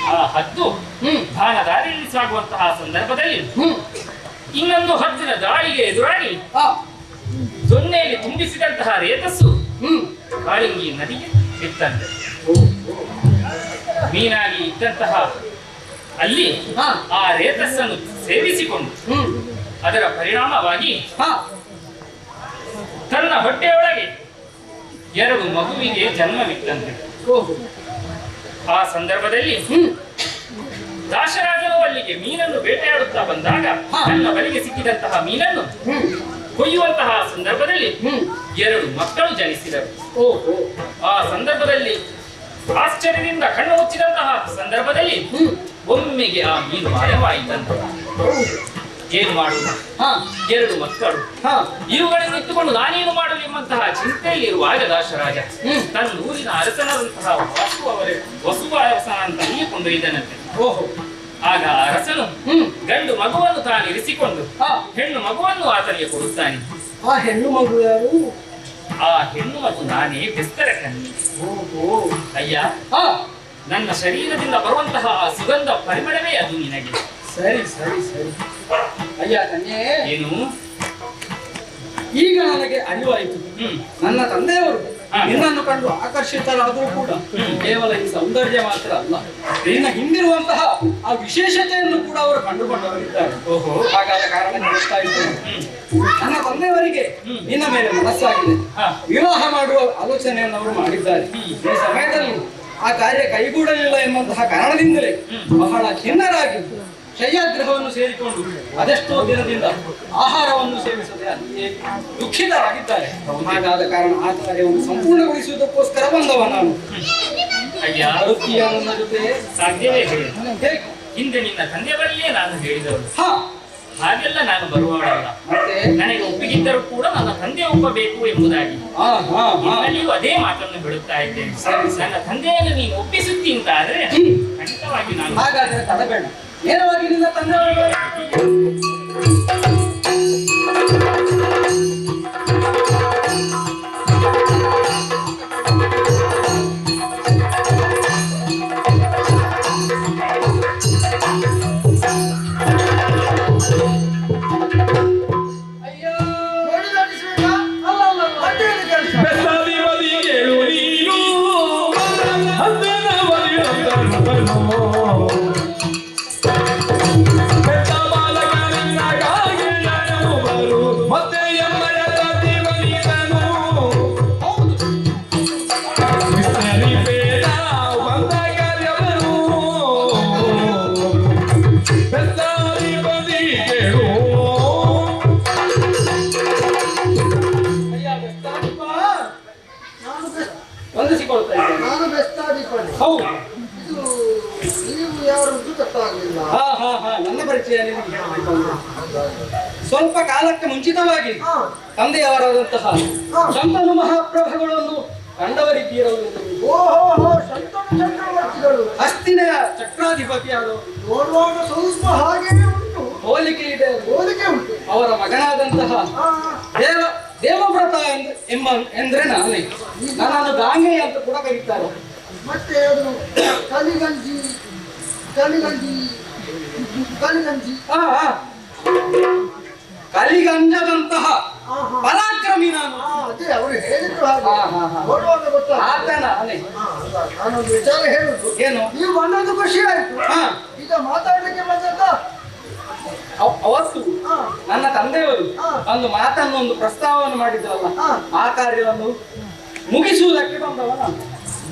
ಆ ಹದ್ದು ಹ್ಮ್ ಬಾಣದಾರಿಯಲ್ಲಿ ಸಾಗುವಂತಹ ಸಂದರ್ಭದಲ್ಲಿ ಹ್ಮ್ ಇನ್ನೊಂದು ಹದ್ದಿನ ದಾಳಿಗೆ ಎದುರಾಗಿ ಹಾ ದೊನ್ನೆಯಲ್ಲಿ ತುಂಬಿಸಿದಂತಹ ರೇತಸ್ಸು ಹ್ಮ್ ಕಾಳಿಂಗಿ ನದಿಗೆ ಬಿತ್ತಂತೆ. ಮೀನಾಗಿ ಇದ್ದಂತಹ ಅಲ್ಲಿ ಹಾ ಆ ರೇತಸ್ಸನ್ನು ಸೇವಿಸಿಕೊಂಡು ಹ್ಮ್ ಅದರ ಪರಿಣಾಮವಾಗಿ ಹಾ ತನ್ನ ಹೊಟ್ಟೆಯೊಳಗೆ ಎರಡು ಮಗುವಿಗೆ ಜನ್ಮವಿತ್ತಂತೆ. ಓಹೋ ಆ ಸಂದರ್ಭದಲ್ಲಿ ಹ್ಮ್ ದಾಶರಾಜನು ಅಲ್ಲಿಗೆ ಮೀನನ್ನು ಬೇಟೆಯಾಡುತ್ತಾ ಬಂದಾಗ ಹಾ. ತನ್ನ ಬಳಿಗೆ ಸಿಕ್ಕಿದಂತಹ ಮೀನನ್ನು ಹ್ಮ್ ಕೊಯ್ಯುವಂತಹ ಸಂದರ್ಭದಲ್ಲಿ ಹ್ಮ್ ಎರಡು ಮಕ್ಕಳು ಜನಿಸಿದರು. ಓಹೋ ಆ ಸಂದರ್ಭದಲ್ಲಿ ಆಶ್ಚರ್ಯದಿಂದ ಕಣ್ಣು ಮುಚ್ಚಿದಂತಹ ಸಂದರ್ಭದಲ್ಲಿ ಹ್ಮ್ ಒಮ್ಮೆಗೆ ಆ ಮೀನು ಮಾಯವಾಯಿತಂತೆ. ಏನು ಮಾಡುವುದು? ಹಾ ಎರಡು ಮಕ್ಕಳು ಹಾ ಇವುಗಳನ್ನು ಇಟ್ಟುಕೊಂಡು ನಾನೇನು ಮಾಡಲು ಎಂಬಂತಹ ಚಿಂತೆಯಲ್ಲಿರುವಾಗ ದಾಶರಾಜ ಹ್ಮ್. ತನ್ನ ಊರಿನ ಅರಸನಾದಂತಹ ವಸುವ ಅರಸನ ಅಂತ ಕೊಂಡೊಯ್ದನಂತೆ. ಓಹೋ ಆಗ ಆ ಅರಸನು ಹ್ಮ್ ಗಂಡು ಮಗುವನ್ನು ತಾನು ಇರಿಸಿಕೊಂಡು ಹಾ ಹೆಣ್ಣು ಮಗುವನ್ನು ಆತನಿಗೆ ಕೊಡುತ್ತಾನೆ. ಆ ಹೆಣ್ಣು ಮಗು ಯಾರು? ಆ ಹೆಣ್ಣು ಮಗು ನಾನೇ ಬೆಸ್ತರ ಕಣ್ಣಿ. ಓಹೋ ಅಯ್ಯ, ಹಾ ನನ್ನ ಶರೀರದಿಂದ ಬರುವಂತಹ ಆ ಸುಗಂಧ ಪರಿಮಳವೇ ಅದು ನಿನಗೆ. ಸರಿ ಸರಿ ಸರಿ ಅಯ್ಯ ಕನ್ಯೆ, ಏನು? ಈಗ ನನಗೆ ಅರಿವಾಯಿತು. ಹ್ಮ್ ನನ್ನ ತಂದೆಯವರು ಹಾ. ನಿನ್ನನ್ನು ಕಂಡು ಆಕರ್ಷಿತರಾದರೂ ಕೂಡ ಕೇವಲ ಈ ಸೌಂದರ್ಯ ಮಾತ್ರ ಅಲ್ಲ, ನಿನ್ನ ಹಿಂದಿರುವಂತಹ ಆ ವಿಶೇಷತೆಯನ್ನು ಕೂಡ ಅವರು ಕಂಡುಕೊಂಡವರಿದ್ದಾರೆ. ಓಹೋ. ಹಾಗಾದ ಕಾರಣ ಹೇಳ್ತಾ ಇದ್ದೇನೆ, ಹ್ಮ್ ನನ್ನ ತಂದೆಯವರಿಗೆ ಹ್ಮ್. ನಿನ್ನ ಮೇಲೆ ಮನಸ್ಸಾಗಿದೆ. ಹಾ. ವಿವಾಹ ಮಾಡುವ ಆಲೋಚನೆಯನ್ನು ಅವರು ಮಾಡಿದ್ದಾರೆ. ಈ ಸಮಯದಲ್ಲಿ ಆ ಕಾರ್ಯ ಕೈಗೂಡಲಿಲ್ಲ ಎಂಬಂತಹ ಕಾರಣದಿಂದಲೇ ಬಹಳ ಖಿನ್ನರಾಗಿದ್ದು ಶಯ್ಯಾಗ್ರಹವನ್ನು ಸೇರಿಕೊಂಡು ಅದೆಷ್ಟೋ ದಿನದಿಂದ ಆಹಾರವನ್ನು ಸೇವಿಸದೆ ಅಲ್ಲಿಯೇ ದುಃಖಿತರಾಗಿದ್ದಾರೆ. ಹಾಗಾದ ಕಾರಣ ಆ ಕಾರ್ಯವನ್ನು ಸಂಪೂರ್ಣಗೊಳಿಸುವುದಕ್ಕೋಸ್ಕರ ಬಂದವ ನಾನು. ಅಯ್ಯ, ಬರುತ್ತೀಯ ನನ್ನ ಜೊತೆ? ಸಾಧ್ಯವೇ ಹೇಳಿ. ಹೇಗೆ? ಹಿಂದೆ ನಿನ್ನ ತಂದೆಯವರಲ್ಲಿಯೇ ನಾನು ಹೇಳಿದವಳು. ಹಾ ಹಾಗೆಲ್ಲ ನಾನು ಬರುವವಳಲ್ಲ. ಮತ್ತೆ ನನಗೆ ಒಪ್ಪಿಗಿದ್ದರೂ ಕೂಡ ನನ್ನ ತಂದೆ ಒಪ್ಪಬೇಕು ಎಂಬುದಾಗಿ ಹಾ ಹಾ ಹಾ ನಿನ್ನಲ್ಲಿಯೂ ಅದೇ ಮಾತನ್ನು ಬಿಡುತ್ತಾ ಇದ್ದೇನೆ. ಸರಿ, ಸರಿ. ನನ್ನ ತಂದೆಯನ್ನು ನೀನು ಒಪ್ಪಿಸುತ್ತಿ ಅಂತ ಆದ್ರೆ ಹ್ಮ್. ಖಂಡಿತವಾಗಿ ನಾನು ಹಾಗಾದ್ರೆ ತಡಬೇಡ, ನೇರವಾಗಿ ನಿನ್ನ ತಂದೆಯವರಿಗೆ ಅಯ್ಯೋ ನೋಡಿ ದಾಟಿಸ್ಬೇಕಾ? ಅಲ್ಲ ಅಲ್ಲ ಅಲ್ಲ. ಮತ್ತೇನು ಕೆಲಸ? ಬೆತ್ತದಿ ಬದಿ ಕೇಳು ನೀನು ಹದ್ದನ ಬದಿ ನಂದನವನು. ಬೆತ್ತ ಬಾಲಕನಿಗಾಗಿ ಬರು ಮತ್ತೆ ಎಮ್ಮಯ ತದಿ ಬಲಿದನು. ವಿಸ್ತರಿ ಬೇಡ ಬಂದ ಕಾರ್ಯವರು ಬೆತ್ತದಿ ಬದಿ ಕೇಳು. ಅಯ್ಯ ಬೆಸ್ತಾದಿಪ್ಪ, ನಾನು ಬೆಸ್- ವಂದಿಸಿಕೊಳ್ತಾ ಇದ್ದೇನೆ. ನಾನು ಬೆಸ್ತಾದಿಪಣೆ. ಹೌದು. ಇದು ನೀವು ಯಾರದ್ದು ಗೊತ್ತಾಗಲಿಲ್ಲ. ಹಾ ಹಾ ಹಾ ನನ್ನ ಪರಿಚಯ ನಿಮಗೆ ಹೇಳಬೇಕು ಅಂದ್ರೆ ಸ್ವಲ್ಪ ಕಾಲಕ್ಕೆ ಮುಂಚಿತವಾಗಿ ಹಾ. ತಂದೆಯವರಾದಂತಹ ಹಾ. ಶಂತನು ಮಹಾಪ್ರಭುಗಳನ್ನು ಕಂಡವರಿದ್ದೀರವರು. ಓಹೋ ಶಂತನು ಚಕ್ರವರ್ತಿಗಳು. ಹಸ್ತಿನ ಚಕ್ರಾಧಿಪತಿಯಾದವರು. ನೋಡುವಾಗ ಸ್ವಲ್ಪ ಹಾಗೇನೆ ಉಂಟು, ಹೋಲಿಕೆ ಇದೆ. ಹೋಲಿಕೆ ಉಂಟು. ಅವರ ಮಗನಾದಂತಹ ಹಾ. ದೇವವ್ರತ ಎಂಬ ಎಂದ್ರೆ ನಾನೇ. ನನ್ನನ್ನು ಗಾಂಗೆಯ ಅಂತ ಕೂಡ ಕರೀತಾರೆ. ಮತ್ತೆ ಅದು ಕಲಿಗಂಜಿ ಕಲಿಗಂಜಿ ಕಲಿಗಂಜಿ ಹಾ ಹಾ. ಕಲಿಗಂಜದಂತಹ ಆಹಾ. ಪರಾಕ್ರಮಿ ನಾನು. ಅದೇ ಅವರು ಹೇಳಿದ್ರು ಹಾಗೆ. ಹಾ, ಹಾ, ಹಾ. ನೋಡುವಾಗ ಗೊತ್ತಾಗ್ತದೆ. ಆತ ನಾನೇ. ನಾನೊಂದು ವಿಚಾರ ಹೇಳುದು. ಏನು? ನೀವು ಬಂದದ್ದು ಖುಷಿ ಆಯ್ತು. ಹಾ ಈಗ ಮಾತಾಡ್ಲಿಕ್ಕೆ ಬಂದದ್ದ ಅವತ್ತು ಹಾ. ನನ್ನ ತಂದೆಯವರು ಹಾ. ಒಂದು ಮಾತನ್ನು ಒಂದು ಪ್ರಸ್ತಾವವನ್ನು ಮಾಡಿದ್ರಲ್ಲ ಹಾ. ಆ ಕಾರ್ಯವನ್ನು ಮುಗಿಸುವುದಕ್ಕೆ ಬಂದವ ನಾನು.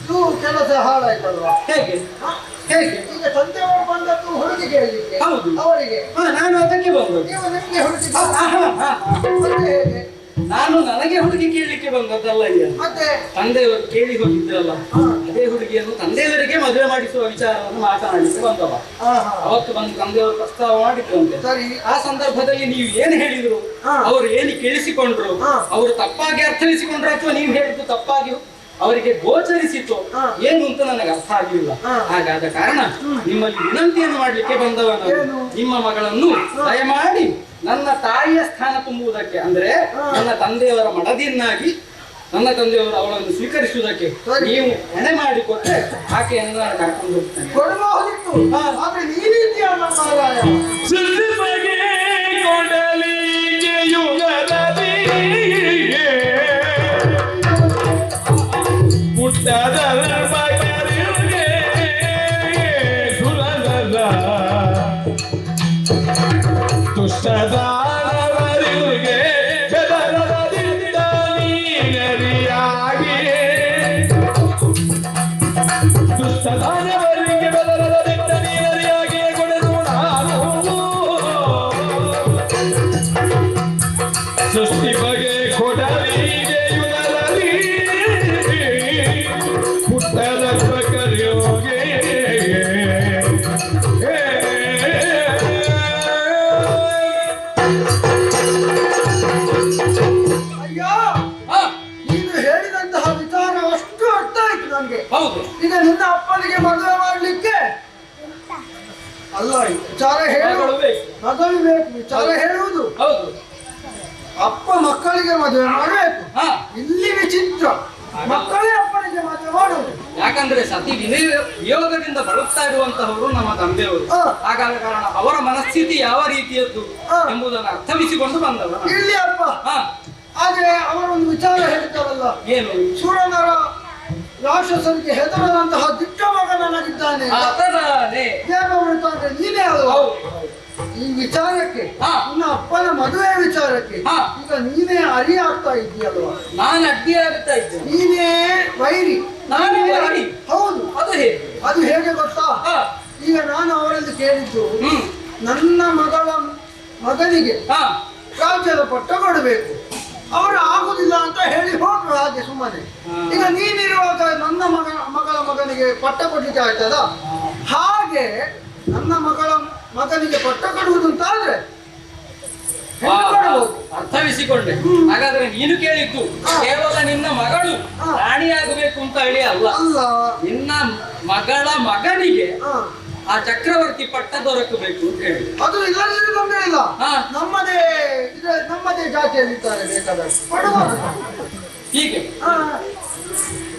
ಇದು ಕೆಲಸ ಹಾಳಾಯ್ತಲ್ವಾ? ಹೇಗೆ ಹ? ಹೇಗೆ ಈಗ ತಂದೆಯವರು ಬಂದದ್ದು ಹುಡುಗಿಗೆ ಹೇಳಲಿಕ್ಕೆ, ಹೌದು. ಅವರಿಗೆ ನಾನು ಅದಕ್ಕೆ ಬಂದದ್ದು. ನೀವು ನಿಮ್ಗೆ ಹುಡುಗಿ ಹಾ. ಮತ್ತೆ ಹೇಗೆ? ನಾನು ನನಗೆ ಹುಡುಗಿ ಕೇಳಲಿಕ್ಕೆ ಬಂದದ್ದಲ್ಲ ಈಗ. ಮತ್ತೆ ತಂದೆಯವರು ಕೇಳಿ ಹೋಗಿದ್ರಲ್ಲ ಅದೇ ಹುಡುಗಿಯನ್ನು ತಂದೆಯವರಿಗೆ ಮದುವೆ ಮಾಡಿಸುವ ವಿಚಾರವನ್ನು ಮಾತನಾಡಲಿಕ್ಕೆ ಬಂದವ. ಹಾ. ಅವತ್ತು ಬಂದು ತಂದೆಯವರು ಪ್ರಸ್ತಾವ ಮಾಡಿದ್ರಂತೆ. ಸರಿ. ಆ ಸಂದರ್ಭದಲ್ಲಿ ನೀವು ಏನು ಹೇಳಿದ್ರು ಹಾ. ಅವರು ಏನು ಕೇಳಿಸಿಕೊಂಡ್ರು ಹಾ. ಅವರು ತಪ್ಪಾಗಿ ಅರ್ಥೈಸಿಕೊಂಡ್ರು ಅಥವಾ ನೀವು ಹೇಳಿದ್ದು ತಪ್ಪಾಗಿ ಅವರಿಗೆ ಗೋಚರಿಸಿತು ಹಾ. ಏನು ಅಂತ ನನಗೆ ಅರ್ಥ ಆಗಲಿಲ್ಲ. ಹಾ. ಹಾಗಾದ ಕಾರಣ ನಿಮ್ಮಲ್ಲಿ ವಿನಂತಿಯನ್ನು ಮಾಡ್ಲಿಕ್ಕೆ ಬಂದವ ನಾನು. ಏನು? ನಿಮ್ಮ ಮಗಳನ್ನು ದಯಮಾಡಿ ನನ್ನ ತಾಯಿಯ ಸ್ಥಾನ ತುಂಬುವುದಕ್ಕೆ ಅಂದ್ರೆ ನನ್ನ ತಂದೆಯವರ ಮಡದಿಯನ್ನಾಗಿ ನನ್ನ ತಂದೆಯವರು ಅವಳನ್ನು ಸ್ವೀಕರಿಸುವುದಕ್ಕೆ ಸರಿ. ನೀವು ಹೊಣೆ ಮಾಡಿಕೊಟ್ರೆ ಆಕೆಯನ್ನು ನಾನು ಕರ್ಕೊಂಡು ಹೋಗ್ತೇನೆ. ಕೊಡಬಹುದಿತ್ತು, ಆದ್ರೆ ನೀನಿದ್ಯಲ್ಲ ಮಾರಾಯ. ಸುದ್ದಿ ಬಗೆ ಕೊಡಲಿಗೆ ಯುಗದಲ್ಲಿ ಪುಟ್ಟದ ಮಗನಿಗೆ ಸುರನದ ದುಷ್ಟದಾನವರಿಗೆ ಬೆದರದಿಂದ ನೀನರಿಯಾಗಿ ದುಷ್ಟದಾನವರಿಗೆ ಬೆದರದಿಂದ ನೀನರಿಯಾಗಿ ಕೊಡಲು ನಾನು ಸೃಷ್ಟಿ ಬಗೆ ಕೊಡಲಿಗೆ ಯುಗದಲ್ಲಿ ಪುಟ್ಟದ ಕರೆಯೋಗೆ ಅಯ್ಯ, ಹಾ, ನೀನು ಹೇಳಿದಂತಹ ವಿಚಾರ ಅಷ್ಟು ಅರ್ಥ ಆಯ್ತು ನನಗೆ. ಹೌದು. ಈಗ ನಿನ್ನ ಅಪ್ಪನಿಗೆ ಮದುವೆ ಮಾಡ್ಲಿಕ್ಕೆ ಅಲ್ಲ, ವಿಚಾರ ಹೇಳು, ಮಗಳು ಬೇಕು. ಮಗಳು ಬೇಕು, ವಿಚಾರ ಹೇಳುವುದು. ಹೌದು. ಅಪ್ಪ ಮಕ್ಕಳಿಗೆ ಮದುವೆ ಮಾಡಬೇಕು, ಹಾ, ಇಲ್ಲಿ ವಿಚಿತ್ರ. ಮಕ್ಕಳೇ ಅಪ್ಪನಿಗೆ ಮದುವೆ ಮಾಡುವುದು. ಯಾಕಂದ್ರೆ ಸತಿ ವಿಯೋಗದಿಂದ ಬರುತ್ತಾ ಇರುವಂತಹವರು ನಮ್ಮ ತಂದೆಯವರು. ಹಾ. ಹಾಗಾದ ಕಾರಣ ಅವರ ಮನಸ್ಥಿತಿ ಯಾವ ರೀತಿಯದ್ದು ಹಾ. ಎಂಬುದನ್ನು ಅರ್ಥವಿಸಿಕೊಂಡು ಬಂದವ ನಾನು. ಇಲ್ಲಿ ಅಪ್ಪ ಹಾ, ಆದ್ರೆ ಅವರೊಂದು ವಿಚಾರ ಹೇಳ್ತಾರಲ್ಲ, ಏನು ಸುರನರ ರಾಕ್ಷಸರಿಗೆ ಹೆದರದಂತಹ ದಿಟ್ಟ ಮಗ ನನಗಿದ್ದಾನೆ. ಅದರಾನೆ. ದೇವವೃತ ಅಂದ್ರೆ ನೀನೇ ಅಲ್ವಾ? ಹೌದು. ಈ ವಿಚಾರಕ್ಕೆ, ಹಾ. ನಿನ್ನ ಅಪ್ಪನ ಮದುವೆ ವಿಚಾರಕ್ಕೆ ಹಾ. ಈಗ ನೀನೇ ಅರಿ ಆಗ್ತಾ ಇದೆಯಲ್ವಾ? ನಾನು ಅಡ್ಡಿ ಆಗುತ್ತಾ ಇದ್ದೇನೆ. ನೀನೇ ವೈರಿ. ನಾನು ವೈರಿ? ಹೌದು. ಅದು ಹೇಗೆ? ಅದು ಹೇಗೆ ಗೊತ್ತಾ? ಹಾ. ಈಗ ನಾನು ಅವರಲ್ಲಿ ಕೇಳಿದ್ದು, ಹ್ಮ್. ನನ್ನ ಮಗನಿಗೆ ಹಾ. ರಾಜ್ಯದ ಪಟ್ಟ ಕೊಡಬೇಕು. ಅವರು ಆಗುದಿಲ್ಲ ಅಂತ ಹೇಳಿ ಹೋಗ್ರು ಹಾಗೆ ಸುಮ್ಮನೆ. ಈಗ ನೀನಿರುವಾಗ ನನ್ನ ಮಗಳ ಮಗನಿಗೆ ಪಟ್ಟ ಕೊಡ್ಲಿಕ್ಕೆ ಆಯ್ತದ? ಹಾಗೆ ನನ್ನ ಮಗನಿಗೆ ಪಟ್ಟ ಕೊಡುವುದು ಅಂತ ಆದ್ರೆ ವಾ, ಅರ್ಥವಿಸಿಕೊಂಡೆ. ಹಾಗಾದ್ರೆ ನೀನು ಕೇಳಿದ್ದು ಕೇವಲ ನಿನ್ನ ಮಗಳು ರಾಣಿಯಾಗಬೇಕು ಅಂತ ಹೇಳಿ ಅಲ್ಲ, ಅಲ್ಲ. ನಿನ್ನ ಮಗಳ ಮಗನಿಗೆ ಹ. ಆ ಚಕ್ರವರ್ತಿ ಪಟ್ಟ ದೊರಕಬೇಕು ಅಂತ ಹೇಳಿ. ಅದು ಇಲ್ಲದಿದ್ರೆ ತೊಂದರೆ ಇಲ್ಲ. ಹಾ. ನಮ್ಮದೇ ಜಾತಿಯಲ್ಲಿದ್ದಾರೆ ಬೇಕಾದಷ್ಟು ಕೊಡುವರು. ಹೀಗೆ ಹ.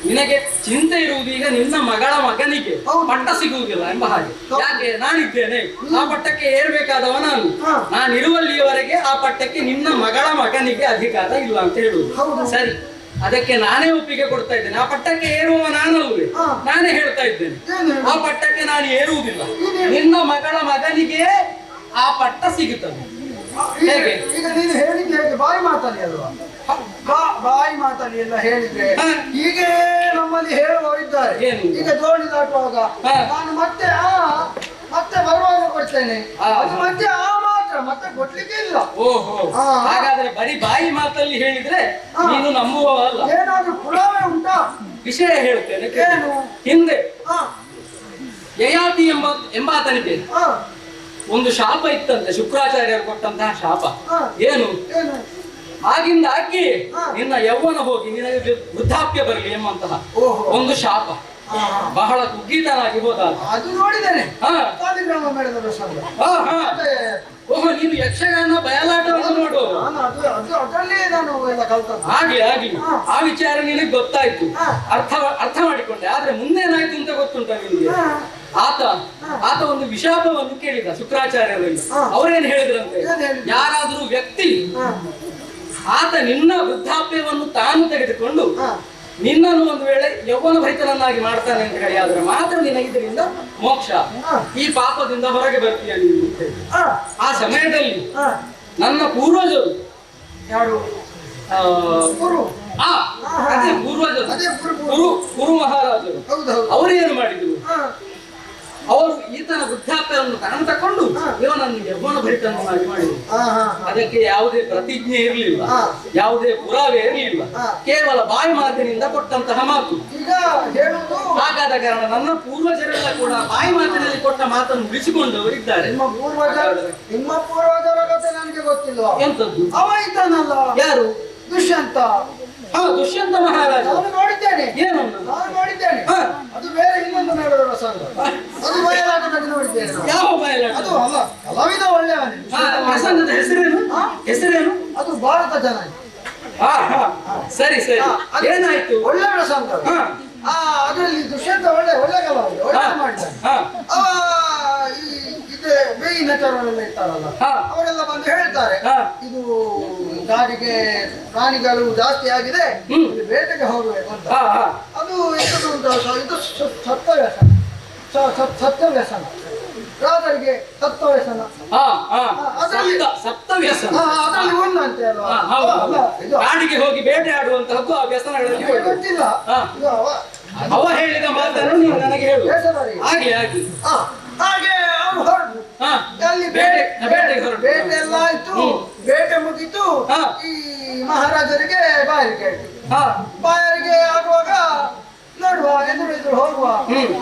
ನಿನಗೆ ಚಿಂತೆ ಇರುವುದು ಈಗ ನಿನ್ನ ಮಗಳ ಮಗನಿಗೆ ಹೌದು. ಪಟ್ಟ ಸಿಗುವುದಿಲ್ಲ ಎಂಬ ಹಾಗೆ. ಹೌದು. ಯಾಕೆ? ನಾನಿದ್ದೇನೆ, ಆ ಪಟ್ಟಕ್ಕೆ ಏರ್ಬೇಕಾದವ ನಾನು. ಹಾ. ನಾನಿರುವಲ್ಲಿಯವರೆಗೆ ಆ ಪಟ್ಟಕ್ಕೆ ನಿನ್ನ ಮಗಳ ಮಗನಿಗೆ ಅಧಿಕಾರ ಇಲ್ಲ ಅಂತ ಹೇಳುವುದು. ಹೌದು. ಸರಿ, ಅದಕ್ಕೆ ನಾನೇ ಒಪ್ಪಿಗೆ ಕೊಡ್ತಾ ಇದ್ದೇನೆ. ಆ ಪಟ್ಟಕ್ಕೆ ಏರುವ ನಾನಲ್ವೇ? ಹಾ. ನಾನೇ ಹೇಳ್ತಾ ಇದ್ದೇನೆ ಏನು ಹೇಳು? ಆ ಪಟ್ಟಕ್ಕೆ ನಾನು ಏರುವುದಿಲ್ಲ. ನೀನು- ನಿನ್ನ ಮಗಳ ಮಗನಿಗೆ ಆ ಪಟ್ಟ ಸಿಗುತ್ತದೆ. ಹೇಗೆ? ಈಗ ನೀನು ಹೇಳಿದ್ದು ಹೇಗೆ? ಬಾಯಿ ಮಾತಲ್ಲಿ ಅಲ್ವಾ? ಬಾಯಿ ಮಾತಲ್ಲಿ ಎಲ್ಲ ಹೇಳಿದ್ರೆ ಹಾ. ಹೀಗೆ ನಮ್ಮಲ್ಲಿ ಹೇಳುವವರಿದ್ದಾರೆ. ಏನು? ಈಗ ದೋಣಿ ದಾಟುವಾಗ ಹಾ. ನಾನು ಮತ್ತೆ ಬರುವಾಗ ಕೊಡ್ತೇನೆ, ಹಾ. ಅದು ಮತ್ತೆ ಮಾತ್ರ, ಮತ್ತೆ ಕೊಡ್ಲಿಕ್ಕೆ ಇಲ್ಲ. ಓಹೋ, ಹಾ. ಹಾಗಾದ್ರೆ ಬರೀ ಬಾಯಿ ಮಾತಲ್ಲಿ ಹೇಳಿದ್ರೆ ಹಾ. ನೀನು ನಂಬುವವಲ್ಲ. ಏನಾದ್ರೂ ಪುರಾವೆ ಉಂಟಾ? ವಿಷಯ ಹೇಳ್ತೇನೆ ಕೇಳು. ಏನು? ಹಿಂದೆ ಹಾ. ಯಯಾತಿ ಎಂಬಾತನಿಗೆ ಹಾ. ಒಂದು ಶಾಪ ಇತ್ತಂತೆ, ಶುಕ್ರಾಚಾರ್ಯರು ಕೊಟ್ಟಂತಹ ಶಾಪ. ಹಾ. ಏನು? ಏನು? ಆಗಿಂದ ಆಗಿ ಹಾ. ನಿನ್ನ ಯೌವನ ಹೋಗಿ ನಿನಗೆ ವೃದ್ಧಾಪ್ಯ ಬರಲಿ ಎಂಬಂತಹ ಓಹೋ. ಒಂದು ಶಾಪ. ಹಾ. ಬಹಳ ಕುಗ್ಗೀತನಾಗಿ ಹೋದ. ಅದು ನೋಡಿದ್ದೇನೆ. ಹಾ. ಸಾಲಿಗ್ರಾಮ ಮೇಳದ ಪ್ರಸಂಗ. ಹಾ, ಹಾ. ಮತ್ತೆ ಓಹೋ, ನೀನು ಯಕ್ಷಗಾನ ಬಯಲಾಟವನ್ನು ನೋಡು. ನಾನು ಅದರಲ್ಲೇ ನಾನು ಎಲ್ಲ ಕಲ್ತದ್ದು. ಹಾಗೆ ಆಗ್ಲಿ. ಹಾ. ಆ ವಿಚಾರ ನಿನಗೆ ಗೊತ್ತಾಯ್ತು, ಹಾ. ಅರ್ಥ ಮಾಡಿಕೊಂಡೆ. ಆದ್ರೆ ಮುಂದೇನಾಯ್ತು ಅಂತ ಗೊತ್ತುಂಟ ನಿನಗೆ? ಹಾ. ಆತ ಒಂದು ವಿಶಾಪವನ್ನು ಕೇಳಿದ ಶುಕ್ರಾಚಾರ್ಯರಲ್ಲಿ. ಹಾ. ಅವರೇನು ಹೇಳಿದ್ರಂತೆ? ಏನ್ ಹೇಳಿದ್ರು? ಯಾರಾದ್ರೂ ವ್ಯಕ್ತಿ ಹಾ. ಆತ ನಿನ್ನ ವೃದ್ಧಾಪ್ಯವನ್ನು ತಾನು ತೆಗೆದುಕೊಂಡು ಹಾ. ನಿನ್ನನ್ನು ಒಂದು ವೇಳೆ ಯೌವನ ಭರಿತನನ್ನಾಗಿ ಮಾಡ್ತಾನೆ ಅಂತ ಹೇಳಿ ಆದ್ರೆ ಮಾತ್ರ ನಿನಗೆ ಇದರಿಂದ ಮೋಕ್ಷ, ಈ ಪಾಪದಿಂದ ಹೊರಗೆ ಬರ್ತೀಯ ನೀನು ಅಂತ ಹೇಳಿ. ಆ ಸಮಯದಲ್ಲಿ ನನ್ನ ಪೂರ್ವಜರು ಯಾರು ಗುರು ಅದೇ ಪೂರ್ವಜರು ಗುರು ಮಹಾರಾಜರು ಹೌದೌದು ಅವರು ಏನು ಮಾಡಿದ್ರು, ಅವರು ಈತನ ವೃದ್ಧಾಪ್ಯವನ್ನು ತಗೊಂಡು ಇವನನ್ನು ಯೌವನ ಭರಿತನನ್ನಾಗಿ ಮಾಡಿದರು. ಅದಕ್ಕೆ ಯಾವುದೇ ಪ್ರತಿಜ್ಞೆ ಇರಲಿಲ್ಲ, ಯಾವುದೇ ಪುರಾವೆ ಇರಲಿಲ್ಲ, ಕೇವಲ ಬಾಯಿ ಮಾತಿನಿಂದ ಕೊಟ್ಟಂತಹ ಮಾತು. ಈಗ ಹೇಳುವುದು ಹಾಗಾದ ಕಾರಣ ನನ್ನ ಪೂರ್ವಜರೆಲ್ಲ ಕೂಡ ಬಾಯಿ ಮಾತಿನಲ್ಲಿ ಕೊಟ್ಟ ಮಾತನ್ನು ಉಳಿಸಿಕೊಂಡವರಿದ್ದಾರೆ. ನಿಮ್ಮ ಪೂರ್ವಜರ ಕಥೆ ನನಗೆ ಗೊತ್ತಿಲ್ಲ. ಎಂತದ್ದು? ಅವ ಇದ್ದಾನಲ್ಲ, ಯಾರು? ದುಷ್ಯಂತ. ದುಷ್ಯಂತ ಮಹಾರಾಜ. ನಾನು ನೋಡಿದ್ದೇನೆ. ಏನನ್ನು? ನಾನು ನೋಡಿದ್ದೇನೆ. ಅದು ಬೇರೆ ಇನ್ನೊಂದು ನಡೆದ ಪ್ರಸಂಗ. ಅದು ಬಯಲಾಟದಲ್ಲಿ ನೋಡಿದ್ದೇನೆ. ಯಾವ ಬಯಲಾಟ? ಅದು ಅಲ್ಲ, ಕಲಾವಿದ ಒಳ್ಳೆಯವನೇ. ಪ್ರಸಂಗದ ಹೆಸರೇನು? ಹೆಸರೇನು? ಅದು ಭಾರತ ಜನ. ಸರಿ ಸರಿ, ಏನಾಯ್ತು? ಒಳ್ಳೆ ಪ್ರಸಂಗ. ಅದರಲ್ಲಿ ದುಷ್ಯಂತ ಒಳ್ಳೆ ಕಲಾವಿದ, ಒಳ್ಳೆ ಮಾಡಿದ್ದಾನೆ. ಅವ ಇದೆ ಬೇಯಿ ನಟರೆಲ್ಲ ಇರ್ತಾರಲ್ಲ, ಅವರೆಲ್ಲ ಬಂದು ಹೇಳ್ತಾರೆ ಇದು ಗಾಡಿಗೆ ಪ್ರಾಣಿಗಳು ಜಾಸ್ತಿ ಆಗಿದೆ, ಇಲ್ಲಿ ಬೇಟೆಗೆ ಹೋಗಬೇಕು ಅಂತ. ಅದು ಇದು ಸತ್ತ ವ್ಯಸನ, ಸತ್ತ ವ್ಯಸನ, ರಾಜರಿಗೆ ಸತ್ತ ವ್ಯಸನ. ಸಪ್ತ ವ್ಯಸನ ಅದರಲ್ಲಿ ಒಂದಂತೆ ಅಲ್ವಾ? ಕಾಡಿಗೆ ಹೋಗಿ ಬೇಟೆ ಆಡುವಂತಹದ್ದು ಆ ವ್ಯಸನಗಳಲ್ಲಿ ಗೊತ್ತಿಲ್ಲ. ಅವ ಹೇಳಿದ ಮಾತನ್ನು ನೀವು ನನಗೆ ಹೇಳು. ಹಾಗೆ ಹಾಗೆ ಹಾಗೆ ಅವ್ರು ಹೊರಟು ಅಲ್ಲಿ ಬೇಟೆ ಎಲ್ಲ ಆಯ್ತು. ಬೇಟೆ ಮುಗಿತು. ಈ ಮಹಾರಾಜರಿಗೆ ಬಾಯಾರಿಕೆ ಆಯ್ತು. ಬಾಯಾರಿಕೆ ಆಗುವಾಗ ನೋಡುವ ಎದುರು ಹೋಗುವ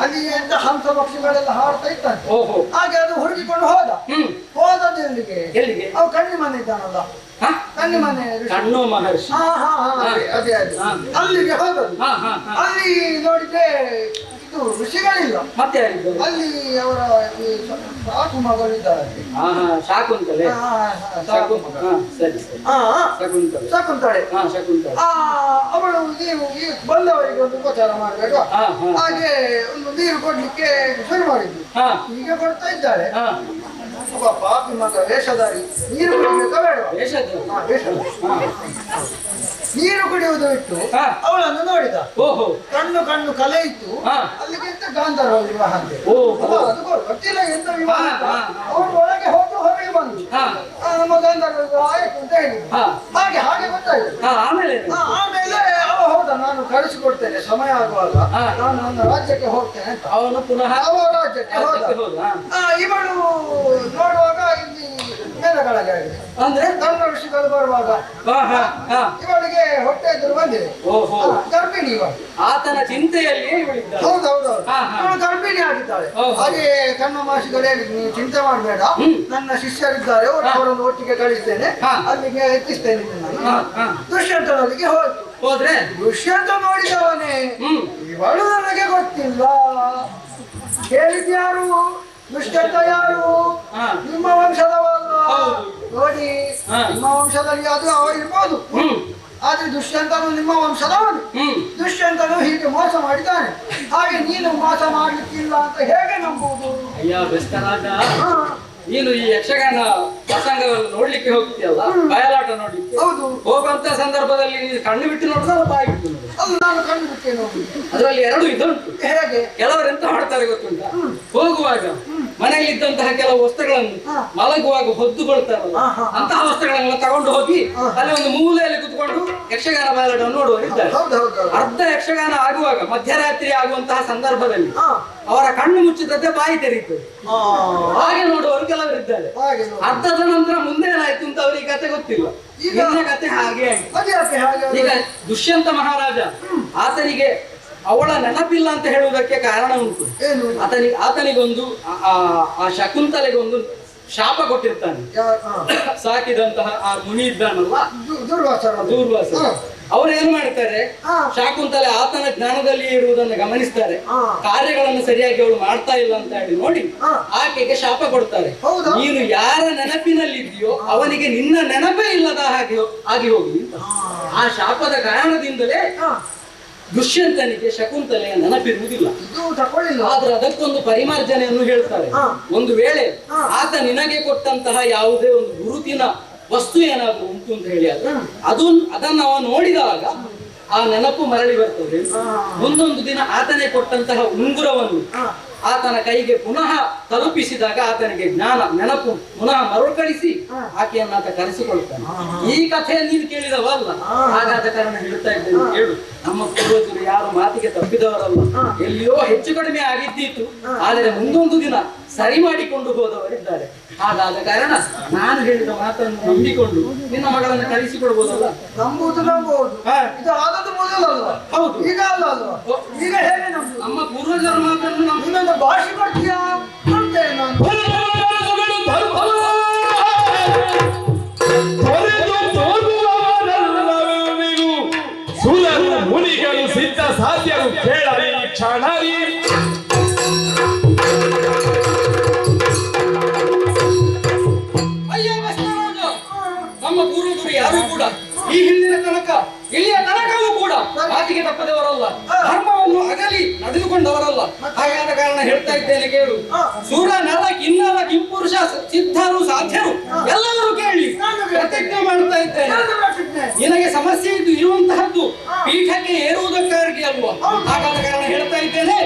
ಅಲ್ಲಿ ಎಂತ ಹಂಸ ಪಕ್ಷಿಗಳೆಲ್ಲ ಹಾಡ್ತಾ ಇತ್ತಂತೆ. ಹಾಗೆ ಅದು ಹುಡುಕಿಕೊಂಡು ಹೋದದ್ದು ಎಲ್ಲಿಗೆ? ಅವು ಕಣ್ಣಿ ಮನೆ ಇದ್ದಾನಲ್ಲ, ಕಣ್ಣಿ ಮನೆ ಕಣ್ಣು ಮಹರ್ಷಿ. ಅದೇ ಅಲ್ಲಿಗೆ ಹೋದದ್ದು. ಅಲ್ಲಿ ನೋಡಿದ್ರೆ ಇದು ಋಷಿಗಳಿಲ್ಲ. ಮತ್ತೆ ಅಲ್ಲಿ ಅವರ ಸಾಕು ಮಗಳಿದ್ದಾರೆ, ಶಾಕುಂತಲೆ. ಶಕುಂತಳೆ. ಅವಳು ನೀವು ಈ ಬಂದವರಿಗೆ ಒಂದು ಉಪಚಾರ ಮಾಡಬೇಕು, ಹಾಗೆ ಒಂದು ನೀರು ಕೊಡ್ಲಿಕ್ಕೆ ಶುರು ಮಾಡಿದ್ವಿ. ಈಗ ಕೊಡ್ತಾ ಇದ್ದಾಳೆ. ಒಬ್ಬ ಪಾಪಿ ಮಗ ವೇಷಧಾರಿ ನೀರು ಕುಡಿಬೇಕಾ ಬೇಡವಾ? ನೀರು ಕುಡಿಯುವುದು ಬಿಟ್ಟು ಅವಳನ್ನು ನೋಡಿದ. ಕಣ್ಣು ಕಲೆ ಇತ್ತು. ಅಲ್ಲಿಗಿಂತ ಗಾಂಧರ್ವ ವಿವಾಹ ಅಂತ ಅದು ಗೊತ್ತಿಲ್ಲ ಎಂತ ವಿವಾಹ. ಅವಳು ಒಳಗೆ ಹೋಗಿ ಹೊರಗೆ ಬಂದು ನಮ್ಮ ಗಾಂಧರ್ವ ವಿವಾಹ ಆಯ್ತು ಅಂತ ಹೇಳಿದ್ರು. ಹಾಗೆ ಗೊತ್ತಾಯ್ತು. ಆಮೇಲೆ ಅವ ಹೋದ, ನಾನು ಕಳಿಸಿಕೊಡ್ತೇನೆ ಸಮಯ ಆಗುವಾಗ ನಾನು ನನ್ನ ರಾಜ್ಯಕ್ಕೆ ಹೋಗ್ತೇನೆ ಅಂತ. ಅವನು ಪುನಃ ಅವ ರಾಜ್ಯಕ್ಕೆ ಹೋದ. ಇವಳು ನೋಡುವಾಗ ಇಲ್ಲಿ ಮೇಲಗಳಿಗೆ ಆಗಿದೆ. ಅಂದ್ರೆ ಗಂಡ ಋಷಿಗಳು ಬರುವಾಗ ಇವಳಿಗೆ ಹೊಟ್ಟೆ ಎದುರು ಬಂದಿದೆ. ಗರ್ಭಿಣಿ ಇವಳು. ಆತನ ಚಿಂತೆಯಲ್ಲಿ ಹೌದೌದು, ಇವಳು ಗರ್ಭಿಣಿ ಆಗಿದ್ದಾಳೆ. ಹಾಗೆ ಕಣ್ಣ ಮಾಸಿಗಳು ಹೇಳಿದ್ರು, ನೀವು ಚಿಂತೆ ಮಾಡಬೇಡ, ನನ್ನ ಶಿಷ್ಯರಿದ್ದಾರೆ, ಅವರನ್ನು ಒಟ್ಟಿಗೆ ಕಳಿಸ್ತೇನೆ, ಅಲ್ಲಿಗೆ ಎತ್ತಿಸ್ತೇನೆ. ದುಷ್ಯಂತನಲ್ಲಿಗೆ ಹೋದ್ರೆ ದುಷ್ಯಂತ ನೋಡಿದವನೇ, ಇವಳು ನನಗೆ ಗೊತ್ತಿಲ್ಲ, ಕೇಳಿದ್ಯಾರು? ದುಷ್ಯಂತ ಯಾರು? ನಿಮ್ಮ ವಂಶದವಲ್ಲ. ನೋಡಿ, ನಿಮ್ಮ ವಂಶದಲ್ಲಿ ಅದು ಅವರಿರ್ಬೋದು, ಆದ್ರೆ ದುಷ್ಯಂತನು ನಿಮ್ಮ ವಂಶದವನು. ದುಷ್ಯಂತನು ಹೀಗೆ ಮೋಸ ಮಾಡಿದ್ದಾನೆ, ಹಾಗೆ ನೀನು ಮೋಸ ಮಾಡ್ಲಿಕ್ಕಿಲ್ಲ ಅಂತ ಹೇಗೆ ನಂಬುವುದು? ಅಯ್ಯ ಬೆಸ್ತರಾಜ, ನೀನು ಈ ಯಕ್ಷಗಾನ ಪ್ರಸಂಗವನ್ನು ನೋಡ್ಲಿಕ್ಕೆ ಹೋಗ್ತೀಯಲ್ಲ, ಬಯಲಾಟ ನೋಡ್ಲಿಕ್ಕೆ. ಹೌದು. ಹೋಗುವಂತ ಸಂದರ್ಭದಲ್ಲಿ ನೀನು ಕಣ್ಣು ಬಿಟ್ಟು ನೋಡುದಲ್ಲ, ಬಾಯಿ ಬಿಟ್ಟು ನೋಡುದು? ಅದು ನಾನು ಕಣ್ಣು ಬಿಟ್ಟೆ ನೋಡುದು. ಅದರಲ್ಲಿ ಎರಡು ಇದುಂಟು. ಹೇಗೆ? ಕೆಲವರು ಎಂತ ಮಾಡ್ತಾರೆ ಗೊತ್ತುಂಟ, ಹೋಗುವಾಗ ಮನೆಯಲ್ಲಿದ್ದಂತಹ ಕೆಲವು ವಸ್ತುಗಳನ್ನು ಮಲಗುವಾಗ ಹೊದ್ದುಕೊಳ್ತಾರಲ್ಲ, ಅಂತಹ ವಸ್ತುಗಳನ್ನೆಲ್ಲ ತಗೊಂಡು ಹೋಗಿ ಅಲ್ಲಿ ಒಂದು ಮೂಲೆಯಲ್ಲಿ ಕುತ್ಕೊಂಡು ಯಕ್ಷಗಾನ ಬಯಲಾಟವನ್ನು ನೋಡುವರಿದ್ದಾರೆ. ಅರ್ಧ ಯಕ್ಷಗಾನ ಆಗುವಾಗ ಮಧ್ಯರಾತ್ರಿ ಆಗುವಂತಹ ಸಂದರ್ಭದಲ್ಲಿ ಅವರ ಕಣ್ಣು ಮುಚ್ಚಿದದ್ದೇ ಬಾಯಿ ತೆರೀತದೆ, ಹಾಗೆ ನೋಡುವವರು ಕೆಲವರಿದ್ದಾರೆ. ಅರ್ಧದ ನಂತರ ಮುಂದೆ ಏನಾಯ್ತು ಅಂತ ಅವರಿಗೆ ಕತೆ ಗೊತ್ತಿಲ್ಲ. ಈಗ ಕತೆ ಹಾಗೆ ಈಗ ದುಷ್ಯಂತ ಮಹಾರಾಜ ಆತನಿಗೆ ಅವಳ ನೆನಪಿಲ್ಲ ಅಂತ ಹೇಳುವುದಕ್ಕೆ ಕಾರಣ ಉಂಟು. ಆತನಿಗೊಂದು ಆ ಶಕುಂತಲೆಗೊಂದು ಶಾಪ ಕೊಟ್ಟಿರ್ತಾನೆ. ಸಾಕಿದಂತಹ ಆ ಮುನಿ ಇದ್ದಾನಲ್ಲ, ದೂರ್ವಾಸ, ಅವ್ರು ಏನ್ ಮಾಡ್ತಾರೆ, ಶಾಕುಂತಲೆ ಆತನ ಜ್ಞಾನದಲ್ಲಿ ಇರುವುದನ್ನು ಗಮನಿಸ್ತಾರೆ, ಕಾರ್ಯಗಳನ್ನು ಸರಿಯಾಗಿ ಅವಳು ಮಾಡ್ತಾ ಇಲ್ಲ ಅಂತ ಹೇಳಿ ನೋಡಿ ಆಕೆಗೆ ಶಾಪ ಕೊಡ್ತಾರೆ. ನೀನು ಯಾರ ನೆನಪಿನಲ್ಲಿದೆಯೋ ಅವನಿಗೆ ನಿನ್ನ ನೆನಪೇ ಇಲ್ಲದ ಹಾಗೆ ಆಗಿ ಹೋಗಿ. ಆ ಶಾಪದ ಕಾರಣದಿಂದಲೇ ದುಷ್ಯಂತನಿಗೆ ಶಕುಂತಲೆಯ ನೆನಪಿರುವುದಿಲ್ಲ. ಆದ್ರೆ ಅದಕ್ಕೊಂದು ಪರಿಮಾರ್ಜನೆಯನ್ನು ಹೇಳ್ತಾರೆ. ಒಂದು ವೇಳೆ ಆತ ನಿನಗೆ ಕೊಟ್ಟಂತಹ ಯಾವುದೇ ಒಂದು ಗುರುತಿನ ವಸ್ತು ಏನಾದ್ರು ಉಂಟು ಅಂತ ಹೇಳಿ ಅದನ್ನ ಅವ ನೋಡಿದಾಗ ಆ ನೆನಪು ಮರಳಿ ಬರ್ತದೆ. ಮುಂದೊಂದು ದಿನ ಆತನೇ ಕೊಟ್ಟಂತಹ ಉಂಗುರವನ್ನು ಆತನ ಕೈಗೆ ಪುನಃ ತಲುಪಿಸಿದಾಗ ಆತನಿಗೆ ಜ್ಞಾನ ನೆನಪು ಪುನಃ ಮರುಕಳಿಸಿ ಆಕೆಯನ್ನು ಆತ ಕರೆಸಿಕೊಳ್ತಾನೆ. ಈ ಕಥೆಯನ್ನು ನೀನು ಕೇಳಿದವಲ್ಲ, ಹಾಗಾದ ಕಾರಣ ಹೇಳ್ತಾ ಇದ್ದೇನೆ ಕೇಳು. ನಮ್ಮ ಪೂರ್ವಜರು ಯಾರು ಮಾತಿಗೆ ತಪ್ಪಿದವರಲ್ಲ. ಎಲ್ಲಿಯೋ ಹೆಚ್ಚು ಕಡಿಮೆ ಆಗಿದ್ದೀತು, ಆದರೆ ಮುಂದೊಂದು ದಿನ ಸರಿ ಮಾಡಿಕೊಂಡು ಹೋದವರಿದ್ದಾರೆ. ಹಾಗಾದ ಕಾರಣ ನಾನು ಹೇಳಿದ ಮಾತನ್ನು ನಂಬಿಕೊಂಡು ನಿನ್ನ ಮಗಳನ್ನು ಕಳಿಸಿಕೊಡ್ಬೋದಲ್ಲ. ನಂಬುವುದು ಇದು ಆದದ್ದು ಮೊದಲಲ್ಲ. ಹೌದು, ಈಗ ಅಲ್ಲ ಅಲ್ವಾ? ಈಗ ಹೇಗೆ ನಂಬುದು? ನಮ್ಮ ಪೂರ್ವಜರ ಮಾತನ್ನು ಇನ್ನೊಂದು ಭಾಷೆ ಕೊಡ್ತೀಯಾ ಅಂತೇನೆ ನಾನು. ಮುನಿಗಳು ಸಿದ್ಧ ಸಾಧ್ಯರು ಕೇಳಲಿ ಕ್ಷಣರಿ. ನಮ್ಮ ಪೂರ್ವಜರು ಯಾರು ಕೂಡ ಈ ಹಿಂದಿನ ತನಕ ಇಲ್ಲಿಯ ತನಕವೂ ಕೂಡ ಮಾತಿಗೆ ತಪ್ಪದವರಲ್ಲ, ಧರ್ಮವನ್ನು ಅಗಲಿ ನಡೆದುಕೊಂಡವರಲ್ಲ. ಹಾಗಾದ ಕಾರಣ ಹೇಳ್ತಾ ಇದ್ದೇನೆ ಕೇಳು. ಸೂರ ನರ ಕಿನ್ನರ ಕಿಂಪುರುಷ ಸಿದ್ಧರು ಸಾಧ್ಯರು ಎಲ್ಲರೂ ಕೇಳಿ ಪ್ರತಿಜ್ಞೆ ಮಾಡ್ತಾ ಇದ್ದೇನೆ. ನಿನಗೆ ಸಮಸ್ಯೆ ಇರುವಂತಹದ್ದು ಪೀಠಕ್ಕೆ ಏರುವುದಕ್ಕಾಗಿ ಅಲ್ವಾ? ಹಾಗಾದ ಕಾರಣ ಹೇಳ್ತಾ ಇದ್ದೇನೆ,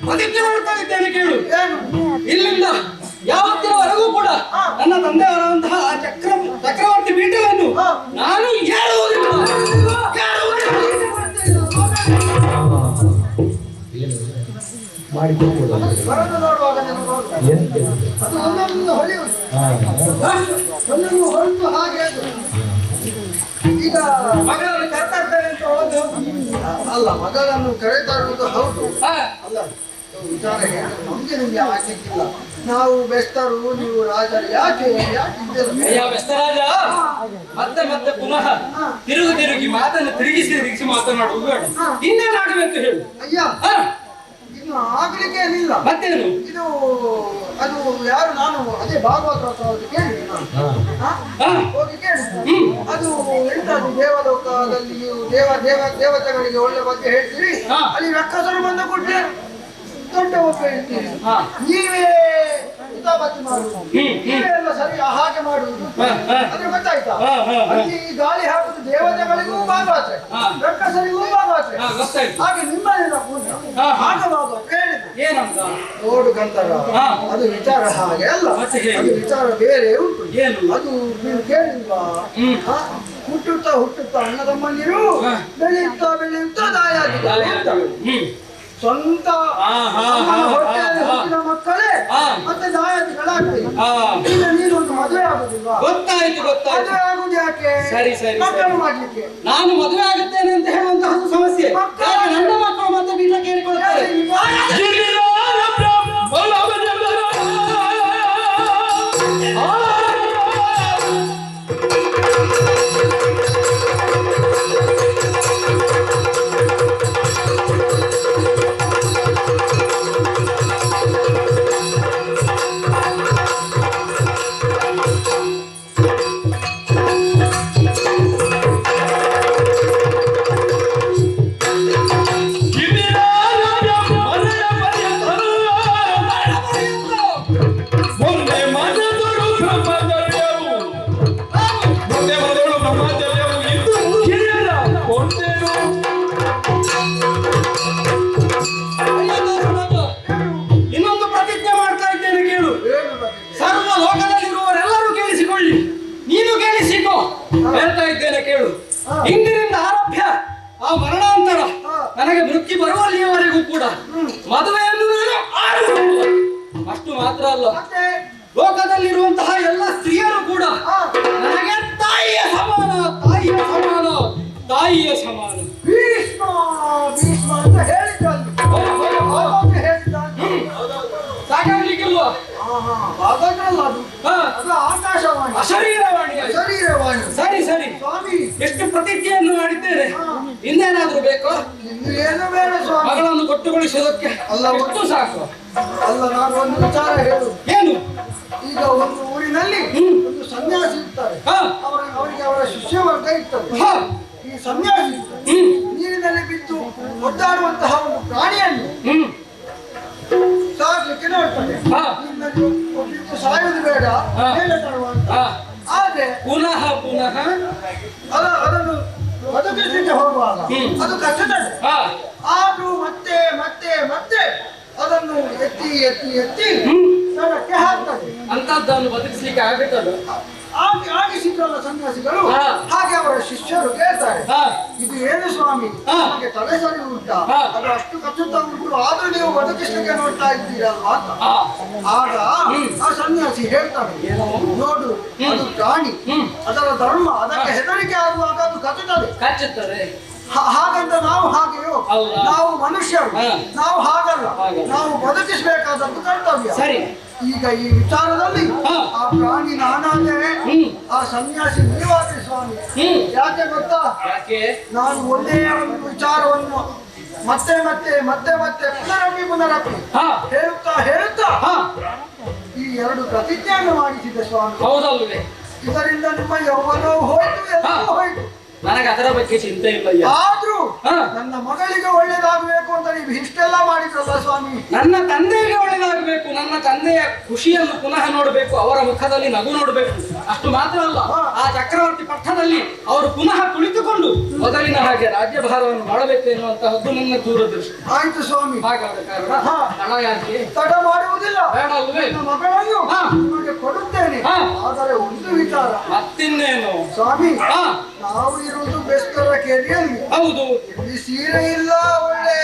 ಪ್ರತಿಜ್ಞೆ ಮಾಡ್ತಾ ಇದ್ದೇನೆ ಕೇಳು. ಇಲ್ಲಿಂದ ಯಾವತ್ತಿನವರೆಗೂ ಕೂಡ ನನ್ನ ತಂದೆಯವರಂತಹ ಆ ಚಕ್ರವರ್ತಿ ಪೀಠವನ್ನು ನಾನು ಏರುವುದಿಲ್ಲ. ಬರೋದು ನೋಡುವಾಗ ಅದು ಒಂದೊಂದು ಹೊಳೆಯುವುದು, ಒಂದೊಂದು ಹೊರತು ಹಾಗೆ ಅದು. ಈಗ ಮಗಳನ್ನು ಕರೆತಾಡ್ತಾರೆ ಅಂತ ಹೋದು ಅಲ್ಲ, ಮಗಳನ್ನು ಕರೆತಾಡುವುದು ಹೌದು. ಅಲ್ಲ, ವಿಚಾರ ಹೇಳಿ ನಮ್ಗೆ ಆಗ್ಲಿಕ್ಕಿಲ್ಲ. ನಾವು ಬೆಸ್ತರು, ನೀವು ರಾಜರು, ಯಾಕೆ ಬೆಸ್ತರಾಜ ಮತ್ತೆ ಮತ್ತೆ ಪುನಃ ತಿರುಗಿ ಮಾತನ್ನು ತಿರುಗಿಸಿ ಮಾತನಾಡುವುದು ಬೇಡ. ಇನ್ನೇನಾಗಬೇಕು ಹೇಳು. ಅಯ್ಯ, ಇನ್ನು ಆಗ್ಲಿಕ್ಕೆ ಏನಿಲ್ಲ. ಮತ್ತೇನು ಇದು ಅದು ಯಾರು ನಾನು ಅದೇ ಭಾಗವತ ಕೇಳಿ ಹೋಗಿ ಕೇಳಿ. ಅದು ಎಂತದ್ದು ದೇವಲೋಕದಲ್ಲಿ ನೀವು ದೇವತೆಗಳಿಗೆ ಒಳ್ಳೆ ಬಗ್ಗೆ ಹೇಳ್ತೀರಿ, ಅಲ್ಲಿ ರಕ್ಕಸರು ಬಂದ ಕೊಟ್ಟೆ ದೊಡ್ಡ ಒಬ್ಬ ಹೇಳ್ತೀರಿ. ನೀವೇ ಹಿತಾಬತ್ತಿ ಮಾಡುವುದು, ನೀವೇ ಎಲ್ಲ ಸರಿ ಹಾಗೆ ಮಾಡುವುದು. ಅದ್ರ ಗೊತ್ತಾಯ್ತಾ? ಅಲ್ಲಿ ಗಾಳಿ ಹಾಕುದು ದೇವತೆಗಳಿಗೂ ಭಾಗವತ, ರಕ್ಕಸರಿಗೂ ಭಾಗವತ. ಹಾಗೆ ನಿಮ್ಮ ಭಾಗವಾಗ ಹೇಳಿದ್ರು ಏನಂತ ನೋಡು ಗಂಧರ, ಅದು ವಿಚಾರ ಹಾಗೆ ಅಲ್ಲ, ಅದು ವಿಚಾರ ಬೇರೆ ಉಂಟು. ಅದು ನೀವು ಕೇಳಿಲ್ವಾ? ಹುಟ್ಟುತ್ತಾ ಅಣ್ಣದಮ್ಮಂದಿರು ಬೆಳೆಯುತ್ತಾ ದಾಯಾದಿ ಸ್ವಂತ ಹೊಟ್ಟೆಯಲ್ಲಿ ಹುಟ್ಟಿದ ಮಕ್ಕಳೇ ಮತ್ತೆ ದಾಯಾದಿಗಳಾಗ್ತದೆ. ಈಗ ನೀನೊಂದು ಮದುವೆ ಆಗುದಿಲ್ವಾ? ಗೊತ್ತಾಯ್ತು. ಮದುವೆ ಆಗುದು ಯಾಕೆ? ಸರಿ ಮಕ್ಕಳು ಮಾಡ್ಲಿಕ್ಕೆ. ನಾನು ಮದುವೆ ಆಗುತ್ತೇನೆ ಅಂತ ಹೇಳುವಂತಹ ಸಮಸ್ಯೆ. ನನ್ನ ಮಕ್ಕಳು ಮತ್ತೆ ಬೀಳ ಕೇಳಿಕೊಳ್ತಾರೆ. ಇನ್ನೊಂದು ಪ್ರತಿಜ್ಞೆ ಮಾಡ್ತಾ ಇದ್ದೇನೆ ಕೇಳು. ಸರ್ವ ಲೋಕದಲ್ಲಿರುವವರೆಲ್ಲರೂ ಕೇಳಿಸಿಕೊಳ್ಳಿ, ನೀನು ಕೇಳಿಸಿಕೋ. ಹೇಳ್ತಾ ಇದ್ದೇನೆ ಕೇಳು. ಇಂದಿನಿಂದ ಆರಭ್ಯ ಆ ಮರಣಾಂತರ ನನಗೆ ಮೃತ್ಯು ಬರುವಲ್ಲಿಯವರೆಗೂ ಕೂಡ ಮದುವೆಯನ್ನು ನಾನು ಆಡುವುದಿಲ್ಲ. ಅಷ್ಟು ಮಾತ್ರ ಅಲ್ಲ, ಲೋಕದಲ್ಲಿರುವಂತಹ ಎಲ್ಲ ಸ್ತ್ರೀಯರು ಕೂಡ ನನಗೆ ತಾಯಿಯ ಸಮಾನ. ಭೀಷ್ಮ ಅಂತ ಹೇಳಿದ್ರಲ್ಲಿ ಸಾಕಾಗ್ಲಿಕ್ಕೆ ಅಶರೀರವಾಣಿ. ಶರೀರವಾಣಿ. ಸರಿ ಸರಿ, ಸ್ವಾಮಿ ಎಷ್ಟು ಪ್ರತಿಜ್ಞೆಯನ್ನು ಮಾಡಿದ್ದೇನೆ. ಇನ್ನೇನಾದ್ರೂ ಬೇಕೋ? ಇನ್ನು ಏನು ಬೇಡ ಸ್ವಾಮಿ. ಮಗಳನ್ನು ಕೊಟ್ಟುಗೊಳಿಸೋದಕ್ಕೆ ಅಲ್ಲ, ಎಷ್ಟು ಸಾಕು. ಅಲ್ಲ, ನಾನು ಒಂದು ವಿಚಾರ ಹೇಳು. ಏನು? ಈಗ ಒಂದು ಊರಿನಲ್ಲಿ ಒಂದು ಸನ್ಯಾಸಿ ಇರ್ತಾರೆ. ಹಾ ಅವರಿಗೆ ಅವರ ಶಿಷ್ಯ ವರ್ಗ ಇರ್ತದೆ. ಹಾ ಈ ಸನ್ಯಾಸಿ ನೀರಿನಲ್ಲಿ ಬಿದ್ದು ಒದ್ದಾಡುವಂತಹ ಒಂದು ಪ್ರಾಣಿಯನ್ನು ಸಾಕ್ಲಿಕ್ಕೆ ನೋಡ್ತಾರೆ. ಹಾ ನೀರಿನಲ್ಲಿ ಬಿದ್ದು ಸಾಯುವುದು ಬೇಡ, ಮೇಲೆ ತರುವಂತ. ಹಾ ಆದ್ರೆ ಪುನಃ ಪುನಃ ಅದನ್ನು ಬದುಕಿಸಲಿಕ್ಕೆ ಹೋಗುವಾಗ ಅದು ಕಷ್ಟದಲ್ಲಿ. ಹಾ ಆದ್ರೂ ಮತ್ತೆ ಮತ್ತೆ ಮತ್ತೆ ಅದನ್ನು ಎತ್ತಿ ಎತ್ತಿ ಎತ್ತಿ ಸ್ಥಳಕ್ಕೆ ಹಾಕ್ತದೆ. ಅಂತದ್ದನ್ನು ಬದುಕಿಸ್ಲಿಕ್ಕೆ ಆಗುತ್ತಲ್ಲ. ಆಗಿಸಿದ್ರಲ್ಲ ಸನ್ಯಾಸಿಗಳು, ಹಾ. ಹಾಗೆ ಅವರ ಶಿಷ್ಯರು ಕೇಳ್ತಾರೆ, ಹಾ ಇದು ಏನು ಸ್ವಾಮಿ, ಹಾ. ನಿಮಗೆ ತಲೆ ಸರಿ ಉಂಟಾ? ಹಾ. ಅದು ಅಷ್ಟು ಕಚ್ಚುತ್ತಾ ಉಂಟು, ಆದ್ರೂ ನೀವು ಬದುಕಿಸ್ಲಿಕ್ಕೆ ನೋಡ್ತಾ ಇದ್ದೀರಲ್ವಾ ಅಂತ. ಹಾ ಆಗ ಆ ಸನ್ಯಾಸಿ ಹೇಳ್ತಾರೆ, ನೋಡು ಅದು ಪ್ರಾಣಿ, ಅದರ ಧರ್ಮ, ಅದಕ್ಕೆ ಹೆದರಿಕೆ ಆಗುವಾಗ ಅದು ಕಚ್ಚುತ್ತದೆ. ಕಚ್ಚುತ್ತದೆ. ಹಾಗಂತ ನಾವು ಹಾಗೆಯೋ? ಅಲ್ಲ. ನಾವು ಮನುಷ್ಯರು, ಹಾ. ನಾವು ಹಾಗಲ್ಲ. ಹಾಗಲ್ಲ. ನಾವು ಬದುಕಿಸಬೇಕಾದದ್ದು ಕರ್ತವ್ಯ. ಸರಿ. ಈಗ ಈ ವಿಚಾರದಲ್ಲಿ ಹಾ. ಆ ಪ್ರಾಣಿ ನಾನಾದರೆ ಆ ಸನ್ಯಾಸಿ ನೀವಾದ್ರಿ ಸ್ವಾಮಿ. ಯಾಕೆ ಗೊತ್ತಾ? ಯಾಕೆ? ನಾನು ಒಂದೇ ಒಂದು ವಿಚಾರವನ್ನು ಮತ್ತೆ ಮತ್ತೆ ಮತ್ತೆ ಮತ್ತೆ ಪುನರಪಿ ಹಾ ಹೇಳುತ್ತಾ ಹೇಳುತ್ತಾ ಹಾ ಈ ಎರಡು ಪ್ರತಿಜ್ಞೆಯನ್ನು ಮಾಡಿಸಿದೆ ಸ್ವಾಮಿ. ಹೌದಲ್ವೇ? ಇದರಿಂದ ನಿಮ್ಮ ಯೌವನವು ಹೋಯ್ತು, ಎಲ್ಲವೂ ಹೋಯ್ತು. ನನಗೆ ಅದರ ಬಗ್ಗೆ ಚಿಂತೆ ಇಲ್ಲ. ಆದ್ರೂ ಹಾ. ನನ್ನ ಮಗಳಿಗೆ ಒಳ್ಳೇದಾಗಬೇಕು ಅಂತ ನೀವು ಇಷ್ಟೆಲ್ಲ ಮಾಡಿದ್ರಲ್ಲ ಸ್ವಾಮಿ. ನನ್ನ ತಂದೆಗೆ ಒಳ್ಳೆಯದಾಗಬೇಕು, ನನ್ನ ತಂದೆಯ ಖುಷಿಯನ್ನು ಪುನಃ ನೋಡಬೇಕು, ಅವರ ಮುಖದಲ್ಲಿ ನಗು ನೋಡಬೇಕು. ಅಷ್ಟು ಮಾತ್ರ ಅಲ್ಲ, ಆ ಚಕ್ರವರ್ತಿ ಪಟ್ಟಣದಲ್ಲಿ ಅವರು ಪುನಃ ಕುಳಿತುಕೊಂಡು ಮೊದಲಿನ ಹಾಗೆ ರಾಜ್ಯಭಾರವನ್ನು ಮಾಡಬೇಕು ಎನ್ನುವಂತಹದ್ದು ನನ್ನ ದೂರದೃಷ್ಟಿ. ಆಯ್ತು ಸ್ವಾಮಿ, ಹಾಗಾದ ಕಾರಣ ಹಾ. ಹಣ ಯಾಕೆ? ತಡ ಮಾಡುವುದಿಲ್ಲ. ಬೇಡ ಅಲ್ವೇ? ನನ್ನ ಮಗಳನ್ನು ಹಾ. ನಿಮಗೆ ಕೊಡುತ್ತೇನೆ. ಹಾ. ಆದರೆ ಒಂದು ವಿಚಾರ ಮತ್ತಿನ್ನೇನು? ಸ್ವಾಮಿ, ಹಾ ನಾವು ಇರುವುದು ಬೆಸ್ತರ ಕೇರಿಯಲ್ಲಿ. ಹೌದು. ಇಲ್ಲಿ ಸೀರೆ ಇಲ್ಲ, ಒಳ್ಳೆ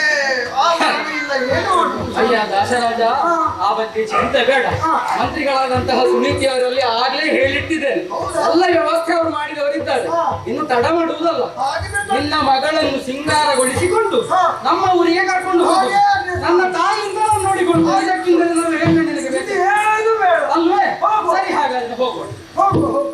ಆಭರಣ ಇಲ್ಲ, ಏನು ಮಾಡುದು? ಅಯ್ಯ ದಾಸರಾಜ, ಹಾ. ಆ ಬಗ್ಗೆ ಚಿಂತೆ ಬೇಡ. ಹಾ. ಮಂತ್ರಿಗಳಾದಂತಹ ಸುನೀತಿಯವರಲ್ಲಿ ಆಗ್ಲೇ ಹೇಳಿಟ್ಟಿದ್ದೇನೆ. ಹೌದಾ? ಎಲ್ಲ ವ್ಯವಸ್ಥೆ ಅವರು ಮಾಡಿದವರಿದ್ದಾರೆ. ಹಾ. ಇನ್ನು ತಡ ಮಾಡುವುದಲ್ಲ. ಹಾಗಿದ್ರೆ ನಿನ್ನ ಮಗಳನ್ನು ಸಿಂಗಾರಗೊಳಿಸಿಕೊಂಡು ಹಾ. ನಮ್ಮ ಊರಿಗೆ ಕರ್ಕೊಂಡು ಹೋಗು. ಹಾಗೆ ಆಗ್ಲಿ. ನನ್ನ ತಾಯಿಯಿಂದ ನಾನು ನೋಡಿಕೊಂಡು ಇದಕ್ಕಿಂತ ನಾವು ಹೇಗೆ ನಿನಗೆ ಬೇಕು? ಏನು ಬೇಡ. ಅಲ್ವೇ? ಹೋಗು. ಸರಿ, ಹಾಗಾದ್ರೆ ಹೋಗೋಣ. ಹೋಗು ಹೋಗು.